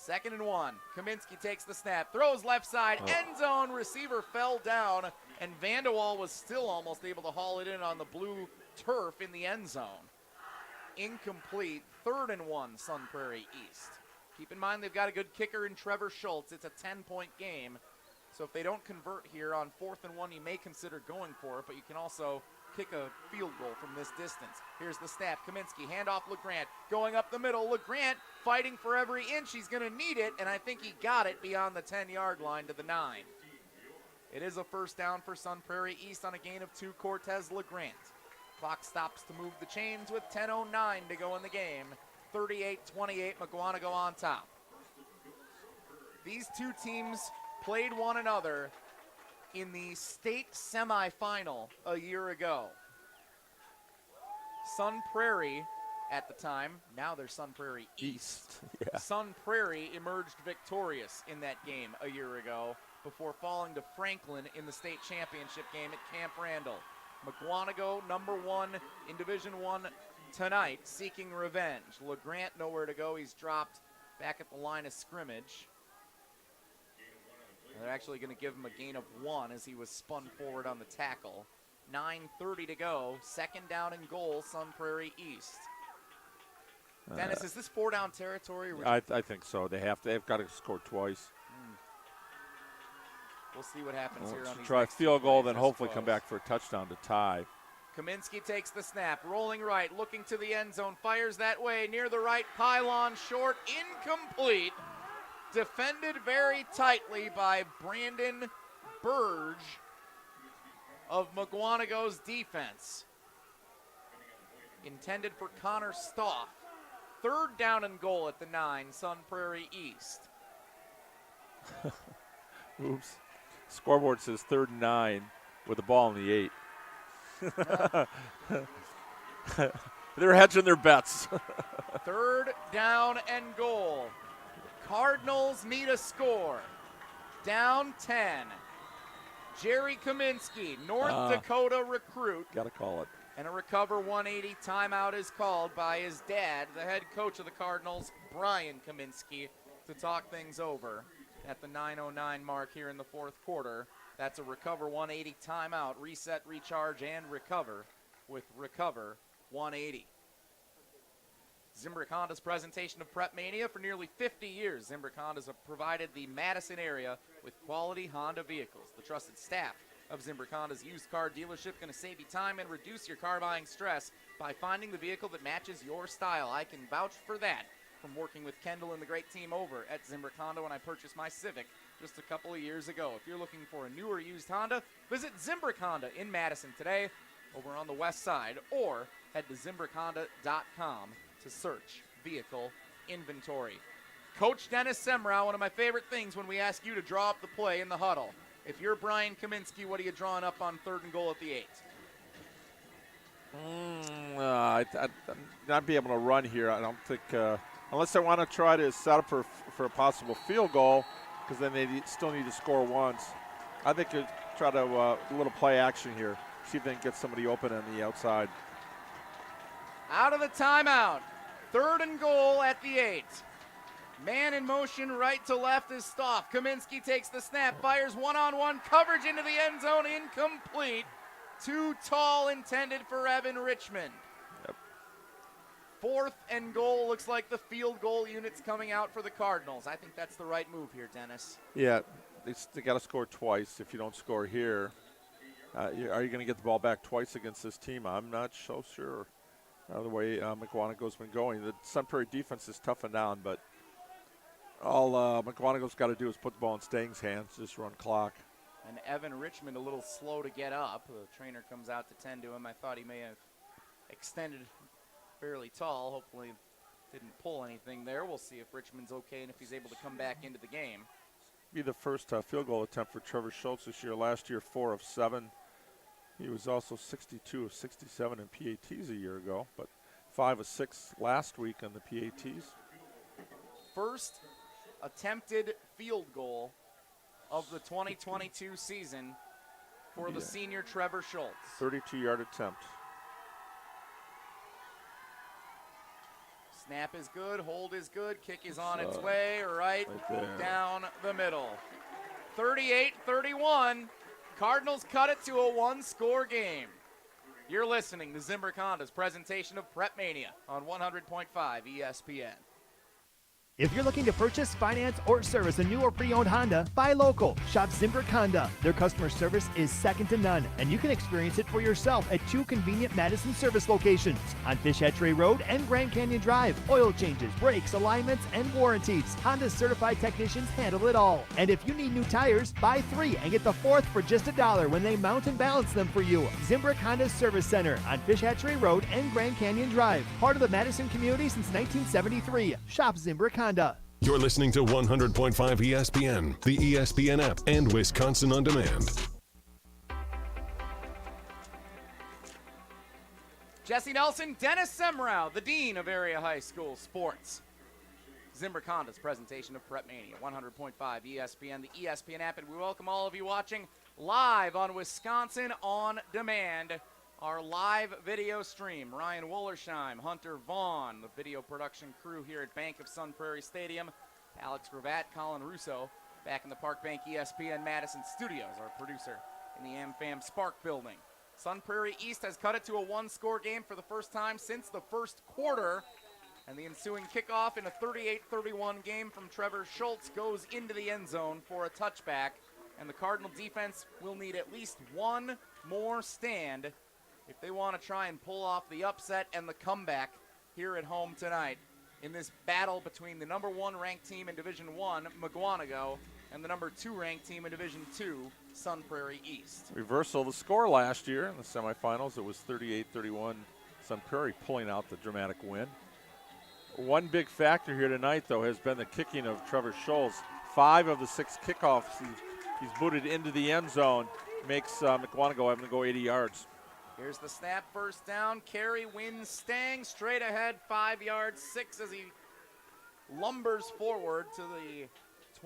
2nd and 1. Kaminsky takes the snap, throws left side, end zone. Receiver fell down, and Vanderwall was still almost able to haul it in on the blue turf in the end zone. Incomplete. 3rd and 1, Sun Prairie East. Keep in mind they've got a good kicker in Trevor Schultz. It's a 10-point game. So if they don't convert here on 4th and 1, you may consider going for it, but you can also kick a field goal from this distance. Here's the snap. Kaminsky, handoff LeGrant, going up the middle. LeGrant fighting for every inch. He's going to need it, and I think he got it beyond the 10-yard line to the 9. It is a first down for Sun Prairie East on a gain of 2, Cortez LeGrant. Clock stops to move the chains with 10:09 to go in the game. 38-28, Mukwonago on top. These two teams played one another in the state semifinal a year ago. Sun Prairie at the time, now they're Sun Prairie East. Yeah. Sun Prairie emerged victorious in that game a year ago before falling to Franklin in the state championship game at Camp Randall. Mukwonago, #1 in Division I tonight, seeking revenge. LeGrant nowhere to go. He's dropped back at the line of scrimmage. They're actually going to give him a gain of 1 as he was spun forward on the tackle. 9:30 to go. 2nd down and goal, Sun Prairie East. Dennis, is this 4-down territory? I think so. They've got to score twice. We'll see what happens here on these try a next field two goal, plays, then I hopefully suppose. come back for a touchdown to tie. Kaminsky takes the snap, rolling right, looking to the end zone, fires that way, near the right pylon, short, incomplete. Defended very tightly by Brandon Burge of Mukwonago's defense. Intended for Connor Stoff. 3rd down and goal at the 9, Sun Prairie East. Oops. Scoreboard says 3rd and 9 with the ball in the 8. They're hedging their bets. 3rd down and goal. Cardinals need a score. Down 10. Jerry Kaminsky, North Dakota recruit. Got to call it. And a recover 180 timeout is called by his dad, the head coach of the Cardinals, Brian Kaminsky, to talk things over at the 9:09 mark here in the 4th quarter. That's a recover 180 timeout, reset, recharge, and recover with recover 180. Zimbrick Honda's presentation of PrepMania. For nearly 50 years, Zimbrick Honda's have provided the Madison area with quality Honda vehicles. The trusted staff of Zimbrick Honda's used car dealership going to save you time and reduce your car buying stress by finding the vehicle that matches your style. I can vouch for that from working with Kendall and the great team over at Zimbrick Honda when I purchased my Civic just a couple of years ago. If you're looking for a new or used Honda, visit Zimbrick Honda in Madison today over on the west side, or head to ZimbrickHonda.com to search vehicle inventory. Coach Dennis Semrau, one of my favorite things when we ask you to draw up the play in the huddle. If you're Brian Kaminsky, what are you drawing up on 3rd and goal at the 8? I'm not be able to run here. I don't think, unless they want to try to set up for a possible field goal, because then they still need to score once. I think they try to a little play action here, see if they can get somebody open on the outside. Out of the timeout. 3rd and goal at the 8. Man in motion, right to left is Stoff. Kaminsky takes the snap, fires one-on-one coverage into the end zone, incomplete. Too tall, intended for Evan Richmond. Yep. 4th and goal, looks like the field goal unit's coming out for the Cardinals. I think that's the right move here, Dennis. Yeah, they got to score twice. If you don't score here, are you going to get the ball back twice against this team? I'm not so sure. The way Mukwonago's been going. The Sun Prairie defense is toughened down, but all Mukwonago's got to do is put the ball in Stang's hands, just run clock. And Evan Richmond a little slow to get up. The trainer comes out to tend to him. I thought he may have extended fairly tall. Hopefully didn't pull anything there. We'll see if Richmond's okay and if he's able to come back into the game. Be the first field goal attempt for Trevor Schultz this year. Last year, 4 of 7. He was also 62 of 67 in PATs a year ago, but 5 of 6 last week on the PATs. First attempted field goal of the 2022 season for the senior Trevor Schultz. 32-yard attempt. Snap is good, hold is good, kick is on its way, right down the middle. 38-31. Cardinals cut it to a 1-score game. You're listening to Zimbrick Honda's presentation of PrepMania on 100.5 ESPN. If you're looking to purchase, finance, or service a new or pre-owned Honda, buy local. Shop Zimbrick Honda. Their customer service is second to none, and you can experience it for yourself at 2 convenient Madison service locations on Fish Hatchery Road and Grand Canyon Drive. Oil changes, brakes, alignments, and warranties. Honda's certified technicians handle it all. And if you need new tires, buy 3 and get the 4th for just $1 when they mount and balance them for you. Zimbrick Honda Service Center on Fish Hatchery Road and Grand Canyon Drive. Part of the Madison community since 1973. Shop Zimbrick Honda. You're listening to 100.5 ESPN, the ESPN app, and Wisconsin On Demand. Jesse Nelson, Dennis Semrau, the Dean of Area High School Sports. Zimbrick Honda's presentation of PrepMania, 100.5 ESPN, the ESPN app, and we welcome all of you watching live on Wisconsin On Demand. Our live video stream, Ryan Wollersheim, Hunter Vaughn, the video production crew here at Bank of Sun Prairie Stadium, Alex Gravatt, Colin Russo, back in the Park Bank ESPN Madison studios, our producer in the AmFam Spark building. Sun Prairie East has cut it to a 1-score game for the first time since the first quarter, and the ensuing kickoff in a 38-31 game from Trevor Schultz goes into the end zone for a touchback, and the Cardinal defense will need at least one more stand if they want to try and pull off the upset and the comeback here at home tonight in this battle between the number 1 ranked team in Division I, Mukwonago, and the number 2 ranked team in Division II, Sun Prairie East. Reversal of the score last year in the semifinals. It was 38-31, Sun Prairie pulling out the dramatic win. One big factor here tonight, though, has been the kicking of Trevor Schultz. 5 of the 6 kickoffs he's booted into the end zone, makes Mukwonago having to go 80 yards. Here's the snap, first down. Carry wins Stang straight ahead, 5 yards, 6 as he lumbers forward to the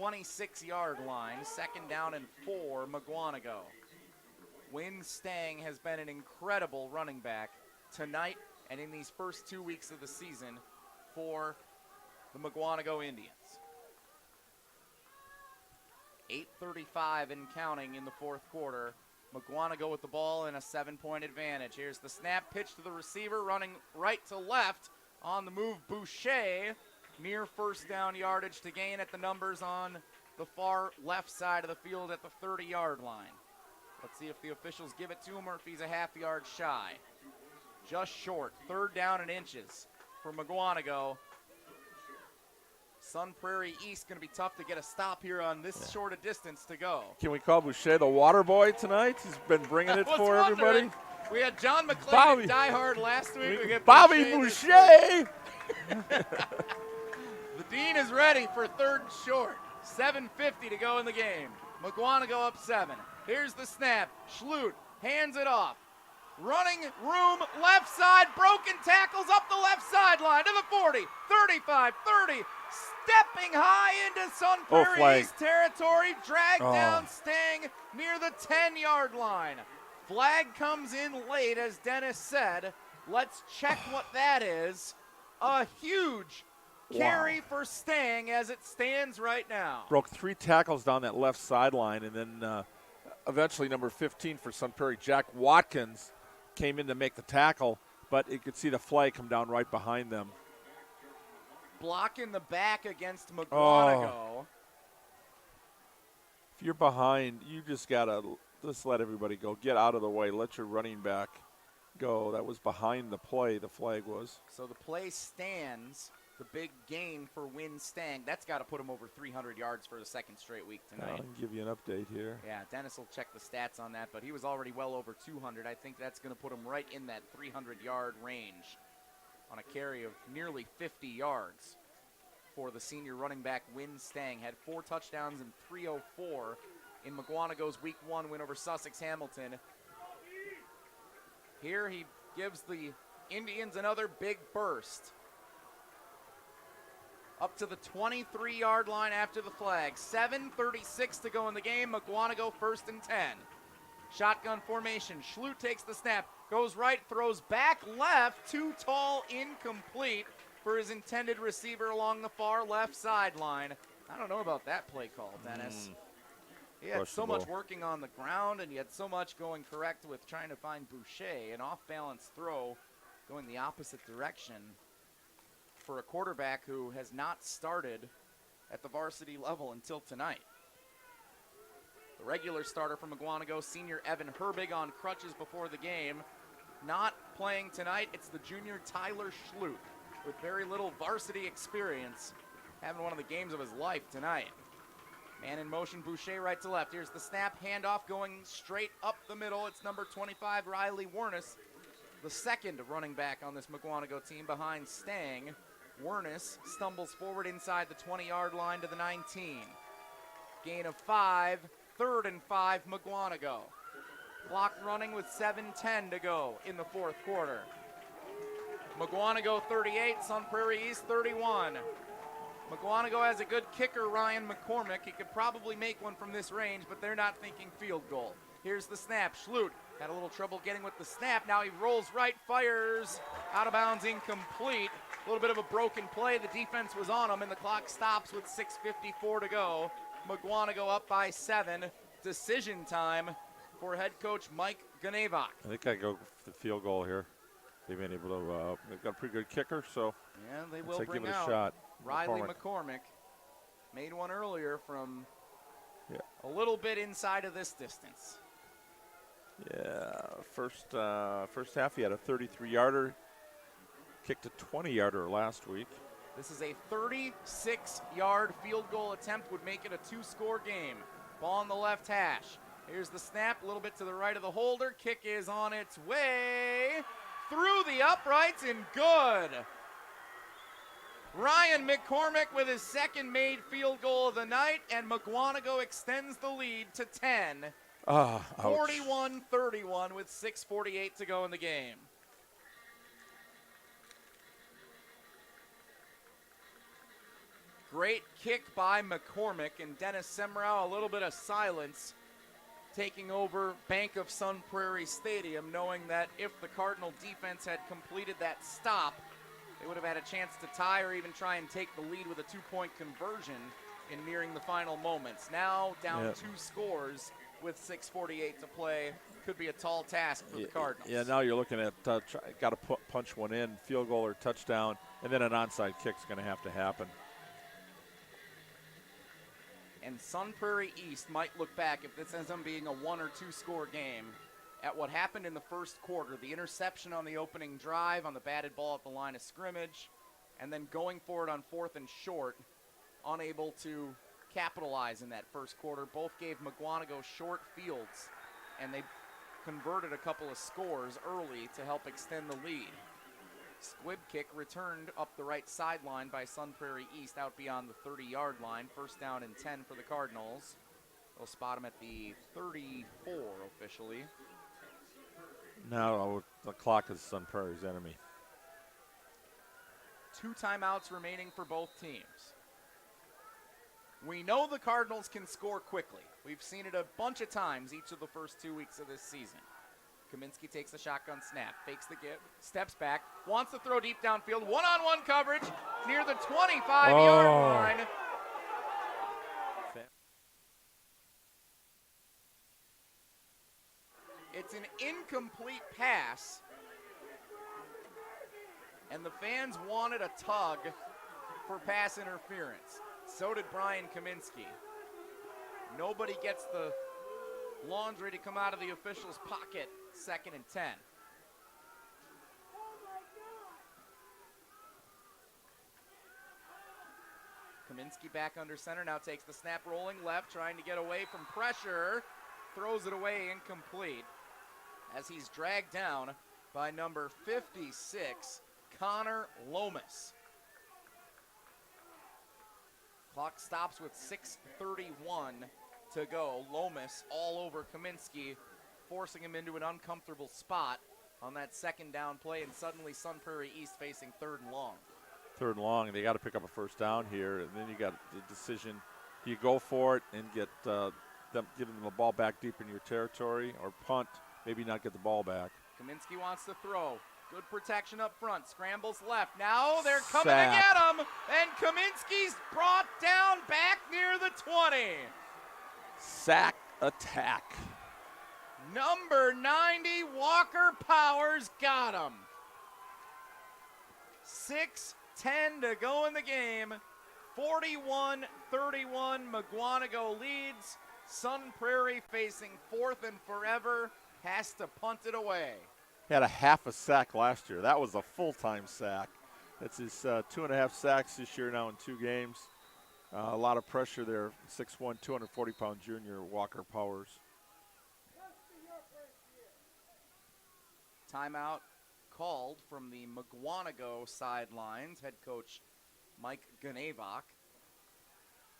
26-yard line. 2nd down and 4, Mukwonago. Win Stang has been an incredible running back tonight and in these first 2 weeks of the season for the Mukwonago Indians. 8:35 and counting in the 4th quarter. Mukwonago with the ball in a 7-point advantage. Here's the snap, pitch to the receiver, running right to left. On the move, Boucher, near first down yardage to gain at the numbers on the far left side of the field at the 30-yard line. Let's see if the officials give it to him or if he's a half yard shy. Just short, 3rd down and inches for Mukwonago. Sun Prairie East going to be tough to get a stop here on this short a distance to go. Can we call Boucher the water boy tonight? He's been bringing it for everybody. We had John McClain Die Hard last week. We get Bobby Boucher. The Dean is ready for 3rd and short. 7:50 to go in the game. Mukwonago up 7. Here's the snap. Schlutt hands it off. Running room, left side, broken tackles up the left sideline to the 40, 35, 30. Stepping high into Sun Prairie East territory, dragged down Stang near the 10-yard line. Flag comes in late, as Dennis said. Let's check what that is. A huge carry for Stang as it stands right now. Broke 3 tackles down that left sideline, and then eventually number 15 for Sun Prairie, Jack Watkins, came in to make the tackle, but you could see the flag come down right behind them. Block in the back against Mukwonago. If you're behind, you just got to just let everybody go. Get out of the way. Let your running back go. That was behind the play, the flag was. So the play stands. The big gain for Win Stang. That's got to put him over 300 yards for the 2nd straight week tonight. I can give you an update here. Yeah, Dennis will check the stats on that, but he was already well over 200. I think that's going to put him right in that 300-yard range on a carry of nearly 50 yards for the senior running back Win Stang. Had 4 touchdowns and 304 in Mukwonago's Week 1 win over Sussex Hamilton. Here he gives the Indians another big burst. Up to the 23-yard line after the flag. 7:36 to go in the game. Mukwonago 1st and 10. Shotgun formation. Schlutt takes the snap. Goes right, throws back left. Too tall, incomplete for his intended receiver along the far left sideline. I don't know about that play call, Dennis. He had so much working on the ground, and he had so much going correct with trying to find Boucher. An off-balance throw going the opposite direction. for a quarterback who has not started at the varsity level until tonight. The regular starter from Mukwonago, senior Evan Herbig, on crutches before the game. Not playing tonight, it's the junior Tyler Schluth, with very little varsity experience, having one of the games of his life tonight. Man in motion, Boucher right to left. Here's the snap, handoff going straight up the middle. It's number 25, Riley Wernes, the second running back on this Mukwonago team behind Stang. Wernes stumbles forward inside the 20-yard line to the 19. Gain of 5, 3rd and 5, Mukwonago. Clock running with 7:10 to go in the fourth quarter. Mukwonago 38, Sun Prairie East 31. Mukwonago has a good kicker, Ryan McCormick. He could probably make one from this range, but they're not thinking field goal. Here's the snap. Schluth had a little trouble getting with the snap. Now he rolls right, fires out of bounds, incomplete. A little bit of a broken play. The defense was on him, and the clock stops with 6:54 to go. Mukwonago up by 7. Decision time for head coach Mike Ganevak. I think I go for the field goal here. They've been able to, they've got a pretty good kicker, so yeah, they will bring give it out a shot. Riley McCormick. Made one earlier from a little bit inside of this distance. Yeah, first half he had a 33-yarder, kicked a 20-yarder last week. This is a 36-yard field goal attempt, would make it a 2-score game. Ball on the left hash. Here's the snap, a little bit to the right of the holder. Kick is on its way through the uprights and good. Ryan McCormick with his second made field goal of the night, and Mukwonago extends the lead to 10. 41-31 with 6:48 to go in the game. Great kick by McCormick, and Dennis Semrau, a little bit of silence taking over Bank of Sun Prairie Stadium, knowing that if the Cardinal defense had completed that stop, they would have had a chance to tie or even try and take the lead with a 2-point conversion in nearing the final moments. Now down 2 scores with 6:48 to play. Could be a tall task for the Cardinals. Yeah, now you're looking at got to punch one in, field goal or touchdown, and then an onside kick's going to have to happen. And Sun Prairie East might look back, if this ends up being a 1 or 2 score game, at what happened in the first quarter. The interception on the opening drive on the batted ball at the line of scrimmage, and then going for it on 4th and short, unable to capitalize in that first quarter. Both gave Mukwonago short fields, and they converted a couple of scores early to help extend the lead. Squib kick returned up the right sideline by Sun Prairie East out beyond the 30-yard line. First down and 10 for the Cardinals. They'll spot him at the 34 officially. Now the clock is Sun Prairie's enemy. 2 timeouts remaining for both teams. We know the Cardinals can score quickly. We've seen it a bunch of times each of the first 2 weeks of this season. Kaminsky takes the shotgun snap, fakes the give, steps back, wants to throw deep downfield, one-on-one coverage near the 25-yard line. It's an incomplete pass, and the fans wanted a tug for pass interference. So did Brian Kaminsky. Nobody gets the laundry to come out of the official's pocket. 2nd and 10. Kaminsky back under center, now takes the snap, rolling left, trying to get away from pressure. Throws it away, incomplete, as he's dragged down by number 56, Connor Lomas. Clock stops with 6:31 to go. Lomas all over Kaminsky, forcing him into an uncomfortable spot on that 2nd down play, and suddenly Sun Prairie East facing 3rd and long. 3rd and long, and they got to pick up a first down here, and then you got the decision: do you go for it and get giving them the ball back deep in your territory, or punt, maybe not get the ball back? Kaminsky wants to throw. Good protection up front. Scrambles left. Now they're coming to get him. And Kaminsky's brought down back near the 20. Sack attack. Number 90, Walker Powers, got him. 6 10 to go in the game. 41-31, Mukwonago leads. Sun Prairie facing fourth and forever, has to punt it away. He had a half a sack last year. That was a full-time sack. That's his 2.5 sacks this year now in 2 games. A lot of pressure there. 6'1", 240-pound junior Walker Powers. Timeout called from the Mukwonago sidelines. Head coach Mike Ganavok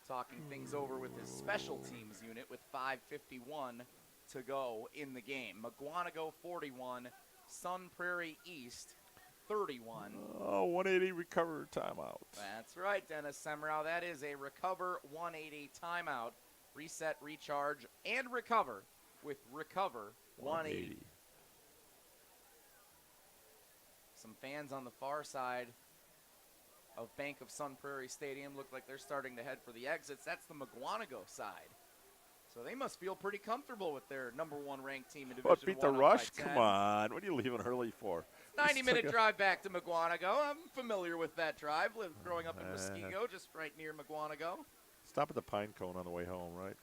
talking things over with his special teams unit with 5:51 to go in the game. Mukwonago 41, Sun Prairie East 31. Oh, 180 recover timeout. That's right, Dennis Semrau. That is a recover 180 timeout. Reset, recharge, and recover with recover 180. Some fans on the far side of Bank of Sun Prairie Stadium look like they're starting to head for the exits. That's the Mukwonago side. So they must feel pretty comfortable with their number 1 ranked team in Division 1. What, beat the rush? Come on. What are you leaving early for? 90-minute drive back to Mukwonago. I'm familiar with that drive. Lived growing up in Muskego, just right near Mukwonago. Stop at the Pine Cone on the way home, right?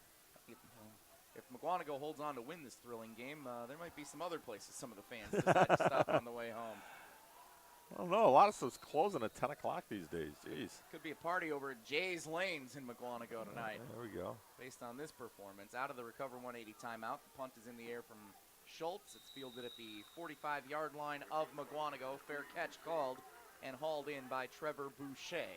If Mukwonago holds on to win this thrilling game, there might be some other places some of the fans decide to stop on the way home. I don't know. A lot of stuff's closing at 10 o'clock these days. Jeez. Could be a party over at Jay's Lanes in Mukwonago tonight. There we go. Based on this performance. Out of the recover 180 timeout. The punt is in the air from Schultz. It's fielded at the 45-yard line of Mukwonago. Fair catch called and hauled in by Trevor Boucher.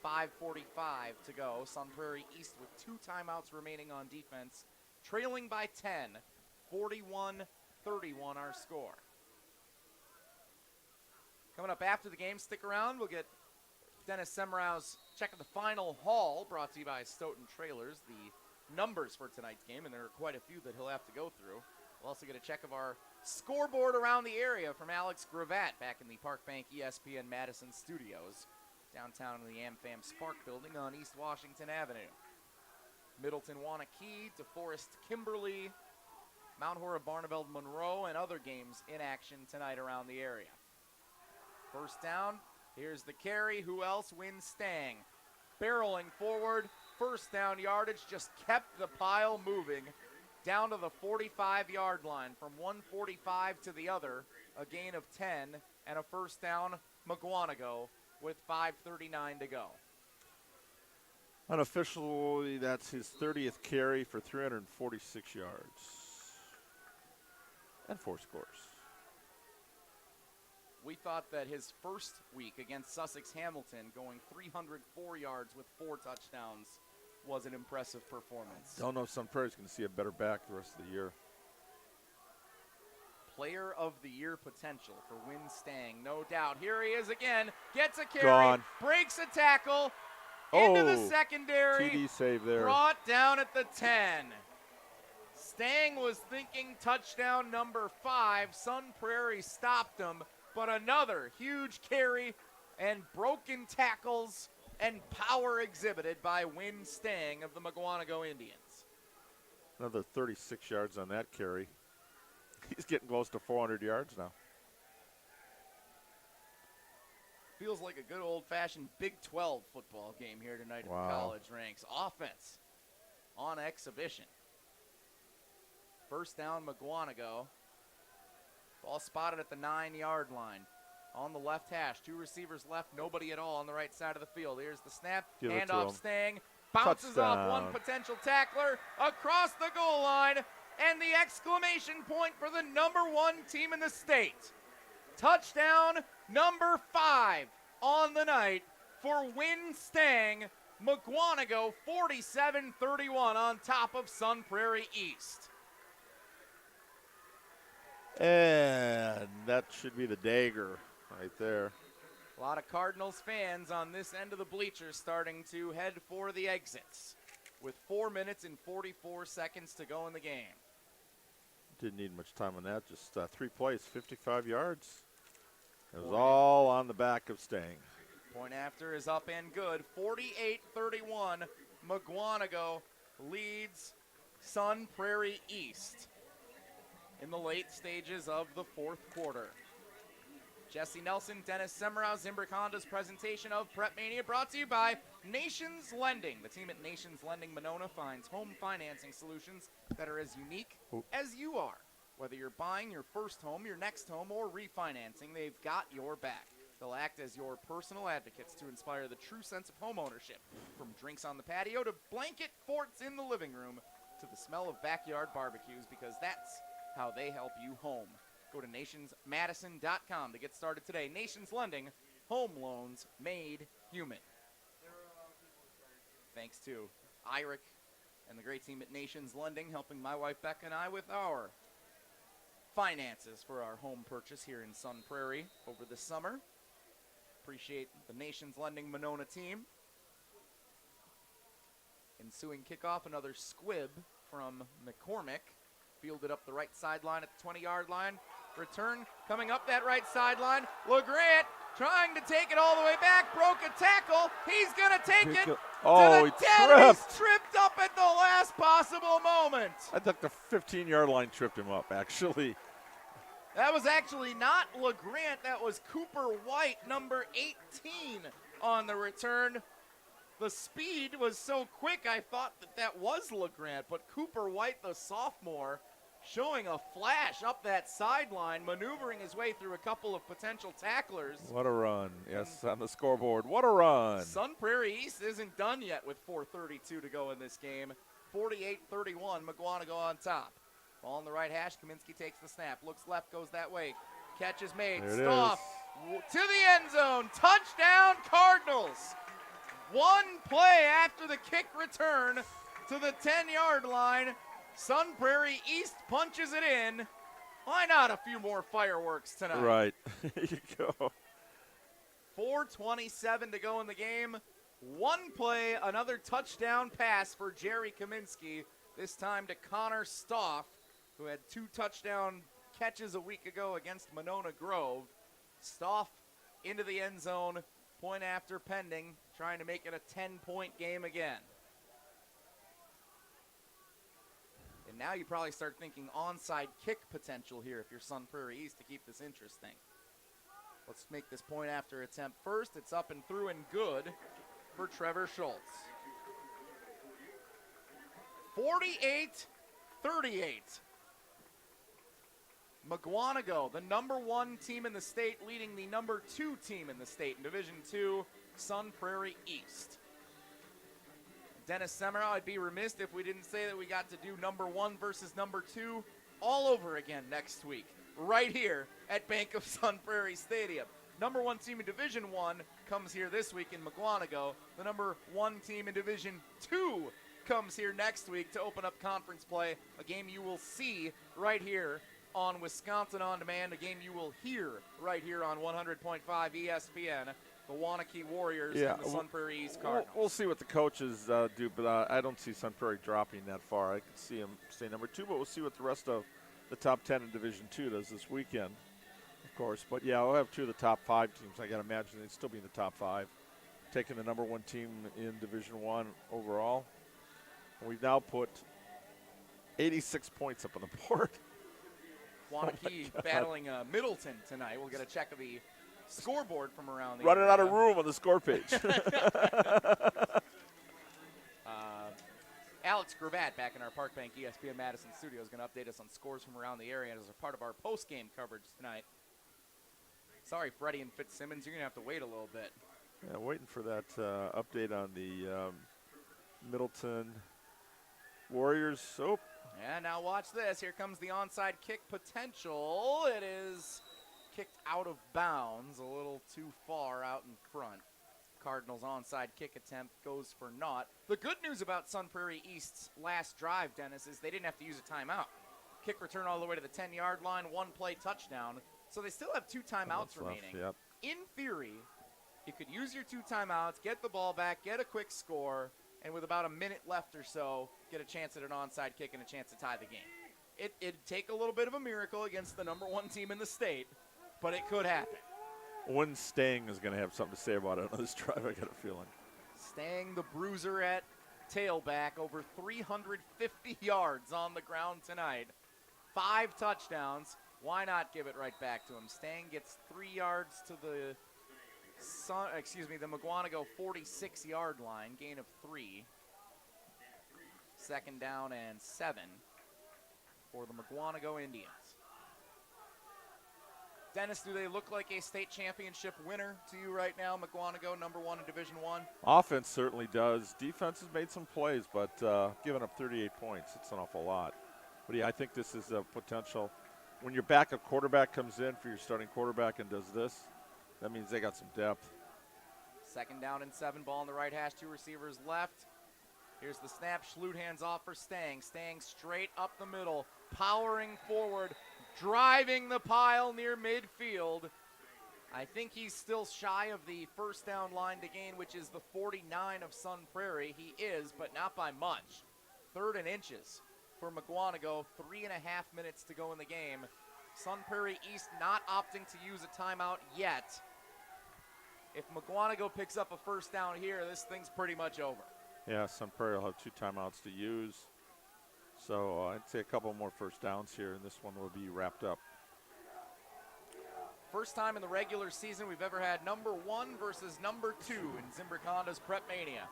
5:45 to go. Sun Prairie East with 2 timeouts remaining on defense. Trailing by 10. 41-31 our score. Coming up after the game, stick around. We'll get Dennis Semrau's check of the final haul, brought to you by Stoughton Trailers, the numbers for tonight's game, and there are quite a few that he'll have to go through. We'll also get a check of our scoreboard around the area from Alex Gravatt back in the Park Bank ESPN Madison studios, downtown in the AmFam Spark building on East Washington Avenue. Middleton Wanakee, DeForest Kimberly, Mount Horeb Barneveld Monroe, and other games in action tonight around the area. First down, here's the carry. Who else? Win Stang. Barreling forward, first down yardage, just kept the pile moving down to the 45-yard line. From one 45 to the other, a gain of 10 and a first down, Mukwonago with 5:39 to go. Unofficially, that's his 30th carry for 346 yards and 4 scores. We thought that his first week against Sussex Hamilton, going 304 yards with 4 touchdowns, was an impressive performance. Don't know if Sun Prairie's going to see a better back the rest of the year. Player of the year potential for Win Stang, no doubt. Here he is again, gets a carry, Gone. breaks a tackle, into the secondary, TD save there. brought down at the 10. Stang was thinking touchdown number 5. Sun Prairie stopped him. But another huge carry and broken tackles and power exhibited by Win Stang of the Mukwonago Indians. Another 36 yards on that carry. He's getting close to 400 yards now. Feels like a good old-fashioned Big 12 football game here tonight in the college ranks. Offense on exhibition. First down, Mukwonago. Ball spotted at the 9-yard line. On the left hash, 2 receivers left, nobody at all on the right side of the field. Here's the snap, handoff Stang, bounces off one potential tackler, across the goal line, and the exclamation point for the number 1 team in the state. Touchdown number 5 on the night for Win Stang. Mukwonago 47-31 on top of Sun Prairie East. And that should be the dagger right there. A lot of Cardinals fans on this end of the bleachers starting to head for the exits with 4 minutes and 44 seconds to go in the game. Didn't need much time on that. Just 3 plays, 55 yards. It was all on the back of Stang. Point after is up and good. 48-31. Mukwonago leads Sun Prairie East in the late stages of the 4th quarter. Jesse Nelson, Dennis Semrau, Zimbrick Honda's presentation of PrepMania brought to you by Nations Lending. The team at Nations Lending Monona finds home financing solutions that are as unique as you are. Whether you're buying your first home, your next home, or refinancing, they've got your back. They'll act as your personal advocates to inspire the true sense of homeownership. From drinks on the patio to blanket forts in the living room to the smell of backyard barbecues, because that's how they help you home. Go to nationsmadison.com to get started today. Nations Lending, home loans made human. Thanks to Iric and the great team at Nations Lending, helping my wife Becca and I with our finances for our home purchase here in Sun Prairie over the summer. Appreciate the Nations Lending Monona team. Ensuing kickoff, another squib from McCormick. Fielded up the right sideline at the 20-yard line. Return coming up that right sideline. LeGrant trying to take it all the way back. Broke a tackle. He's going to take it to the 10. He's tripped up at the last possible moment. I think the 15-yard line tripped him up, actually. That was actually not LeGrant. That was Cooper White, number 18, on the return. The speed was so quick, I thought that was LeGrant, but Cooper White, the sophomore, showing a flash up that sideline, maneuvering his way through a couple of potential tacklers. What a run. Yes, on the scoreboard. What a run. Sun Prairie East isn't done yet with 4:32 to go in this game. 48-31, Mukwonago on top. Ball on the right hash, Kaminsky takes the snap, looks left, goes that way. Catch is made, Stoff to the end zone, touchdown Cardinals. One play after the kick return to the 10-yard line. Sun Prairie East punches it in. Why not a few more fireworks tonight? Right. There you go. 4:27 to go in the game. One play, another touchdown pass for Jerry Kaminsky, this time to Connor Stoff, who had 2 touchdown catches a week ago against Monona Grove. Stoff into the end zone, point after pending, trying to make it a 10-point game again. And now you probably start thinking onside kick potential here if you're Sun Prairie East to keep this interesting. Let's make this point after attempt first. It's up and through and good for Trevor Schultz. 48-38. Mukwonago, the number 1 team in the state, leading the number 2 team in the state in Division II, Sun Prairie East. Dennis Semrau, I'd be remiss if we didn't say that we got to do number 1 versus number 2 all over again next week, right here at Bank of Sun Prairie Stadium. Number 1 team in Division I comes here this week in Mukwonago. The number 1 team in Division II comes here next week to open up conference play, a game you will see right here on Wisconsin On Demand, a game you will hear right here on 100.5 ESPN. The Wanakee Warriors and the Sun Prairie East Cardinals. We'll see what the coaches do, but I don't see Sun Prairie dropping that far. I could see them stay number 2, but we'll see what the rest of the top 10 in Division II does this weekend, of course. But, yeah, we'll have 2 of the top 5 teams. I got to imagine they'd still be in the top 5, taking the number 1 team in Division I overall. And we've now put 86 points up on the board. Wanakee battling Middleton tonight. We'll get a check of the scoreboard from around the running area. out of room on the score page. Alex Gravatt back in our Park Bank ESPN Madison studio is going to update us on scores from around the area as a part of our post-game coverage tonight. Sorry, Freddie and Fitzsimmons, you're going to have to wait a little bit. Yeah, waiting for that update on the Middleton Warriors. Oh. Yeah, now watch this. Here comes the onside kick potential. It is kicked out of bounds, a little too far out in front. Cardinals onside kick attempt goes for naught. The good news about Sun Prairie East's last drive, Dennis, is they didn't have to use a timeout. Kick return all the way to the 10-yard line, 1-play touchdown. So they still have 2 timeouts remaining. Yep. In theory, you could use your 2 timeouts, get the ball back, get a quick score, and with about a minute left or so, get a chance at an onside kick and a chance to tie the game. It'd take a little bit of a miracle against the number 1 team in the state, but it could happen. When Stang is going to have something to say about it on this drive, I got a feeling. Stang, the bruiser at tailback, over 350 yards on the ground tonight. 5 touchdowns. Why not give it right back to him? Stang gets 3 yards to the Mukwonago 46-yard line, gain of 3. 2nd down and 7 for the Mukwonago Indians. Dennis, do they look like a state championship winner to you right now? Mukwonago, number 1 in Division 1? Offense certainly does. Defense has made some plays, but giving up 38 points, it's an awful lot. But yeah, I think this is a potential. When your backup quarterback comes in for your starting quarterback and does this, that means they got some depth. 2nd down and 7, ball on the right hash, 2 receivers left. Here's the snap, Schlut hands off for Stang. Stang straight up the middle, powering forward, driving the pile near midfield. I think he's still shy of the 1st down line to gain, which is the 49 of Sun Prairie. He is, but not by much. 3rd and inches for Mukwonago, 3.5 minutes to go in the game. Sun Prairie East not opting to use a timeout yet. If Mukwonago picks up a 1st down here, this thing's pretty much over. Yeah, Sun Prairie will have 2 timeouts to use. So I'd say a couple more 1st downs here, and this one will be wrapped up. First time in the regular season we've ever had number 1 versus number 2 in Zimbrick Honda's PrepMania.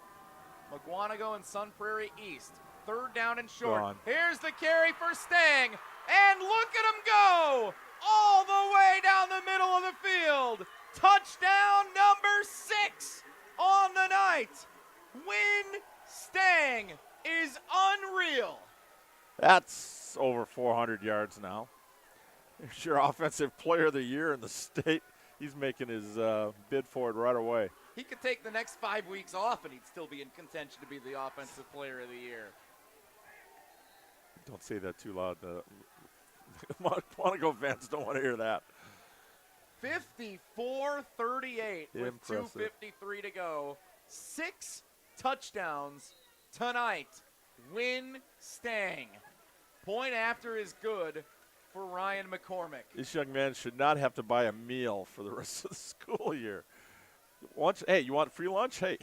Mukwonago and Sun Prairie East. 3rd down and short. Here's the carry for Stang, and look at him go all the way down the middle of the field. Touchdown number 6 on the night. Win Stang is unreal. That's over 400 yards now. He's your offensive player of the year in the state. He's making his bid for it right away. He could take the next 5 weeks off and he'd still be in contention to be the offensive player of the year. Don't say that too loud. Mukwonago fans don't want to hear that. 54-38 with Impressive. 2:53 to go. 6 touchdowns tonight. Win Stang. Point after is good for Ryan McCormick. This young man should not have to buy a meal for the rest of the school year. Lunch, hey, you want free lunch? Hey,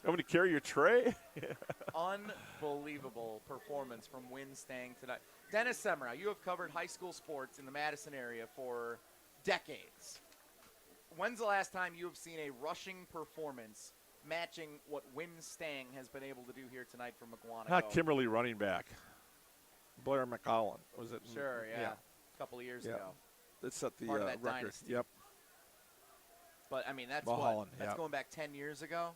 want me to carry your tray? Unbelievable performance from Win Stang tonight. Dennis Semrau, you have covered high school sports in the Madison area for decades. When's the last time you have seen a rushing performance matching what Win Stang has been able to do here tonight for Mukwonago? Kimberly running back. Blair McCollin. Was it? Sure, yeah. A couple of years ago. That set the Part of that record. dynasty. Yep. But, I mean, that's Mulholland, That's yep. going back 10 years ago.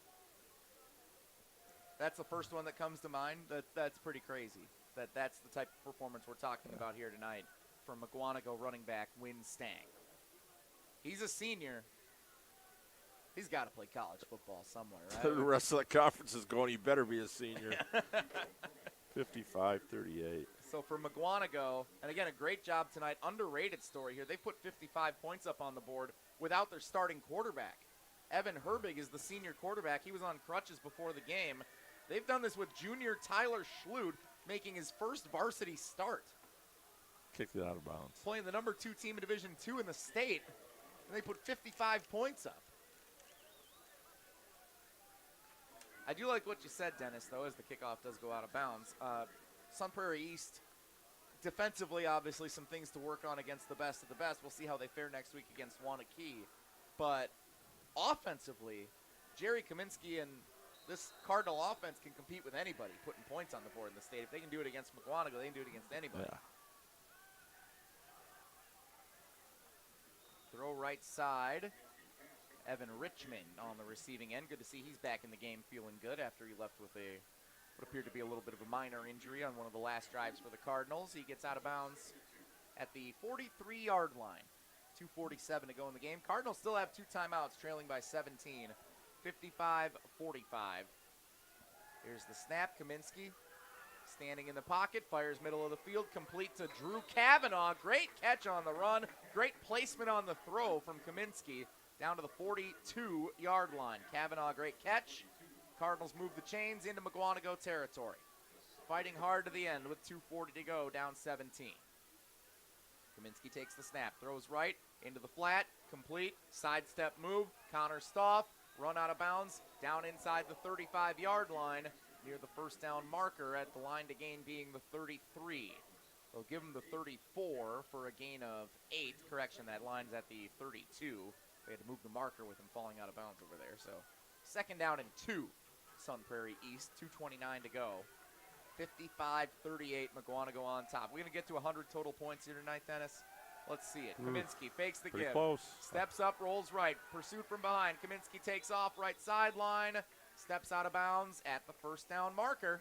That's the first one that comes to mind. That's pretty crazy. That's the type of performance we're talking about here tonight from Mukwonago running back Win Stang. He's a senior. He's got to play college football somewhere, right? The rest of the conference is going, he better be a senior. 55-38. So for Mukwonago, and again, a great job tonight. Underrated story here. They put 55 points up on the board without their starting quarterback. Evan Herbig is the senior quarterback. He was on crutches before the game. They've done this with junior Tyler Schlut making his first varsity start. Kicked it out of bounds. Playing the number 2 team in Division II in the state, and they put 55 points up. I do like what you said, Dennis, though, as the kickoff does go out of bounds. Sun Prairie East, defensively, obviously, some things to work on against the best of the best. We'll see how they fare next week against Wanakee. But offensively, Jerry Kaminsky and this Cardinal offense can compete with anybody putting points on the board in the state. If they can do it against Mukwonago, they can do it against anybody. Yeah. Throw right side. Evan Richmond on the receiving end. Good to see he's back in the game feeling good after he left with what appeared to be a little bit of a minor injury on one of the last drives for the Cardinals. He gets out of bounds at the 43-yard line. 2:47 to go in the game. Cardinals still have 2 timeouts, trailing by 17. 55-45. Here's the snap. Kaminsky standing in the pocket, fires middle of the field, complete to Drew Kavanaugh. Great catch on the run. Great placement on the throw from Kaminsky down to the 42-yard line. Kavanaugh, great catch. Cardinals move the chains into Mukwonago territory. Fighting hard to the end with 2:40 to go, down 17. Kaminsky takes the snap, throws right into the flat, complete, sidestep move. Connor Stoff, run out of bounds, down inside the 35-yard line, near the 1st down marker at the line to gain being the 33. They'll give them the 34 for a gain of 8. Correction, that line's at the 32. They had to move the marker with him falling out of bounds over there. So 2nd down and 2, Sun Prairie East, 2:29 to go. 55-38, Mukwonago on top. We're going to get to 100 total points here tonight, Dennis. Let's see it. Kaminsky fakes the give. Close. Steps up, rolls right. Pursued from behind. Kaminsky takes off, right sideline. Steps out of bounds at the 1st down marker.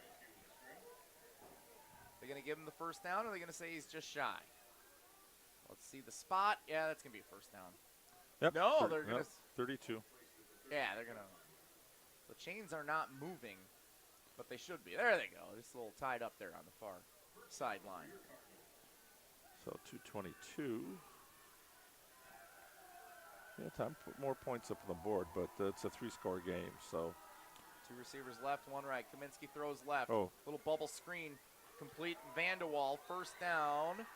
They're going to give him the 1st down, or are they going to say he's just shy? Let's see the spot. Yeah, that's going to be a 1st down. Yep. No, they're going to. 32. Yeah, they're going to. The chains are not moving, but they should be. There they go. Just a little tied up there on the far sideline. So 222. Yeah, time to put more points up on the board, but it's a 3-score game, so. 2 receivers left, 1 right. Kaminsky throws left. Oh. Little bubble screen. Complete Vanderwall. 1st down.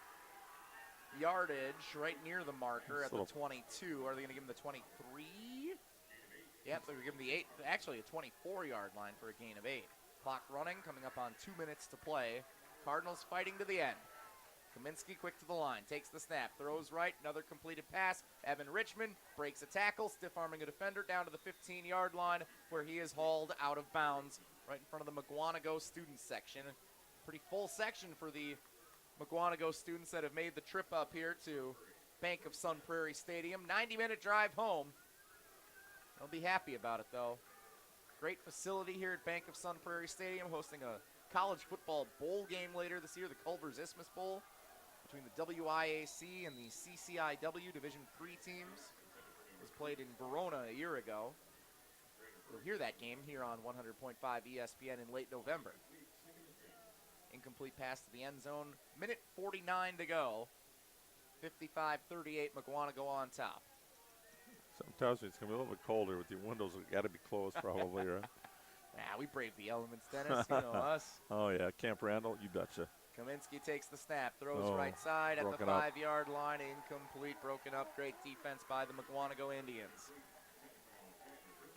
Yardage right near the marker at the 22. Are they going to give him the 23? Yep, they're going to give him the 8. Actually, a 24-yard line for a gain of 8. Clock running, coming up on 2 minutes to play. Cardinals fighting to the end. Kaminsky quick to the line, takes the snap, throws right, another completed pass. Evan Richmond breaks a tackle, stiff-arming a defender down to the 15-yard line where he is hauled out of bounds right in front of the Mukwonago student section. Pretty full section for the Mukwonago students that have made the trip up here to Bank of Sun Prairie Stadium. 90-minute drive home. They'll be happy about it, though. Great facility here at Bank of Sun Prairie Stadium, hosting a college football bowl game later this year, the Culver's Isthmus Bowl, between the WIAC and the CCIW Division III teams. It was played in Verona a year ago. You'll hear that game here on 100.5 ESPN in late November. Incomplete pass to the end zone. Minute 49 to go. 55-38, Mukwonago on top. Sometimes it's going to be a little bit colder with the windows. Got to be closed probably, right? Nah, we brave the elements, Dennis. You know us. Oh, yeah. Camp Randall, you betcha. Kaminsky takes the snap, throws right side at the 5-yard line. Incomplete, broken up. Great defense by the Mukwonago Indians.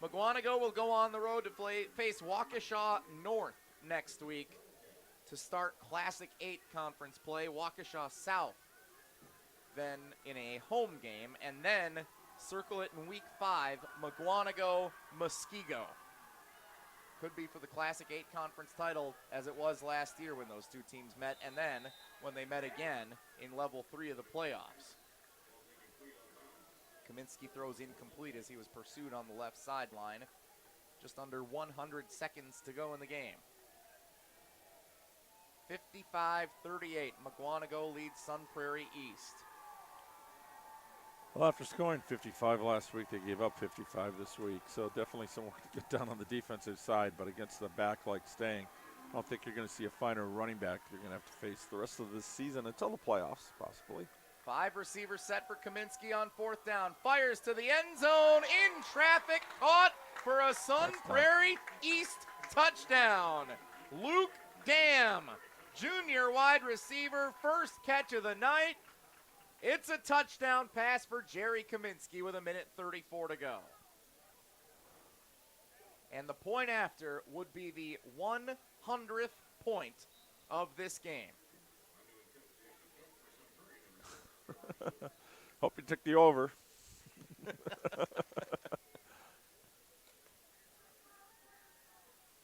Mukwonago will go on the road to face Waukesha North next week to start Classic 8 conference play. Waukesha South then in a home game, and then circle it in week 5, Mukwonago Muskego. Could be for the Classic 8 conference title as it was last year when those 2 teams met, and then when they met again in level 3 of the playoffs. Kaminsky throws incomplete as he was pursued on the left sideline. Just under 100 seconds to go in the game. 55-38, Mukwonago leads Sun Prairie East. Well, after scoring 55 last week, they gave up 55 this week. So definitely some work to get done on the defensive side. But against the back like Stang, I don't think you're going to see a finer running back you're going to have to face the rest of this season until the playoffs, possibly. 5 receivers set for Kaminsky on 4th down. Fires to the end zone, in traffic, caught for a Sun Prairie East touchdown. Luke Dam, junior wide receiver, first catch of the night. It's a touchdown pass for Jerry Kaminsky with 1:34 to go. And the point after would be the 100th point of this game. Hope you took the over.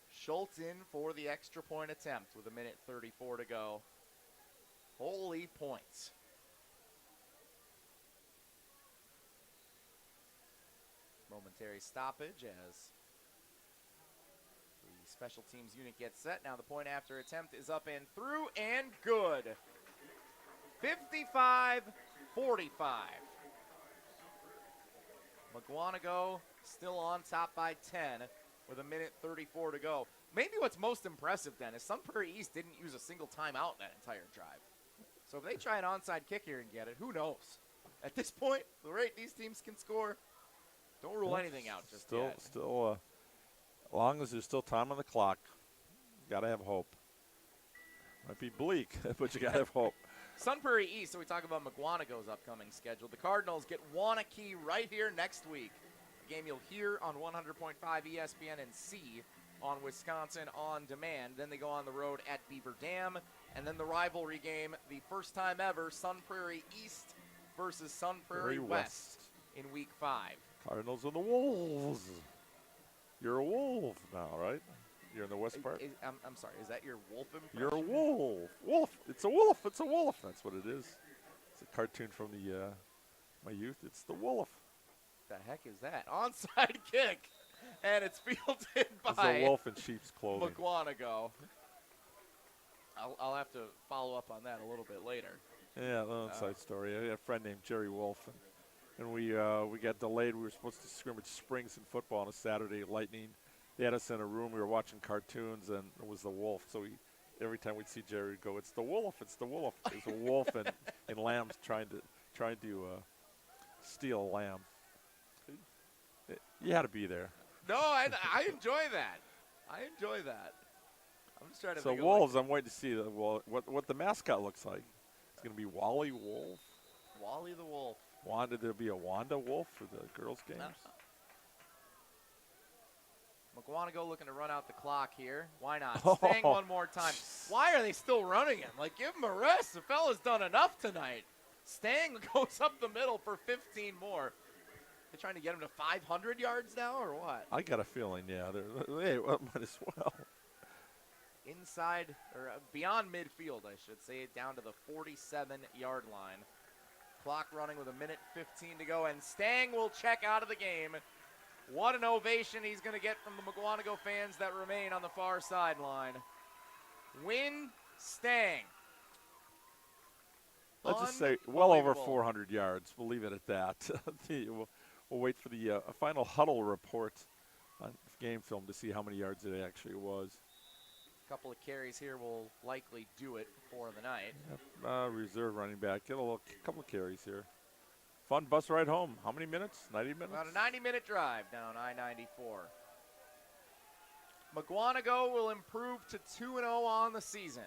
Schultz in for the extra point attempt with 1:34 to go. Holy points. Momentary stoppage as the special teams unit gets set. Now the point after attempt is up and through and good. 55-45. Mukwonago still on top by 10 with 1:34 to go. Maybe what's most impressive then is Sun Prairie East didn't use a single timeout that entire drive. So if they try an onside kick here and get it, who knows? At this point, the rate these teams can score, don't rule anything out just yet. Still, as long as there's still time on the clock, you got to have hope. Might be bleak, but you got to have hope. Sun Prairie East, so we talk about Mukwonago's upcoming schedule. The Cardinals get Waunakee right here next week. A game you'll hear on 100.5 ESPN and see on Wisconsin On Demand. Then they go on the road at Beaver Dam, and then the rivalry game, the first time ever, Sun Prairie East versus Sun Prairie West in Week 5. Cardinals and the Wolves. You're a wolf now, right? You're in the west part? I'm sorry, is that your wolf impression? You're a wolf. Wolf. It's a wolf. It's a wolf. That's what it is. It's a cartoon from my youth. It's the wolf. The heck is that? Onside kick. And it's fielded by It's a wolf in sheep's clothing. Mukwonago. I'll have to follow up on that a little bit later. Yeah, little inside story. I had a friend named Jerry Wolf, and we got delayed. We were supposed to scrimmage Springs in football on a Saturday at Lightning. They had us in a room. We were watching cartoons, and it was the wolf. So every time we'd see Jerry, we'd go, "It's the wolf! It's the wolf!" There's a wolf and lambs trying to steal a lamb. You had to be there. No, I enjoy that. I enjoy that. I'm just trying to So think wolves, I'm waiting to see what the mascot looks like. It's going to be Wally Wolf. Wally the Wolf. Wanda, there'll be a Wanda Wolf for the girls' games. Mukwonago looking to run out the clock here. Why not? Staying one more time. Why are they still running him? Like, give him a rest. The fella's done enough tonight. Stang goes up the middle for 15 more. They're trying to get him to 500 yards now, or what? I got a feeling, yeah. Might as well. Inside, or beyond midfield, I should say, down to the 47-yard line. Clock running with 1:15 to go, and Stang will check out of the game. What an ovation he's going to get from the Mukwonago fans that remain on the far sideline. Win Stang. Let's just say well over 400 yards. We'll leave it at that. We'll wait for the final huddle report on game film to see how many yards it actually was. A couple of carries here will likely do it for the night. Yep. Reserve running back. Get a couple of carries here. Fun bus ride home. How many minutes? 90 minutes? About a 90-minute drive down I-94. Mukwonago will improve to 2-0 on the season.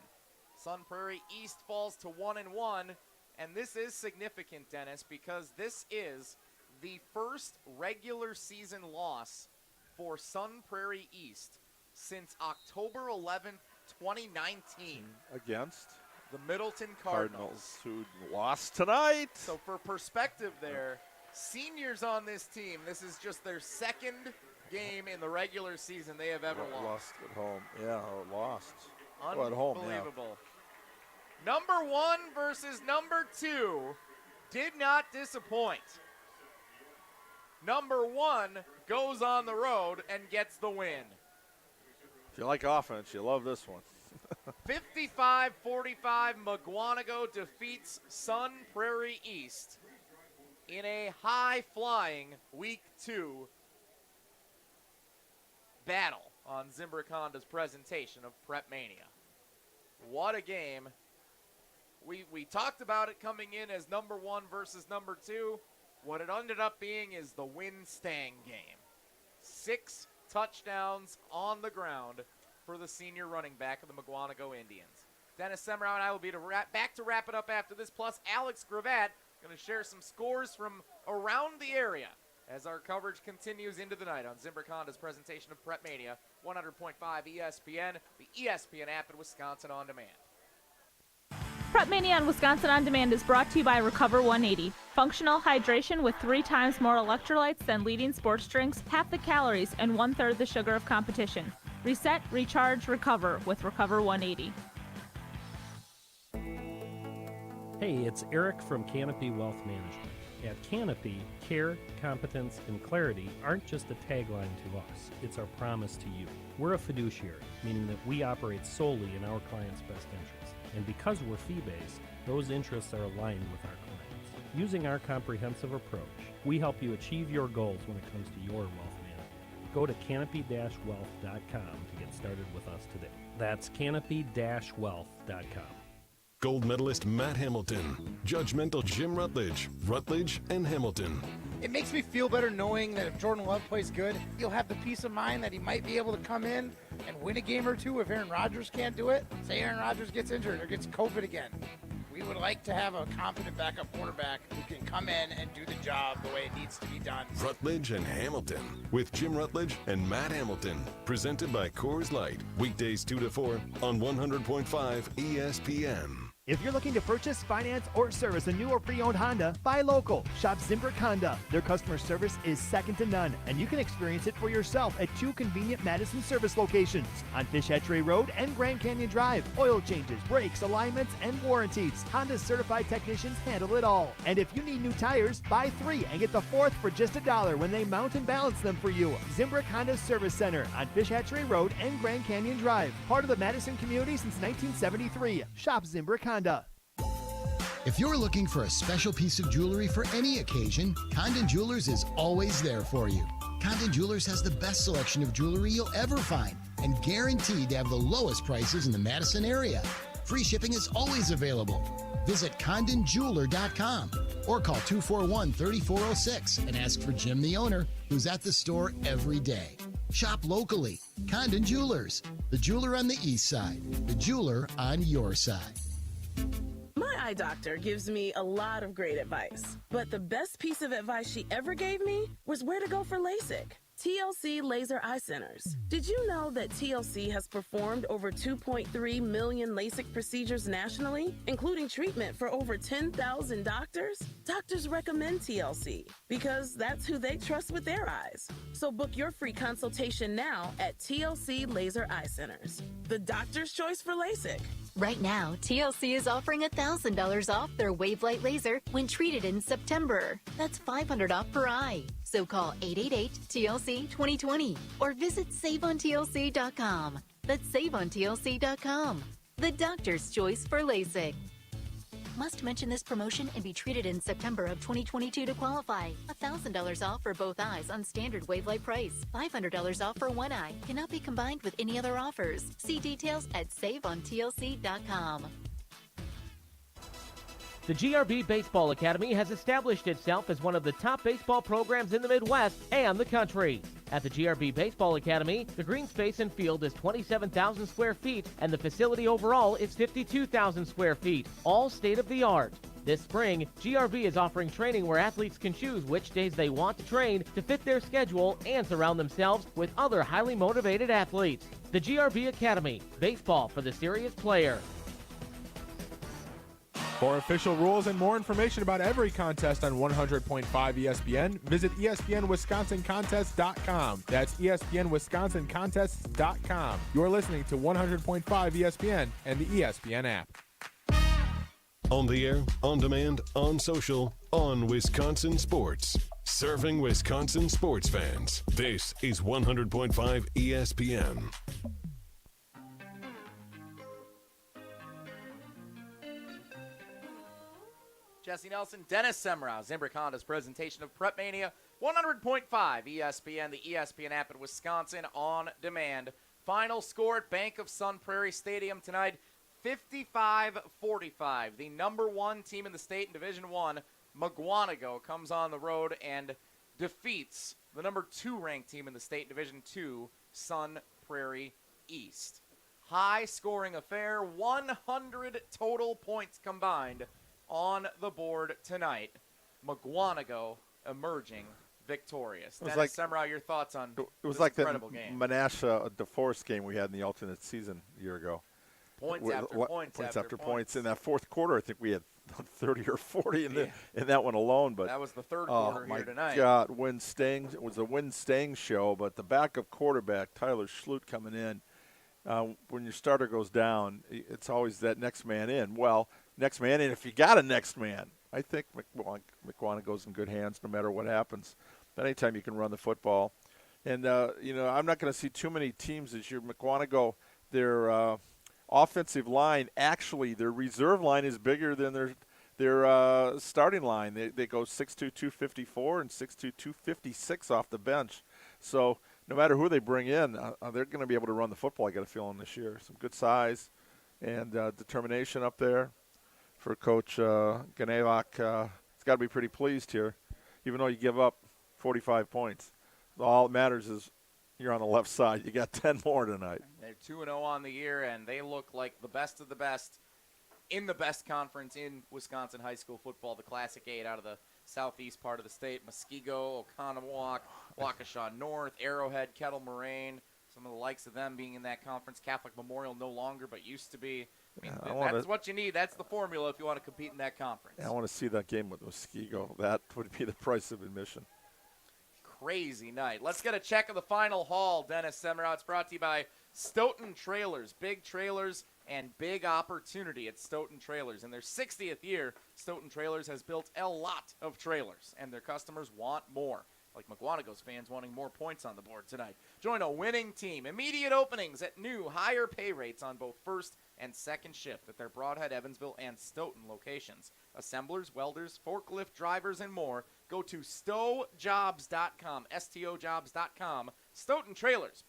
Sun Prairie East falls to 1-1, and this is significant, Dennis, because this is the first regular season loss for Sun Prairie East since October 11th, 2019. Against? The Middleton Cardinals. Who lost tonight. So for perspective there, seniors on this team, this is just their second game in the regular season they have ever lost. At home. Yeah, or lost. Unbelievable. At home, yeah. Number 1 versus number 2 did not disappoint. Number 1 goes on the road and gets the win. If you like offense, you love this one. 55-45, Mukwonago defeats Sun Prairie East in a high-flying Week 2 battle on Zimbrick Honda's presentation of PrepMania. What a game. We talked about it coming in as number 1 versus number 2. What it ended up being is the win-Stang game. 6 touchdowns on the ground for the senior running back of the Mukwonago Indians. Dennis Semrau and I will be back to wrap it up after this, plus Alex Gravatt going to share some scores from around the area as our coverage continues into the night on Zimbrick Honda's presentation of PrepMania, 100.5 ESPN, the ESPN app, and Wisconsin On Demand. PrepMania on Wisconsin On Demand is brought to you by Recover 180. Functional hydration with 3 times more electrolytes than leading sports drinks, half the calories, and 1/3 the sugar of competition. Reset, recharge, recover with Recover 180. Hey, it's Eric from Canopy Wealth Management. At Canopy, care, competence, and clarity aren't just a tagline to us. It's our promise to you. We're a fiduciary, meaning that we operate solely in our clients' best interests. And because we're fee-based, those interests are aligned with our clients. Using our comprehensive approach, we help you achieve your goals when it comes to your wealth management. Go to canopy-wealth.com to get started with us today. That's canopy-wealth.com. Gold medalist Matt Hamilton, judgmental Jim Rutledge, and Hamilton. It makes me feel better knowing that if Jordan Love plays good, he'll have the peace of mind that he might be able to come in and win a game or two if Aaron Rodgers can't do it. Say Aaron Rodgers gets injured or gets COVID again. We would like to have a confident backup quarterback who can come in and do the job the way it needs to be done. Rutledge and Hamilton with Jim Rutledge and Matt Hamilton. Presented by Coors Light. Weekdays 2 to 4 on 100.5 ESPN. If you're looking to purchase, finance, or service a new or pre-owned Honda, buy local. Shop Zimbrick Honda. Their customer service is second to none, and you can experience it for yourself at 2 convenient Madison service locations on Fish Hatchery Road and Grand Canyon Drive. Oil changes, brakes, alignments, and warranties. Honda's certified technicians handle it all. And if you need new tires, buy 3 and get the 4th for just $1 when they mount and balance them for you. Zimbrick Honda Service Center on Fish Hatchery Road and Grand Canyon Drive. Part of the Madison community since 1973. Shop Zimbrick Honda. If you're looking for a special piece of jewelry for any occasion, Condon Jewelers is always there for you. Condon Jewelers has the best selection of jewelry you'll ever find and guaranteed to have the lowest prices in the Madison area. Free shipping is always available. Visit CondonJeweler.com or call 241-3406 and ask for Jim, the owner, who's at the store every day. Shop locally. Condon Jewelers, the jeweler on the east side, the jeweler on your side. My eye doctor gives me a lot of great advice, but the best piece of advice she ever gave me was where to go for LASIK. TLC Laser Eye Centers. Did you know that TLC has performed over 2.3 million LASIK procedures nationally, including treatment for over 10,000 doctors? Doctors recommend TLC because that's who they trust with their eyes. So book your free consultation now at TLC Laser Eye Centers, the doctor's choice for LASIK. Right now, TLC is offering $1,000 off their Wavelight laser when treated in September. That's $500 off per eye. So call 888-TLC-2020 or visit SaveOnTLC.com. That's SaveOnTLC.com. The doctor's choice for LASIK. Must mention this promotion and be treated in September of 2022 to qualify. $1,000 off for both eyes on standard Wavelight price. $500 off for one eye. Cannot be combined with any other offers. See details at SaveOnTLC.com. The GRB Baseball Academy has established itself as one of the top baseball programs in the Midwest and the country. At the GRB Baseball Academy, the green space and field is 27,000 square feet, and the facility overall is 52,000 square feet, all state-of-the-art. This spring, GRB is offering training where athletes can choose which days they want to train to fit their schedule and surround themselves with other highly motivated athletes. The GRB Academy, baseball for the serious player. For official rules and more information about every contest on 100.5 ESPN, visit ESPNWisconsinContests.com. That's ESPNWisconsinContests.com. You're listening to 100.5 ESPN and the ESPN app. On the air, on demand, on social, on Wisconsin Sports. Serving Wisconsin sports fans. This is 100.5 ESPN. Jesse Nelson, Dennis Semrau, Zimbrick Honda's presentation of PrepMania, 100.5 ESPN, the ESPN app in Wisconsin on demand. Final score at Bank of Sun Prairie Stadium tonight, 55-45. The number one team in the state in Division I, Mukwonago, comes on the road and defeats the number 2 ranked team in the state in Division II, Sun Prairie East. High scoring affair, 100 total points combined on the board tonight. Mukwonago emerging victorious. Dennis Semrau, your thoughts on this incredible game? Menasha DeForest game we had in the alternate season a year ago. Points after points. In that fourth quarter, I think we had 30 or 40 in that one alone. But that was the third quarter here tonight. God, it was a win-staying show, but the backup quarterback, Tyler Schlutt, coming in, when your starter goes down, it's always that next man in. Well, next man in, if you got a next man, I think Mukwonago's in good hands no matter what happens. But anytime you can run the football. And, I'm not going to see too many teams this year. Mukwonago, their offensive line, actually, their reserve line is bigger than their starting line. They go 6'2", 254 and 6'2", 256 off the bench. So no matter who they bring in, they're going to be able to run the football, I got a feeling, this year. Some good size and determination up there for Coach Ganevak. He's got to be pretty pleased here, even though you give up 45 points. All that matters is you're on the left side. You got 10 more tonight. They're 2-0 on the year, and they look like the best of the best in the best conference in Wisconsin high school football, the Classic 8 out of the southeast part of the state. Muskego, Oconomowoc, Waukesha North, Arrowhead, Kettle Moraine, some of the likes of them being in that conference. Catholic Memorial no longer, but used to be. I mean, that's what you need. That's the formula if you want to compete in that conference. Yeah, I want to see that game with Muskego. That would be the price of admission. Crazy night. Let's get a check of the final haul, Dennis Semrau. It's brought to you by Stoughton Trailers. Big trailers and big opportunity at Stoughton Trailers. In their 60th year, Stoughton Trailers has built a lot of trailers, and their customers want more. Like Mukwonago's fans wanting more points on the board tonight. Join a winning team. Immediate openings at new, higher pay rates on both first and second shift at their Broadhead, Evansville, and Stoughton locations. Assemblers, welders, forklift drivers, and more. Go to stojobs.com, STOjobs.com. Stoughton Trailers,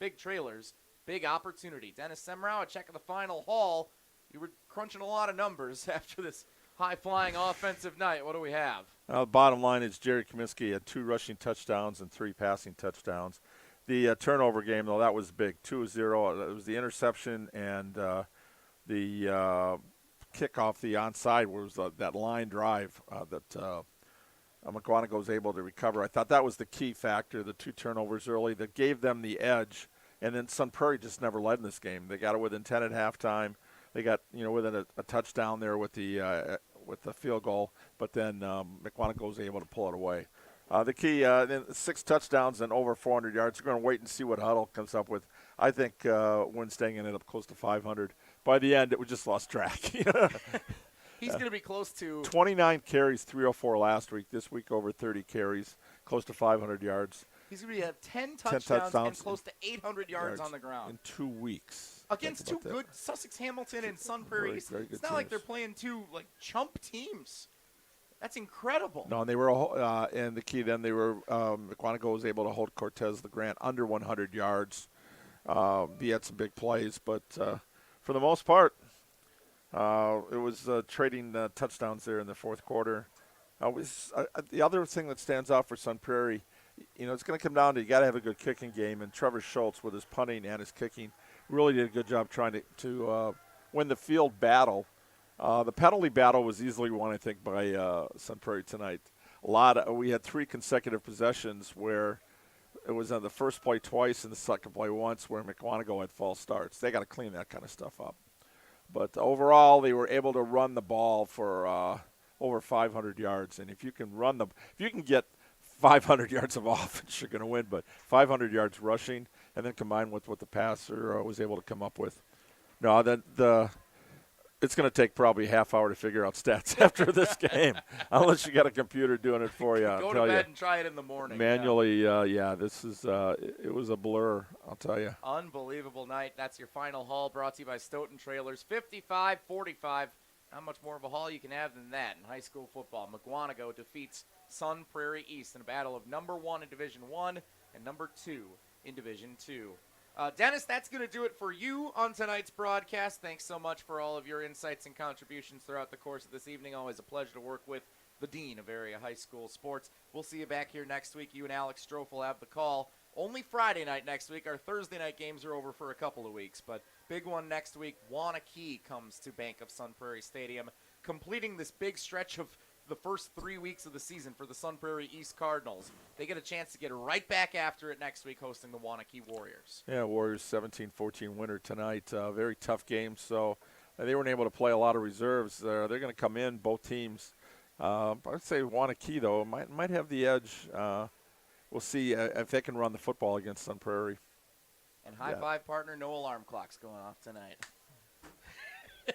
big opportunity. Dennis Semrau, a check of the final haul. You were crunching a lot of numbers after this high-flying offensive night. What do we have? Bottom line is Jerry Kaminsky had 2 rushing touchdowns and 3 passing touchdowns. The turnover game, though, that was big, 2-0. It was the interception and the kickoff, the onside, was that line drive that Mukwonago was able to recover. I thought that was the key factor, the 2 turnovers early that gave them the edge. And then Sun Prairie just never led in this game. They got it within 10 at halftime. They got within a touchdown there with the field goal, but then Mukwonago was able to pull it away. The key, then 6 touchdowns and over 400 yards. We're going to wait and see what Huddle comes up with. I think Winstang ended up close to 500. By the end, we just lost track. He's going to be close to 29 carries, 304 last week. This week over 30 carries, close to 500 yards. He's going to have 10 touchdowns and close to 800 yards on the ground. In 2 weeks. Against 2 good Sussex Hamilton and Sun Prairie East. It's not like they're playing 2 chump teams. That's incredible. No, and they were and the key then Mukwonago was able to hold Cortez LeGrand under 100 yards. He had some big plays, but for the most part, it was trading touchdowns there in the fourth quarter. The other thing that stands out for Sun Prairie, it's going to come down to you got to have a good kicking game, and Trevor Schultz with his punting and his kicking really did a good job trying to win the field battle. The penalty battle was easily won, I think, by Sun Prairie tonight. We had 3 consecutive possessions where it was on the first play twice and the second play once where Mukwonago had false starts. They got to clean that kind of stuff up. But overall, they were able to run the ball for over 500 yards, and if you can get 500 yards of offense, you're going to win. But 500 yards rushing, and then combined with what the passer was able to come up with. No, it's going to take probably a half hour to figure out stats after this game, unless you got a computer doing it for you. Go to bed and try it in the morning. Manually, this is it was a blur, I'll tell you. Unbelievable night. That's your final haul brought to you by Stoughton Trailers. 55-45. Not much more of a haul you can have than that in high school football. Mukwonago defeats Sun Prairie East in a battle of number 1 in Division 1 and number 2 in Division 2. Dennis, that's going to do it for you on tonight's broadcast. Thanks so much for all of your insights and contributions throughout the course of this evening. Always a pleasure to work with the Dean of Area High School Sports. We'll see you back here next week. You and Alex Strofe will have the call. Only Friday night next week. Our Thursday night games are over for a couple of weeks, but big one next week. Wanakee comes to Bank of Sun Prairie Stadium, completing this big stretch of the first 3 weeks of the season for the Sun Prairie East Cardinals. They get a chance to get right back after it next week, hosting the Wanakee Warriors. Yeah, Warriors 17-14 winner tonight. Very tough game, so they weren't able to play a lot of reserves. They're going to come in, both teams. I'd say Wanakee, though, might have the edge. We'll see if they can run the football against Sun Prairie. And high-five partner, no alarm clocks going off tonight.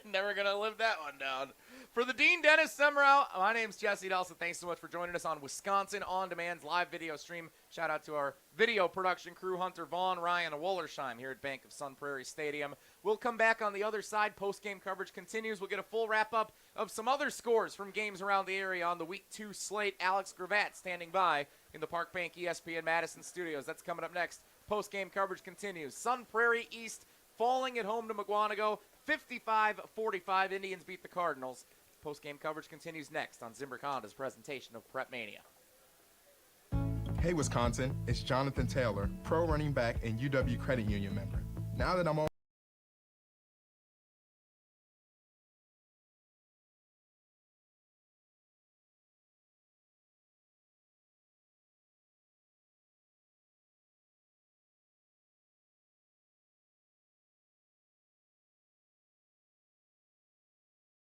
Never going to live that one down. For the Dean, Dennis Semrau, my name's Jesse Delson. Thanks so much for joining us on Wisconsin On Demand's live video stream. Shout out to our video production crew, Hunter Vaughn, Ryan Wollersheim here at Bank of Sun Prairie Stadium. We'll come back on the other side. Post-game coverage continues. We'll get a full wrap-up of some other scores from games around the area on the Week 2 slate. Alex Gravatt standing by in the Park Bank ESPN Madison studios. That's coming up next. Post-game coverage continues. Sun Prairie East falling at home to Mukwonago. 55-45, Indians beat the Cardinals. Post-game coverage continues next on Zimbrick Honda's presentation of PrepMania. Hey Wisconsin, it's Jonathan Taylor, pro running back and UW Credit Union member. Now that I'm all